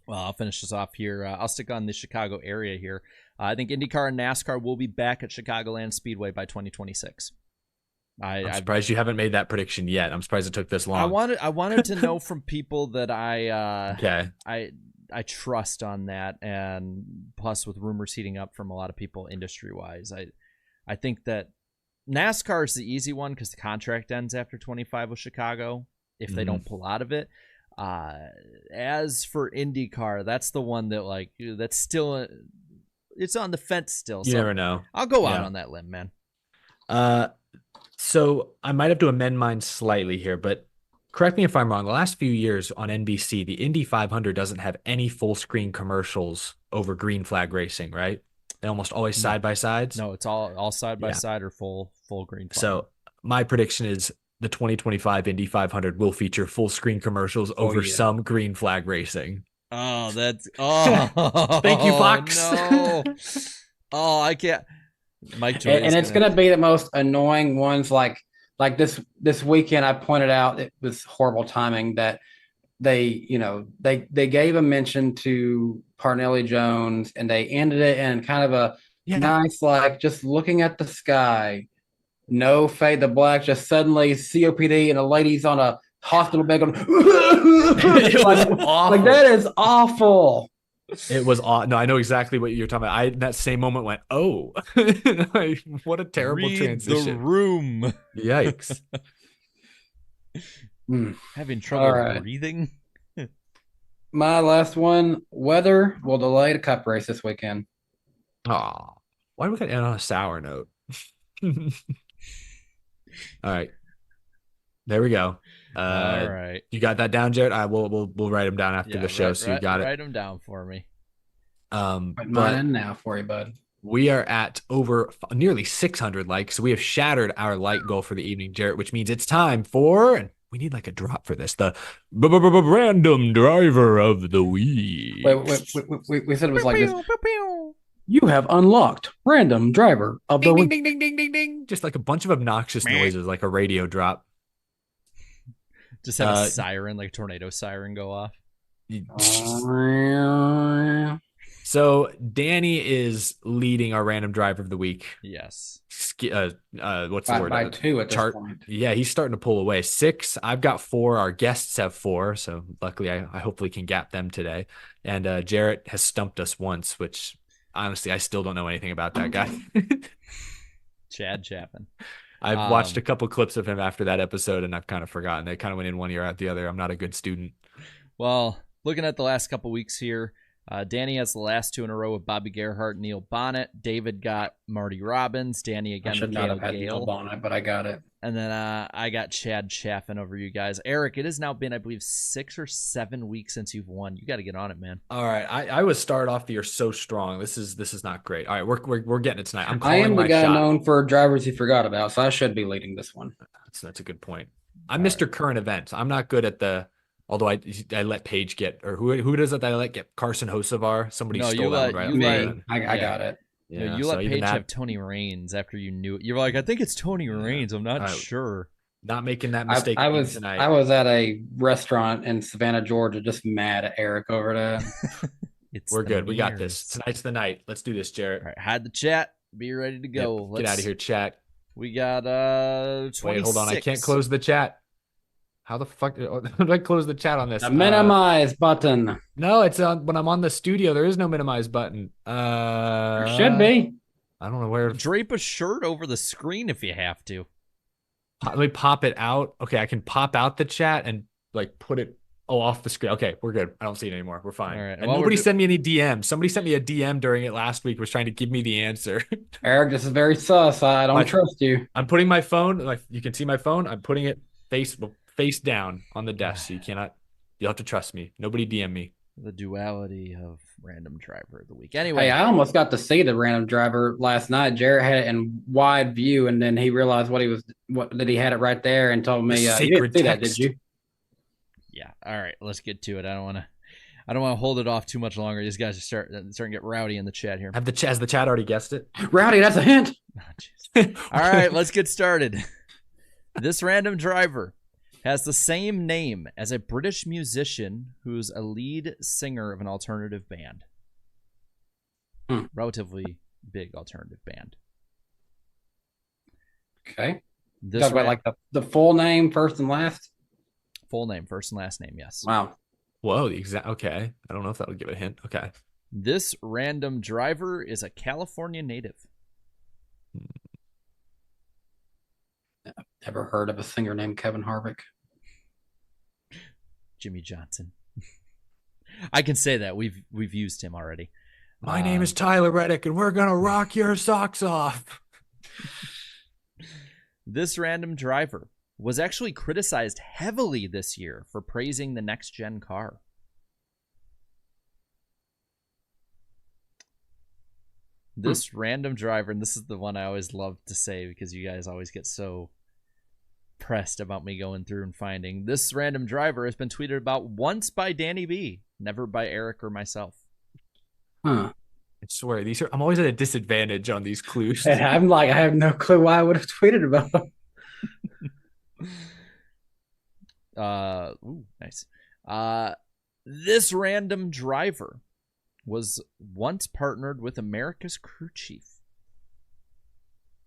Well, I'll finish this off here. I'll stick on the Chicago area here. I think IndyCar and NASCAR will be back at Chicagoland Speedway by 2026 I'm surprised you haven't made that prediction yet. I'm surprised it took this long. I wanted to know from people that okay. I trust on that, and plus with rumors heating up from a lot of people industry wise, I think that NASCAR is the easy one because the contract ends after 25 with Chicago if they don't pull out of it. As for IndyCar, that's the one that that's still it's on the fence still. You never know. I'll go out on that limb, man. So I might have to amend mine slightly here, but correct me if I'm wrong. The last few years on NBC, the Indy 500 doesn't have any full screen commercials over green flag racing, right? They almost always side by sides. No, it's all side by side or full green flag. So my prediction is the 2025 Indy 500 will feature full screen commercials over some green flag racing. Oh, that's thank you, Fox. No. I can't. Mike and it's going to be the most annoying ones like this weekend. I pointed out it was horrible timing that they gave a mention to Parnelli Jones and they ended it in kind of a nice, just looking at the sky, no fade to black, just suddenly COPD and a lady's on a hospital bed going, it was awful. That is awful. It was no, I know exactly what you're talking about. I in that same moment went, oh, what a terrible transition. The room. Yikes. Having trouble breathing. My last one, weather will delay the Cup race this weekend. Oh, why do we got to end on a sour note? All right. There we go. All right. You got that down, Jared? We'll write them down after the show, so you got it. Write them down for me. Put mine in now for you, bud. We are at over nearly 600 likes, so we have shattered our like goal for the evening, Jared, which means it's time for, and we need a drop for this, the random driver of the week. Wait, we said it was like this. You have unlocked random driver of the week. Ding, ding, ding, ding, ding. Just like a bunch of obnoxious noises, like a radio drop. Just have a siren, like a tornado siren go off. So Danny is leading our random driver of the week. Yes. What's the word? By 2 at this point. Yeah, he's starting to pull away. 6. I've got 4. Our guests have 4. So luckily, I hopefully can gap them today. And Jarrett has stumped us once, which honestly, I still don't know anything about that guy. Chad Chapin. I've watched a couple clips of him after that episode, and I've kind of forgotten. They kind of went in one ear out the other. I'm not a good student. Well, looking at the last couple weeks here, Danny has the last 2 in a row with Bobby Gerhart and Neil Bonnet. David got Marty Robbins. Danny I again should with not Cale have had Neil Gale. Bonnet, but I got it. And then I got Chad Chaffin over you guys. Eric, it has now been, I believe, 6 or 7 weeks since you've won. You got to get on it, man. All right, I was start off the year so strong. This is not great. All right, we're getting it tonight. I'm I calling am the my guy shot. known for drivers he forgot about, so I should be leading this one. That's a good point. I'm Mr. Current Events. I'm not good at the. Although I let Paige get, or who does it that I let get? Carson Hocevar. Somebody No, stole you that let- one right you off the let- bat. I got it. Yeah, you so let even Paige that- have Tony Raines after you knew it. You were like, I think it's Tony Raines. I'm not sure. Not making that mistake I again was tonight. I was at a restaurant in Savannah, Georgia, just mad at Eric over that. We're the good. We got mirrors. this. Tonight's the night. Let's do this, Jarrett. All right, hide the chat. Be ready to go. Yep, get out of here, chat. We got 26. Wait, hold on. I can't close the chat. How the fuck how do I close the chat on this? The minimize button. No, it's when I'm on the studio. There is no minimize button. There should be. I don't know where. Drape a shirt over the screen if you have to. Let me pop it out. Okay, I can pop out the chat and like put it off the screen. Okay, we're good. I don't see it anymore. We're fine. All right, And while nobody we're sent me any DMs. Somebody sent me a DM during it last week. Was trying to give me the answer. Eric, this is very sus. I don't trust you. I'm putting my phone. Like you can see my phone. I'm putting it face down on the desk. So you cannot. You'll have to trust me. Nobody DM me. The duality of random driver of the week. Anyway, Hey, I almost got to see the random driver last night. Jarrett had it in wide view, and then he realized that he had it right there, and told me, "You didn't see that, did you?" yeah. All right, let's get to it. I don't want to hold it off too much longer. These guys are starting to get rowdy in the chat here. Has the chat already guessed it? Rowdy, that's a hint. Oh, all right, let's get started. This random driver has the same name as a British musician who's a lead singer of an alternative band. Relatively big alternative band. Okay. This Talk about like the full name, first and last. full name, first and last name, yes. Wow. Whoa, the exact. Okay, I don't know if that would give it a hint. Okay. This random driver is a California native. Ever heard of a singer named Kevin Harvick? Jimmy Johnson. I can say that we've used him already. My name is Tyler Reddick, and we're gonna rock your socks off. This random driver was actually criticized heavily this year for praising the next gen car. This random driver, and this is the one I always love to say because you guys always get so pressed about me going through and finding. This random driver has been tweeted about once by Danny B, never by Eric or myself. Huh. I swear, I'm always at a disadvantage on these clues. And I'm like, I have no clue why I would have tweeted about them. Nice. This random driver was once partnered with America's crew chief.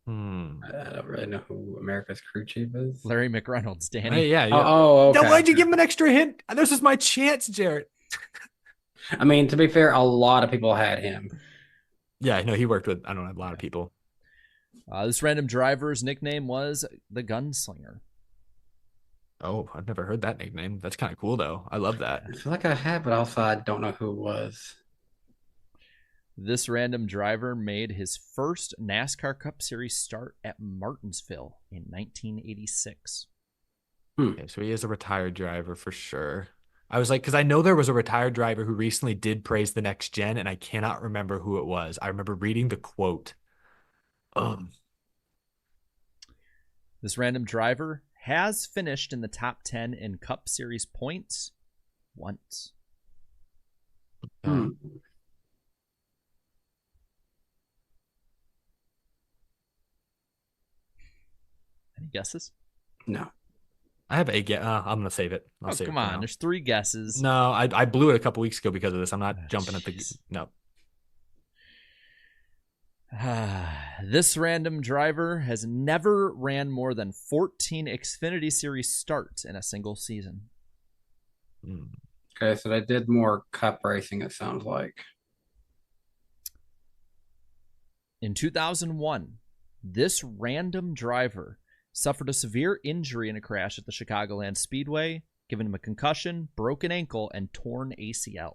I don't really know who America's crew chief is. Larry McReynolds, Danny. Hey, yeah. Oh, okay. Now, why'd you give him an extra hint? This is my chance, Jarrett. I mean, to be fair, a lot of people had him. Yeah, no, he worked with, I don't know, a lot of people. This random driver's nickname was the Gunslinger. Oh, I've never heard that nickname. That's kind of cool, though. I love that. I feel like I had, but also I don't know who it was. This random driver made his first NASCAR Cup Series start at Martinsville in 1986. Okay, so he is a retired driver for sure. I was like, because I know there was a retired driver who recently did praise the next gen, and I cannot remember who it was. I remember reading the quote. This random driver has finished in the top 10 in Cup Series points once. Hmm. Any guesses? No. I have a guess. I'm gonna save it. I'll save Come it for on, now. there's 3 guesses. No, I blew it a couple weeks ago because of this. I'm not jumping at the. Jeez. No. This random driver has never ran more than 14 Xfinity Series starts in a single season. Okay, so they did more cup racing, it sounds like. In 2001, this random driver suffered a severe injury in a crash at the Chicagoland Speedway giving him a concussion, broken ankle, and torn ACL.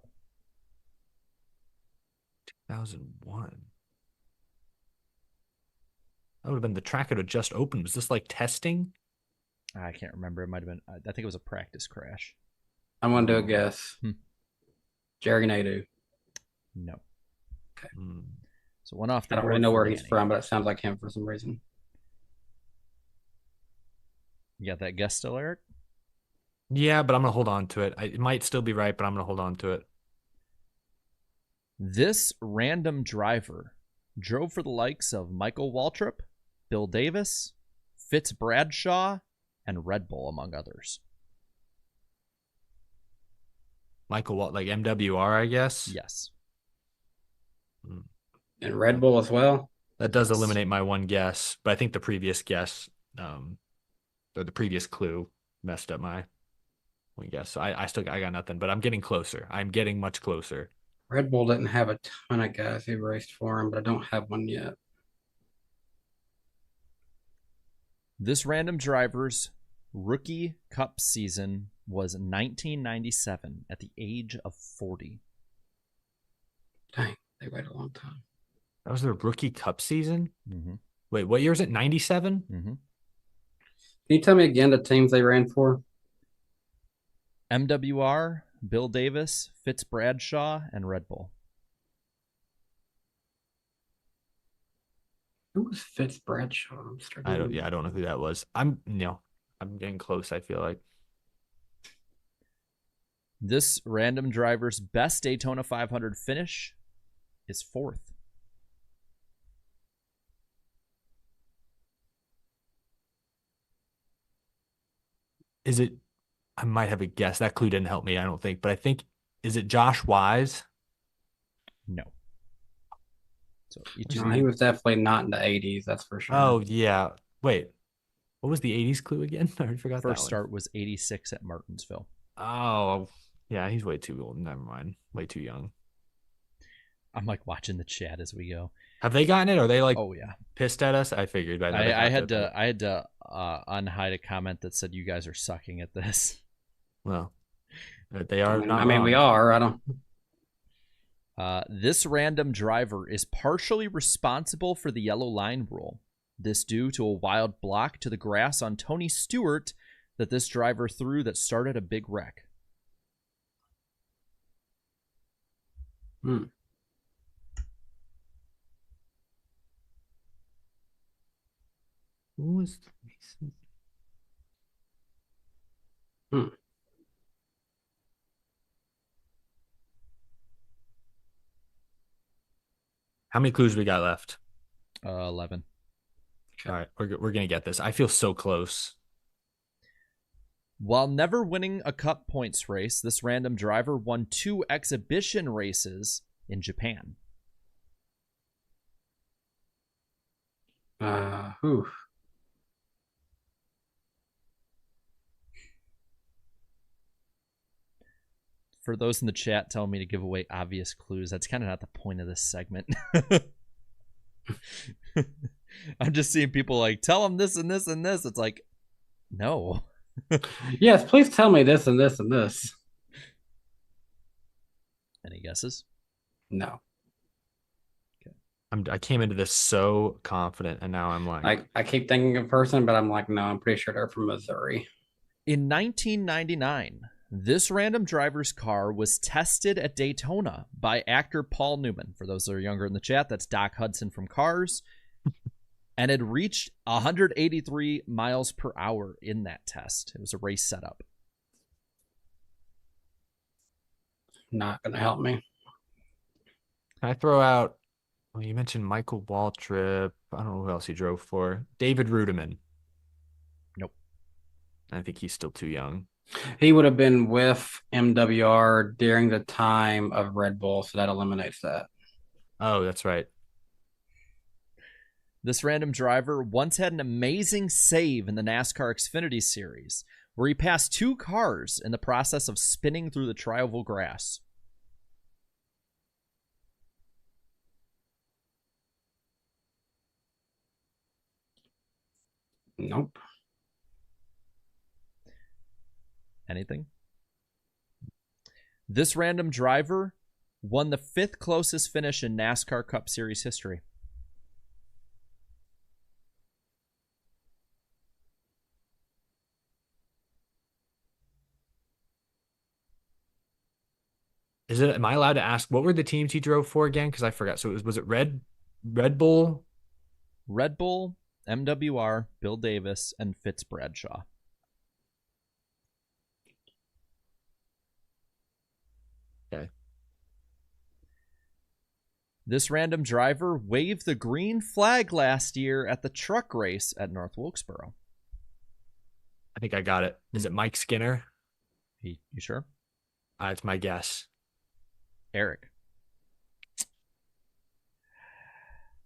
2001. That would have been the track had just opened. Was this like testing? I can't remember. It might have been. I think it was a practice crash. I'm going to do a guess. Jerry Nadeau. No. Okay. So one off the I don't board really know for where Danny. he's from, but it sounds like him for some reason. You got that guess still, Eric? Yeah, but I'm going to hold on to it. It might still be right, but I'm going to hold on to it. This random driver drove for the likes of Michael Waltrip, Bill Davis, Fitz Bradshaw, and Red Bull, among others. Michael Walt, like MWR, I guess. Yes. And Red Bull as well. That does eliminate my one guess, but I think the previous guess, or the previous clue messed up my one guess. So I got nothing, but I'm getting closer. I'm getting much closer. Red Bull didn't have a ton of guys who raced for him, but I don't have one yet. This random driver's rookie cup season was 1997 at the age of 40. Dang, they waited a long time. That was their rookie cup season? Mm-hmm. Wait, what year is it? 97? Mm-hmm. Can you tell me again the teams they ran for? MWR, Bill Davis, Fitz Bradshaw, and Red Bull. Who was Fitz Bradshaw? I don't know who that was. I'm getting close, I feel like. This random driver's best Daytona 500 finish is 4th. Is it? I might have a guess. That clue didn't help me, I don't think. But I think, is it Josh Wise? No. So No, he was definitely not in the 80s, that's for sure. Oh, yeah. Wait. What was the 80s clue again? I already forgot that one. First start was 86 at Martinsville. Oh, yeah. He's way too old. Never mind. Way too young. I'm like watching the chat as we go. Have they gotten it? Are they like Oh yeah, pissed at us? I figured. But I had to unhide a comment that said you guys are sucking at this. Well, they are. I mean, we are. I don't. This random driver is partially responsible for the yellow line rule. This due to a wild block to the grass on Tony Stewart that this driver threw that started a big wreck. Hmm. Who was the reason? How many clues we got left? 11. All right, we're gonna get this. I feel so close. While never winning a cup points race, this random driver won 2 exhibition races in Japan. Who? For those in the chat telling me to give away obvious clues, that's kind of not the point of this segment. I'm just seeing people like, tell them this and this and this. It's like, no. Yes, please tell me this and this and this. Any guesses? No. I came into this so confident, and now I'm like, I keep thinking of a person, but I'm like, no, I'm pretty sure they're from Missouri. In 1999, this random driver's car was tested at Daytona by actor Paul Newman. For those that are younger in the chat, that's Doc Hudson from Cars. And had reached 183 miles per hour in that test. It was a race setup. Not going to help me. can I throw out? Well, you mentioned Michael Waltrip. I don't know who else he drove for. David Rudiman. Nope. I think he's still too young. He would have been with MWR during the time of Red Bull, so that eliminates that. Oh, that's right. This random driver once had an amazing save in the NASCAR Xfinity Series, where he passed 2 cars in the process of spinning through the trioval grass. Nope. Anything? This random driver won the 5th closest finish in NASCAR Cup Series history. Am I allowed to ask what were the teams he drove for again? Because I forgot. So was it Red Bull? Red Bull, MWR, Bill Davis, and Fitz Bradshaw. Okay. This random driver waved the green flag last year at the truck race at North Wilkesboro. I think I got it. Is it Mike Skinner? You sure? It's my guess. Eric.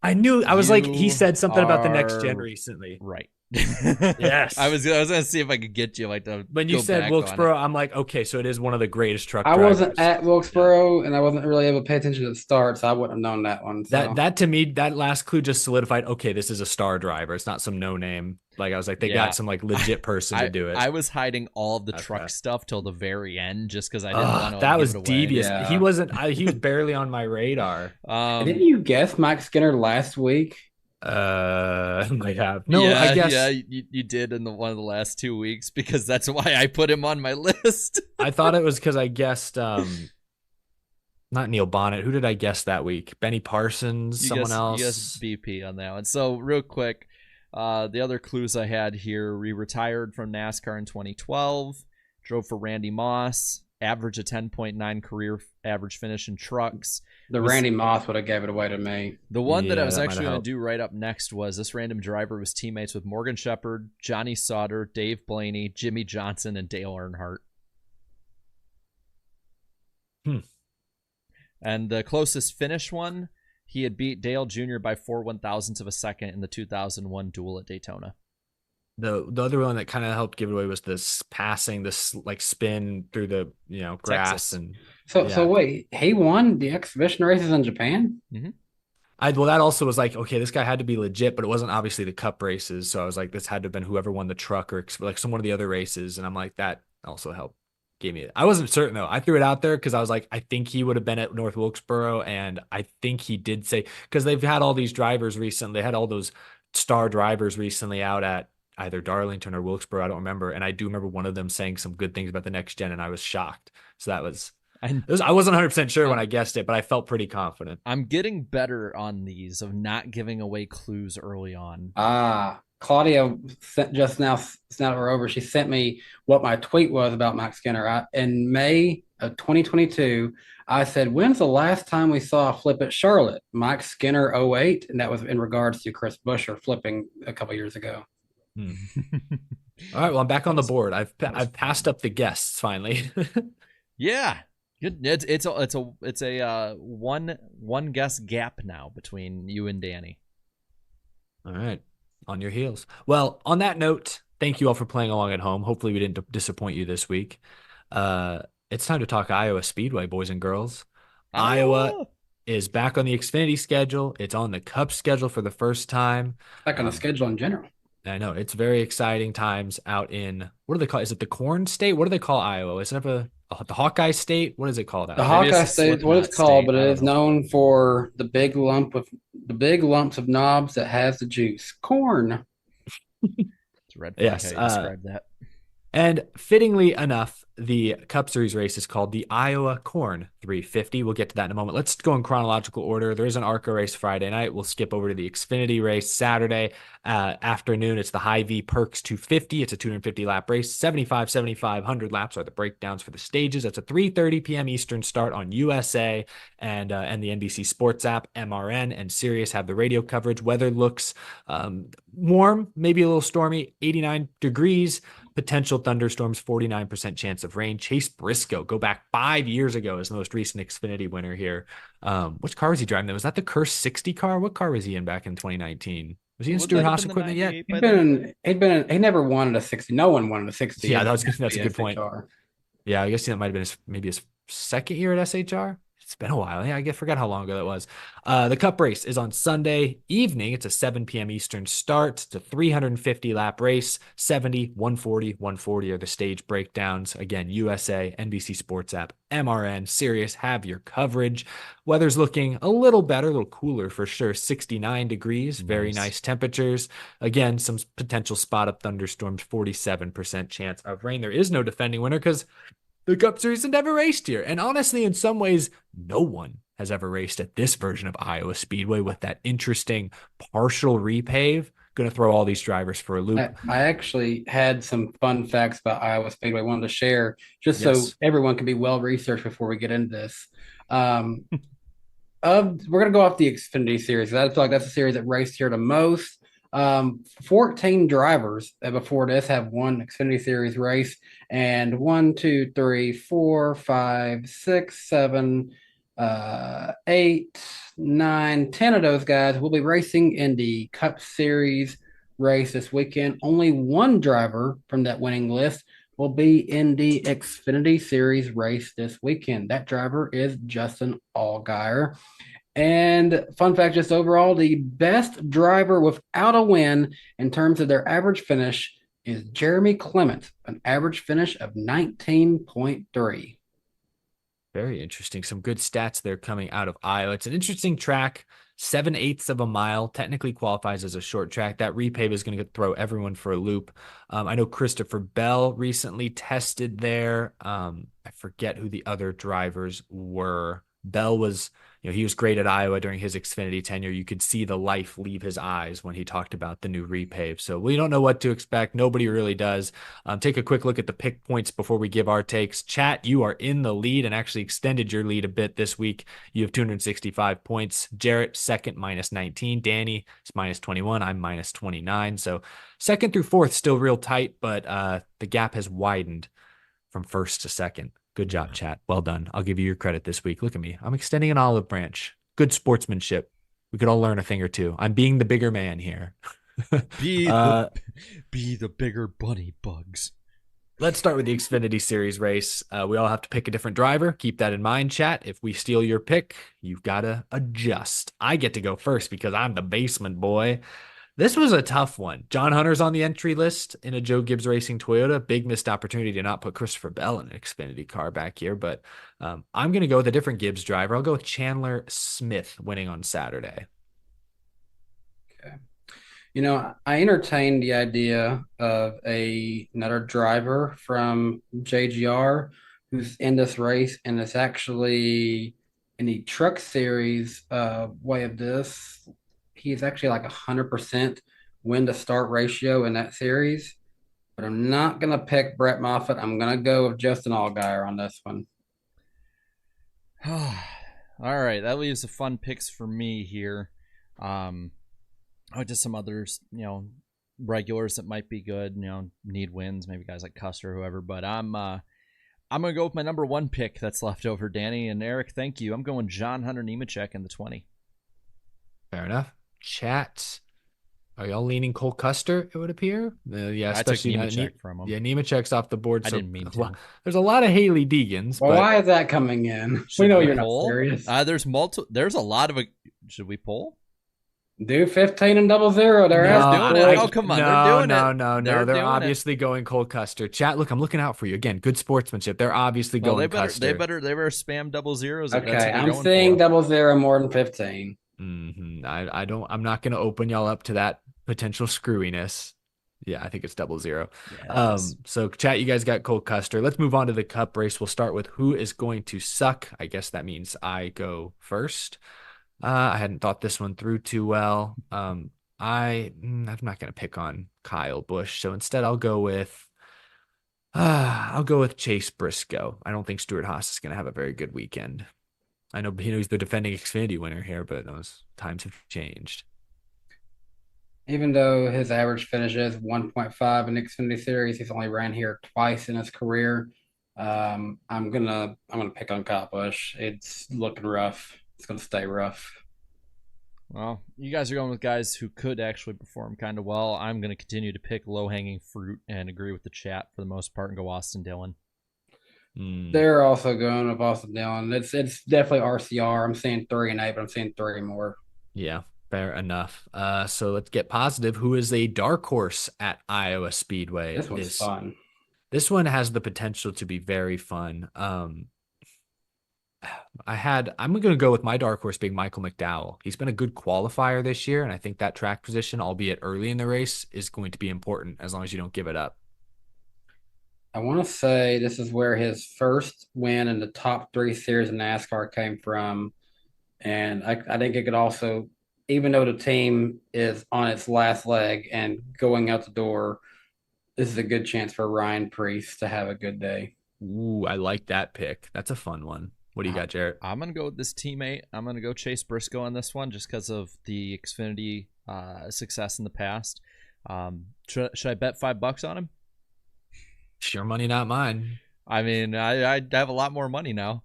I knew. I was like, he You said something about the next gen are recently. Right. Yes. I was gonna see if I could get you like to. When you go said back Wilkesboro, on it. I'm like, okay, so it is one of the greatest truck I drivers. wasn't at Wilkesboro, and I wasn't really able to pay attention to the start, so I wouldn't have known that one. So. That to me, that last clue just solidified, okay, this is a star driver. It's not some no name. Like I was like, they Yeah. got some like legit person to do it. I was hiding all of the Okay. truck stuff till the very end just because I didn't want to. That give was it away. devious. Yeah. He wasn't. He was barely on my radar. Didn't you guess Mike Skinner last week? Might have. No, yeah, I guess. Yeah, you did in one of the last 2 weeks because that's why I put him on my list. I thought it was because I guessed. Not Neil Bonnet. Who did I guess that week? Benny Parsons. Someone else. You guessed BP on that one. So real quick, the other clues I had here: he retired from NASCAR in 2012, drove for Randy Moss, average a 10.9 career average finish in trucks. Randy Moss would have gave it away to me. The one that I was that actually might going have to do right up next was this random driver was teammates with Morgan Shepherd, Johnny Sauter, Dave Blaney, Jimmy Johnson, and Dale Earnhardt. And the closest finish one, he had beat Dale Jr. by 4/1000ths of a second in the 2001 duel at Daytona. The other one that kind of helped give it away was this passing, this like spin through the grass. Texas. And So wait, he won the exhibition races in Japan? Mm-hmm. Well, that also was like, okay, this guy had to be legit, but it wasn't obviously the cup races. So I was like, this had to have been whoever won the truck or like some one of the other races. And I'm like, that also helped. Gave me it. I wasn't certain though. I threw it out there because I was like, I think he would have been at North Wilkesboro, and I think he did say, because they've had all these drivers recently. They had all those star drivers recently out at either Darlington or Wilkesboro. I don't remember, and I do remember one of them saying some good things about the next gen, and I was shocked. So I wasn't 100% sure when I guessed it, but I felt pretty confident. I'm getting better on these of not giving away clues early on. Claudia sent just now that we're over, she sent me what my tweet was about Mike Skinner. In May of 2022, I said, when's the last time we saw a flip at Charlotte? Mike Skinner 08, and that was in regards to Chris Buescher flipping a couple years ago. All right, well, I'm back on the board. I've passed up the guests finally. Yeah. Good. It's a one guess gap now between you and Danny. All right. On your heels. Well, on that note, thank you all for playing along at home. Hopefully we didn't disappoint you this week. It's time to talk Iowa Speedway, boys and girls. Iowa is back on the Xfinity schedule. It's on the Cup schedule for the first time. Back on the schedule in general. I know. It's very exciting times out in, what do they call it? Is it the Corn State? What do they call Iowa? Is it the Hawkeye State? What is it called? The Hawkeye State is what it's called, but it is known for the big lumps of knobs that has the juice. Corn. It's red flag. Yes, how you describe that. And fittingly enough, the Cup Series race is called the Iowa Corn 350. We'll get to that in a moment. Let's go in chronological order. There is an ARCA race Friday night. We'll skip over to the Xfinity race Saturday afternoon. It's the Hy-Vee Perks 250. It's a 250 lap race. 75, 100 laps are the breakdowns for the stages. It's a 3:30 p.m. Eastern start on USA and the NBC Sports app. MRN and Sirius have the radio coverage. Weather looks warm, maybe a little stormy, 89 degrees. Potential thunderstorms, 49% chance of rain. Chase Briscoe, go back 5 years ago, is the most recent Xfinity winner here. Which car was he driving? Was that the Curse 60 car? What car was he in back in 2019? Was he in Stuart Haas equipment yet? He never wanted a 60. No one wanted a 60. Yeah, that's a good point. SHR. Yeah, I guess that might have been maybe his second year at SHR. It's been a while. Yeah, I forgot how long ago that was. The Cup race is on Sunday evening. It's a 7 p.m. Eastern start. It's a 350 lap race. 70, 140, 140 are the stage breakdowns. Again, USA, NBC Sports app, MRN, Sirius have your coverage. Weather's looking a little better, a little cooler for sure. 69 degrees, very nice temperatures. Again, some potential spot up thunderstorms, 47% chance of rain. There is no defending winner because the Cup Series has never raced here. And honestly, in some ways, no one has ever raced at this version of Iowa Speedway with that interesting partial repave. Going to throw all these drivers for a loop. I actually had some fun facts about Iowa Speedway I wanted to share just so everyone can be well researched before we get into this. We're going to go off the Xfinity Series. I feel like that's a series that raced here the most. 14 drivers before this have won Xfinity Series race, and 1, 2, 3, 4, 5, 6, 7, 8, 9, 10 of those guys will be racing in the Cup Series race this weekend. Only one driver from that winning list will be in the Xfinity Series race this weekend. That driver is Justin Allgaier. And fun fact, just overall, the best driver without a win in terms of their average finish is Jeremy Clement, an average finish of 19.3. Very interesting. Some good stats there coming out of Iowa. It's an interesting track. 7/8 of a mile technically qualifies as a short track. That repave is going to throw everyone for a loop. I know Christopher Bell recently tested there. I forget who the other drivers were. Bell was, he was great at Iowa during his Xfinity tenure. You could see the life leave his eyes when he talked about the new repave. So we don't know what to expect. Nobody really does. Take a quick look at the pick points before we give our takes. Chat, you are in the lead and actually extended your lead a bit this week. You have 265 points. Jarrett, second, -19. Danny is -21. I'm -29. So second through fourth, still real tight, but the gap has widened from first to second. Good job, chat. Well done. I'll give you your credit this week. Look at me. I'm extending an olive branch. Good sportsmanship. We could all learn a thing or two. I'm being the bigger man here. Be the bigger bunny bugs. Let's start with the Xfinity Series race. We all have to pick a different driver. Keep that in mind, chat. If we steal your pick, you've got to adjust. I get to go first because I'm the basement boy. This was a tough one. John Hunter's on the entry list in a Joe Gibbs Racing Toyota. Big missed opportunity to not put Christopher Bell in an Xfinity car back here, but I'm going to go with a different Gibbs driver. I'll go with Chandler Smith winning on Saturday. Okay. I entertained the idea of another driver from JGR who's in this race, and it's actually in the Truck Series way of this. He's actually like 100% win to start ratio in that series, but I'm not going to pick Brett Moffitt. I'm going to go with Justin Allgaier on this one. All right. That leaves the fun picks for me here. Just some others, regulars that might be good, need wins, maybe guys like Custer or whoever, but I'm going to go with my number one pick that's left over, Danny and Eric. Thank you. I'm going John Hunter Nemechek in the 20. Fair enough. Chat, are y'all leaning Cole Custer, it would appear? Yeah, especially I took Nemechek from him. Yeah, Nemechek's off the board. I didn't mean to. There's a lot of Haley Degans. Well, why is that coming in? We know you're not serious. There's a lot of should we poll? Do 15 and 00. They're doing it. Oh, come on. They're doing it. No. They're obviously going Cole Custer. Chat, look, I'm looking out for you. Again, good sportsmanship. They're obviously going Custer. They better spam 00s. Okay, I'm seeing 00 more than 15. Mm-hmm. I'm not going to open y'all up to that potential screwiness. Yeah, I think it's 00. Yes. So chat, you guys got Cole Custer. Let's move on to the Cup race. We'll start with who is going to suck. I guess that means I go first. I hadn't thought this one through too well. I'm not going to pick on Kyle Busch. So instead I'll go with Chase Briscoe. I don't think Stuart Haas is going to have a very good weekend. I know he's the defending Xfinity winner here, but those times have changed. Even though his average finish is 1.5 in the Xfinity Series, he's only ran here twice in his career. I'm gonna pick on Kyle Busch. It's looking rough. It's gonna stay rough. Well, you guys are going with guys who could actually perform kind of well. I'm going to continue to pick low-hanging fruit and agree with the chat for the most part and go Austin Dillon. Mm, They're also going with Austin Dillon. It's definitely RCR. I'm seeing 3-8, but I'm seeing three more. yeah, fair enough. So let's get positive. Who is a dark horse at Iowa Speedway? This one's fun. This one has the potential to be very fun. I'm going to go with my dark horse being Michael McDowell. He's been a good qualifier this year, and I think that track position, albeit early in the race, is going to be important as long as you don't give it up. I want to say this is where his first win in the top three series in NASCAR came from. And I think it could also, even though the team is on its last leg and going out the door, this is a good chance for Ryan Preece to have a good day. Ooh, I like that pick. That's a fun one. What do you got, Jarrett? I'm going to go with this teammate. I'm going to go Chase Briscoe on this one just because of the Xfinity success in the past. Should I bet $5 on him? Your money, not mine. I mean, I have a lot more money now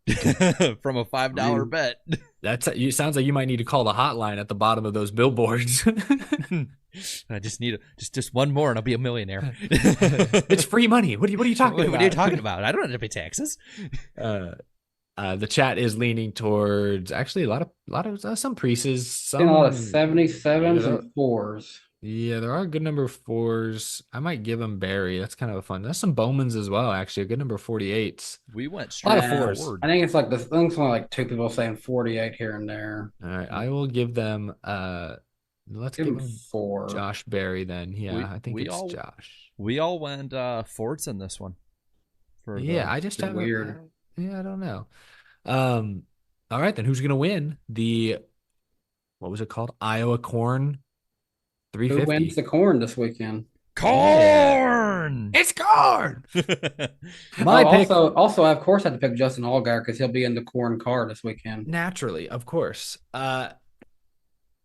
from a $5 bet. You sounds like you might need to call the hotline at the bottom of those billboards. I just need just one more and I'll be a millionaire. It's free money. What are you talking about? What are you talking about? I don't have to pay taxes. The chat is leaning towards actually a lot of some Priuses, Seeing a lot of 77s and 4s. Yeah, there are a good number of 4s. I might give him Barry. That's kind of a fun. There's some Bowmans as well, actually. A good number of 48s. We went A lot straight of 4s. forward. I think it's like this. I think it's only like two people saying 48 here and there. All right, I will give them. Let's give him 4. Josh Barry then. Yeah, I think it's Josh. We all went Fords in this one. I just have weird. Yeah, I don't know. All right, then who's gonna win the what was it called? Iowa Corn 350. Who wins the corn this weekend? Corn! It's corn. My pick. Also, I of course had to pick Justin Allgaier because he'll be in the corn car this weekend. Naturally, of course. Don't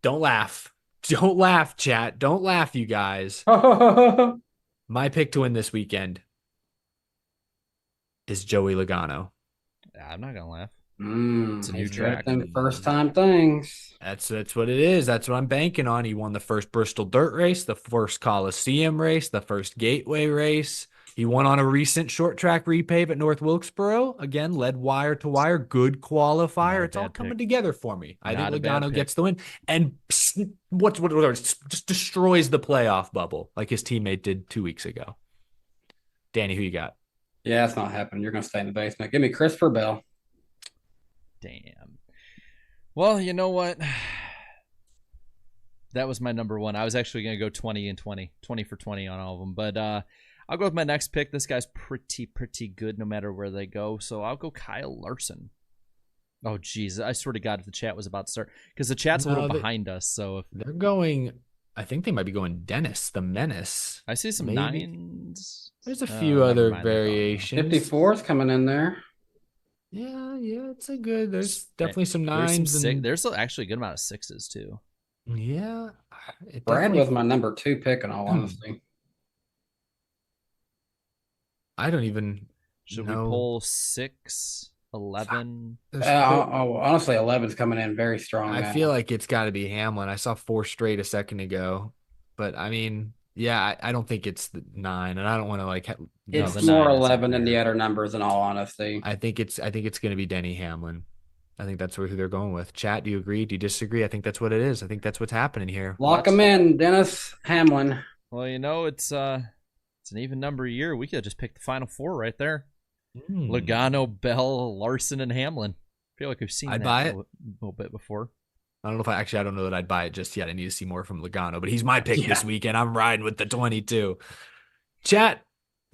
laugh. Don't laugh, chat. Don't laugh, you guys. My pick to win this weekend is Joey Logano. I'm not gonna laugh. It's a new track. Them first time things. That's what it is. That's what I'm banking on. He won the first Bristol Dirt race, the first Coliseum race, the first Gateway race. He won on a recent short track repave at North Wilkesboro. Again, led wire to wire, good qualifier. It's all coming together for me. I think Logano gets the win and what just destroys the playoff bubble like his teammate did 2 weeks ago. Danny, who you got? Yeah, that's not happening. You're gonna stay in the basement. Give me Christopher Bell. Damn. Well, you know what? That was my number one. I was actually going to go 20 and 20. 20 for 20 on all of them. But I'll go with my next pick. This guy's pretty good no matter where they go. So I'll go Kyle Larson. Oh, geez. I swear to God if the chat was about to start. Because the chat's a little behind us. So if they're going, I think they might be going Dennis, the Menace. I see some Maybe. 9s. There's a few other variations. 54's coming in there. Yeah, it's a good. There's definitely some 9s. There's actually a good amount of 6s too. Yeah, Brad was my number 2 pick in all honesty. I don't even. Should we pull 6, 11? Honestly, 11's coming in very strong. I feel like it's got to be Hamlin. I saw 4 straight a second ago, but I mean. Yeah, I don't think it's 9, and I don't want to It's more 11 than the other numbers. In all honesty, I think it's going to be Denny Hamlin. I think that's who they're going with. Chat, do you agree? Do you disagree? I think that's what it is. I think that's what's happening here. Lock him in, Dennis Hamlin. Well, it's an even number year. We could just pick the final 4 right there. Logano, Bell, Larson, and Hamlin. I feel like we've seen that a little bit before. I don't know I don't know that I'd buy it just yet. I need to see more from Logano, but he's my pick this weekend. I'm riding with the 22. Chat,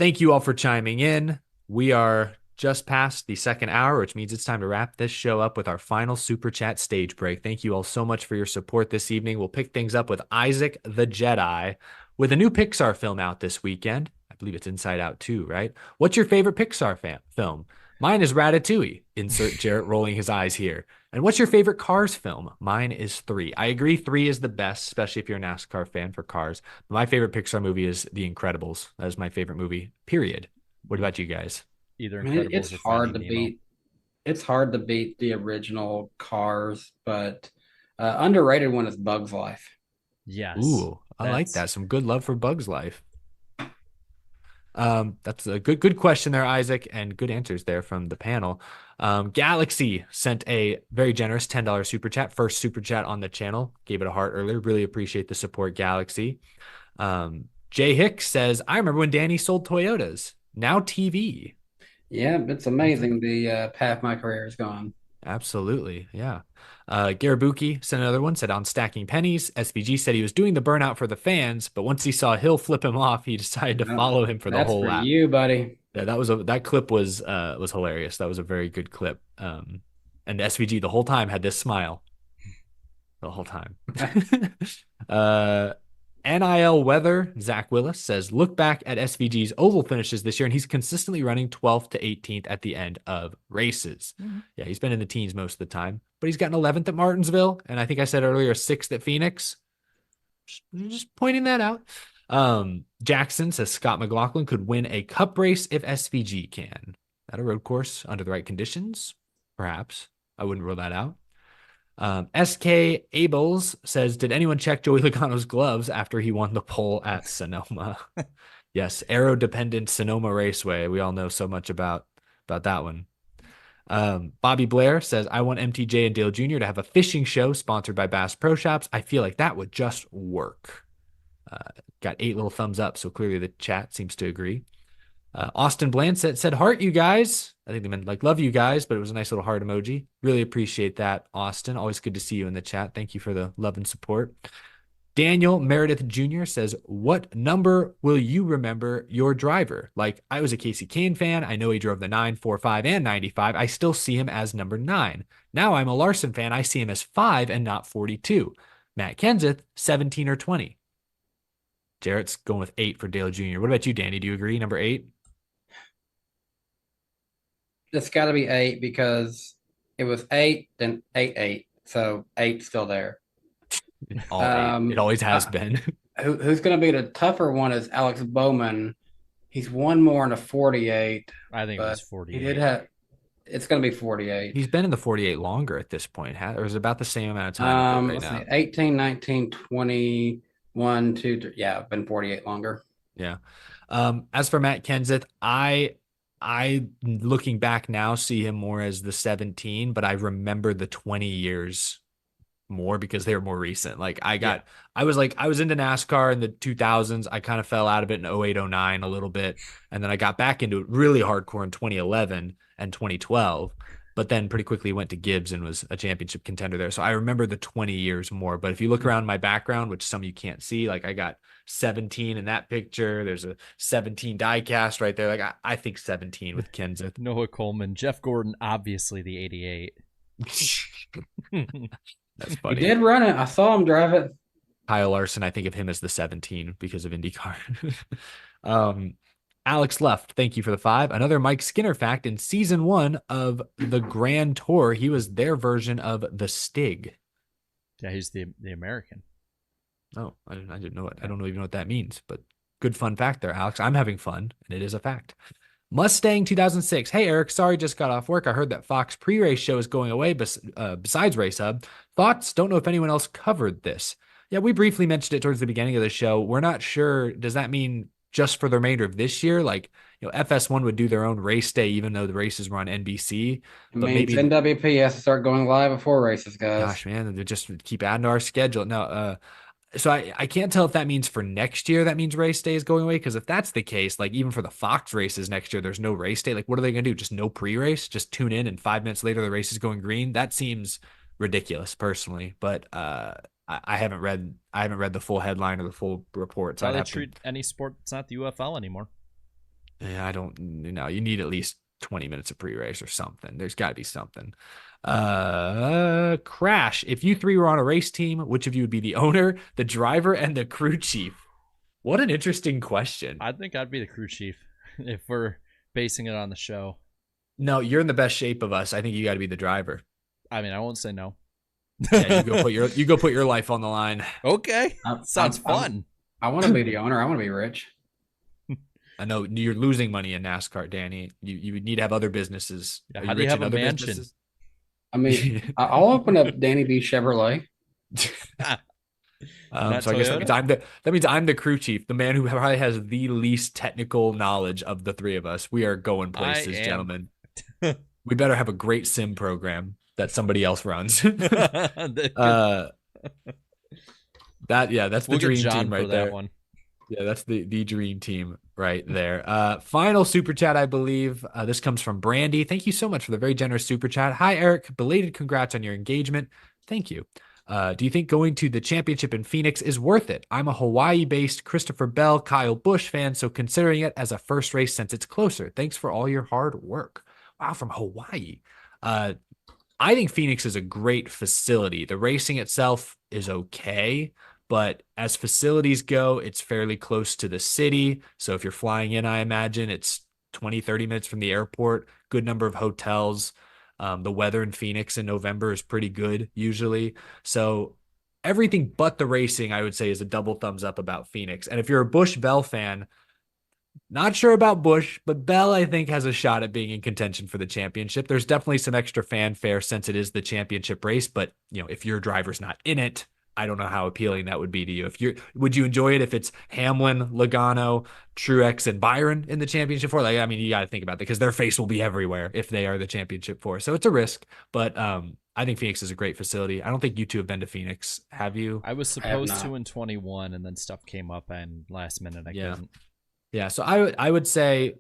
thank you all for chiming in. We are just past the second hour, which means it's time to wrap this show up with our final Super Chat stage break. Thank you all so much for your support this evening. We'll pick things up with Isaac the Jedi with a new Pixar film out this weekend. I believe it's Inside Out 2, right? What's your favorite Pixar film? Mine is Ratatouille. Insert Jarrett rolling his eyes here. And what's your favorite Cars film? Mine is 3. I agree 3 is the best, especially if you're a NASCAR fan for Cars. But my favorite Pixar movie is The Incredibles. That is my favorite movie, period. What about you guys? Either Incredibles it's hard to beat. It's hard to beat the original Cars, but underrated one is Bug's Life. Yes. Ooh, I like that. Some good love for Bug's Life. That's a good question there, Isaac, and good answers there from the panel. Galaxy sent a very generous $10 super chat, first super chat on the channel. Gave it a heart earlier. Really appreciate the support, Galaxy. Jay Hicks says, I remember when Danny sold Toyotas. Now TV. Yeah, it's amazing the path my career has gone. Absolutely. Yeah. Garabuki sent another one, said on stacking pennies. SVG said he was doing the burnout for the fans, but once he saw Hill flip him off, he decided to No, follow him for the that's whole for lap. you, buddy. Yeah, that clip was hilarious. That was a very good clip. And SVG the whole time had this smile. The whole time. NIL Weather, Zach Willis says, look back at SVG's oval finishes this year, and he's consistently running 12th to 18th at the end of races. Mm-hmm. Yeah, he's been in the teens most of the time, but he's gotten 11th at Martinsville, and I think I said earlier 6th at Phoenix. Just pointing that out. Jackson says Scott McLaughlin could win a cup race if SVG can. At a road course under the right conditions, perhaps. I wouldn't rule that out. SK Abels says, did anyone check Joey Logano's gloves after he won the pole at Sonoma? Yes, aero-dependent Sonoma Raceway. We all know so much about that one. Bobby Blair says, I want MTJ and Dale Jr. to have a fishing show sponsored by Bass Pro Shops. I feel like that would just work. Got 8 little thumbs up, so clearly the chat seems to agree. Austin Bland said, heart you guys. I think they meant like love you guys, but it was a nice little heart emoji. Really appreciate that, Austin. Always good to see you in the chat. Thank you for the love and support. Daniel Meredith Jr. says, what number will you remember your driver? Like, I was a Casey Kane fan. I know he drove the 9, 4, 5, and 95. I still see him as number 9. Now I'm a Larson fan. I see him as 5 and not 42. Matt Kenseth, 17 or 20. Jarrett's going with 8 for Dale Jr. What about you, Danny? Do you agree? Number 8? It's got to be 8 because it was 8, then 8, 8. So 8's still there. All 8. It always has been. Who's going to be the tougher one is Alex Bowman. He's one more in a 48. I think it was 48. He did have. It's going to be 48. He's been in the 48 longer at this point, or is it about the same amount of time right now? 18, 19, 21, 2, 3. Yeah, been 48 longer. Yeah. As for Matt Kenseth, I looking back now see him more as the 17, but I remember the 20 years more because they were more recent. Like I was into NASCAR in the 2000s. I kind of fell out of it in 08, 09 a little bit. And then I got back into it really hardcore in 2011 and 2012, but then pretty quickly went to Gibbs and was a championship contender there. So I remember the 20 years more, but if you look around my background, which some of you can't see, like I got 17 in that picture. There's a 17 die cast right there. Like I think 17 with Kenseth. Noah Coleman, Jeff Gordon, obviously the 88. That's funny. He did run it. I saw him drive it. Kyle Larson, I think of him as the 17 because of IndyCar. Alex Left, thank you for the 5. Another Mike Skinner fact: in season 1 of the Grand Tour, he was their version of the Stig. Yeah, he's the American. Oh, I didn't know it. I don't even know what that means, but good fun fact there, Alex. I'm having fun, and it is a fact. Mustang 2006. Hey, Eric, sorry, just got off work. I heard that Fox pre-race show is going away besides Race Hub. Thoughts? Don't know if anyone else covered this. Yeah, we briefly mentioned it towards the beginning of the show. We're not sure. Does that mean just for the remainder of this year? Like, FS1 would do their own race day, even though the races were on NBC. But maybe NWP has to start going live before races, guys. Gosh, man, they just keep adding to our schedule. No, so I can't tell if that means for next year that means race day is going away, because if that's the case, like even for the Fox races next year, there's no race day. Like what are they going to do? Just no pre-race? Just tune in and 5 minutes later the race is going green? That seems ridiculous personally, but I haven't read the full headline or the full report. So they treat any sport that's not the UFL anymore. Yeah, I don't know. You need at least 20 minutes of pre-race or something. There's got to be something. Crash, if you 3 were on a race team, which of you would be the owner, the driver, and the crew chief? What an interesting question. I think I'd be the crew chief if we're basing it on the show. No, you're in the best shape of us. I think you got to be the driver. I mean, I won't say no. Yeah, you go put your life on the line. Okay. Sounds fun. I want to be the owner. I want to be rich. I know you're losing money in NASCAR, Danny. You would need to have other businesses. Yeah, how do you have a mansion? Businesses? I mean, I'll open up Danny B Chevrolet. Not So I guess Toyota? that means I'm the crew chief, the man who probably has the least technical knowledge of the three of us. We are going I places, am. gentlemen. We better have a great sim program that somebody else runs. uh, that's the We'll get dream John team for right that there. one. Yeah, that's the dream team right there. Final super chat, I believe. This comes from Brandy. Thank you so much for the very generous super chat. Hi, Eric. Belated congrats on your engagement. Thank you. Do you think going to the championship in Phoenix is worth it? I'm a Hawaii-based Christopher Bell, Kyle Busch fan, so considering it as a first race since it's closer. Thanks for all your hard work. Wow, from Hawaii. I think Phoenix is a great facility. The racing itself is okay, but as facilities go, it's fairly close to the city. So if you're flying in, I imagine it's 20, 30 minutes from the airport, good number of hotels. The weather in Phoenix in November is pretty good usually. So everything but the racing, I would say, is a double thumbs up about Phoenix. And if you're a Busch Bell fan, not sure about Busch, but Bell, I think, has a shot at being in contention for the championship. There's definitely some extra fanfare since it is the championship race, but if your driver's not in it, I don't know how appealing that would be to you. Would you enjoy it if it's Hamlin, Logano, Truex, and Byron in the championship four? You got to think about that because their face will be everywhere if they are the championship four. So it's a risk, but I think Phoenix is a great facility. I don't think you two have been to Phoenix. Have you? I was supposed to in 21, and then stuff came up, and last minute I couldn't. Yeah, so I would say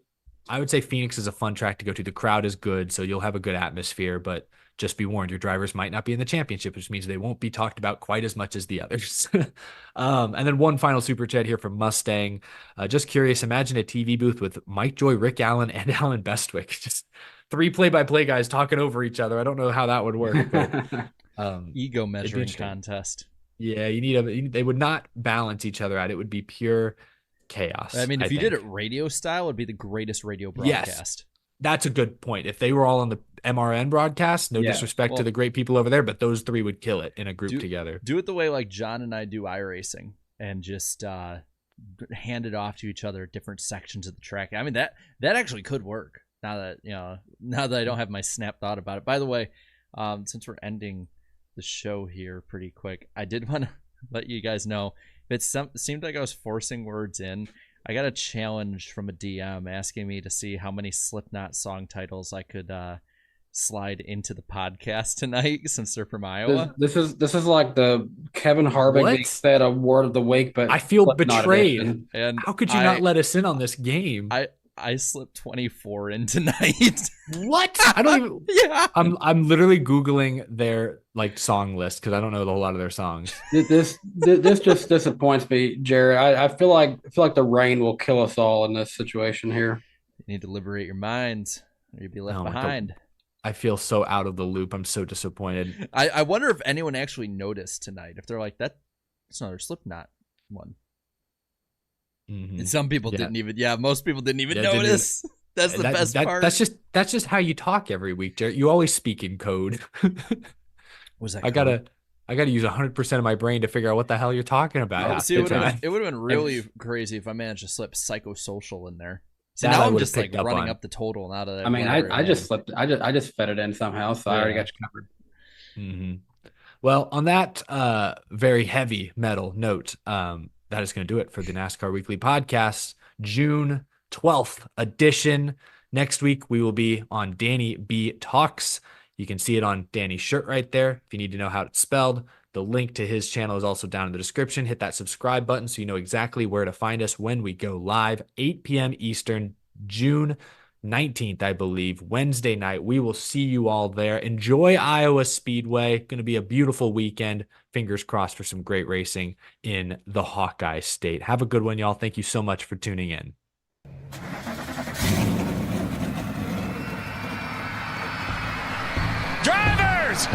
Phoenix is a fun track to go to. The crowd is good, so you'll have a good atmosphere, but just be warned, your drivers might not be in the championship, which means they won't be talked about quite as much as the others. And then one final super chat here from Mustang. Just curious, imagine a TV booth with Mike Joy, Rick Allen, and Alan Bestwick. Just three play-by-play guys talking over each other. I don't know how that would work, but Ego measuring contest. Yeah, they would not balance each other out. It would be pure chaos. I mean, if you did it radio style, it'd be the greatest radio broadcast. Yes, that's a good point. If they were all on the MRN broadcast, no disrespect to the great people over there, but those three would kill it in a group together. Do it the way like John and I do iRacing and just hand it off to each other at different sections of the track. I mean, that actually could work now that I don't have my snap thought about it. By the way, since we're ending the show here pretty quick, I did want to let you guys know, it seemed like I was forcing words in. I got a challenge from a DM asking me to see how many Slipknot song titles I could slide into the podcast tonight since they're from Iowa. This is like the Kevin Harvick being said a word of the week, but I feel betrayed. Edition. And how could you not let us in on this game? I slipped 24 in tonight. What? I don't even. Yeah. I'm literally Googling their song list because I don't know a whole lot of their songs. This just disappoints me, Jared. I feel like the rain will kill us all in this situation here. You need to liberate your minds or you'll be left behind. I feel so out of the loop. I'm so disappointed. I wonder if anyone actually noticed tonight. If they're like, that's another Slipknot one. Mm-hmm. And some people didn't even. Yeah, most people didn't even notice. That's the best part. That's just how you talk every week, Jared. You always speak in code. Was that? I gotta use 100% of my brain to figure out what the hell you're talking about. See, it would have been really crazy if I managed to slip psychosocial in there. See, now I'm just running up the total. Now that I just slipped. I just fed it in somehow, so I already got you covered. Mm-hmm. Well, on that very heavy metal note, that is going to do it for the NASCAR Weekly Podcast, June 12th edition. Next week, we will be on Danny B Talks. You can see it on Danny's shirt right there. If you need to know how it's spelled, the link to his channel is also down in the description. Hit that subscribe button so you know exactly where to find us when we go live, 8 p.m. Eastern, June 19th, I believe, Wednesday night. We will see you all there. Enjoy Iowa Speedway. Going to be a beautiful weekend. Fingers crossed for some great racing in the Hawkeye State. Have a good one, y'all. Thank you so much for tuning in. Drivers!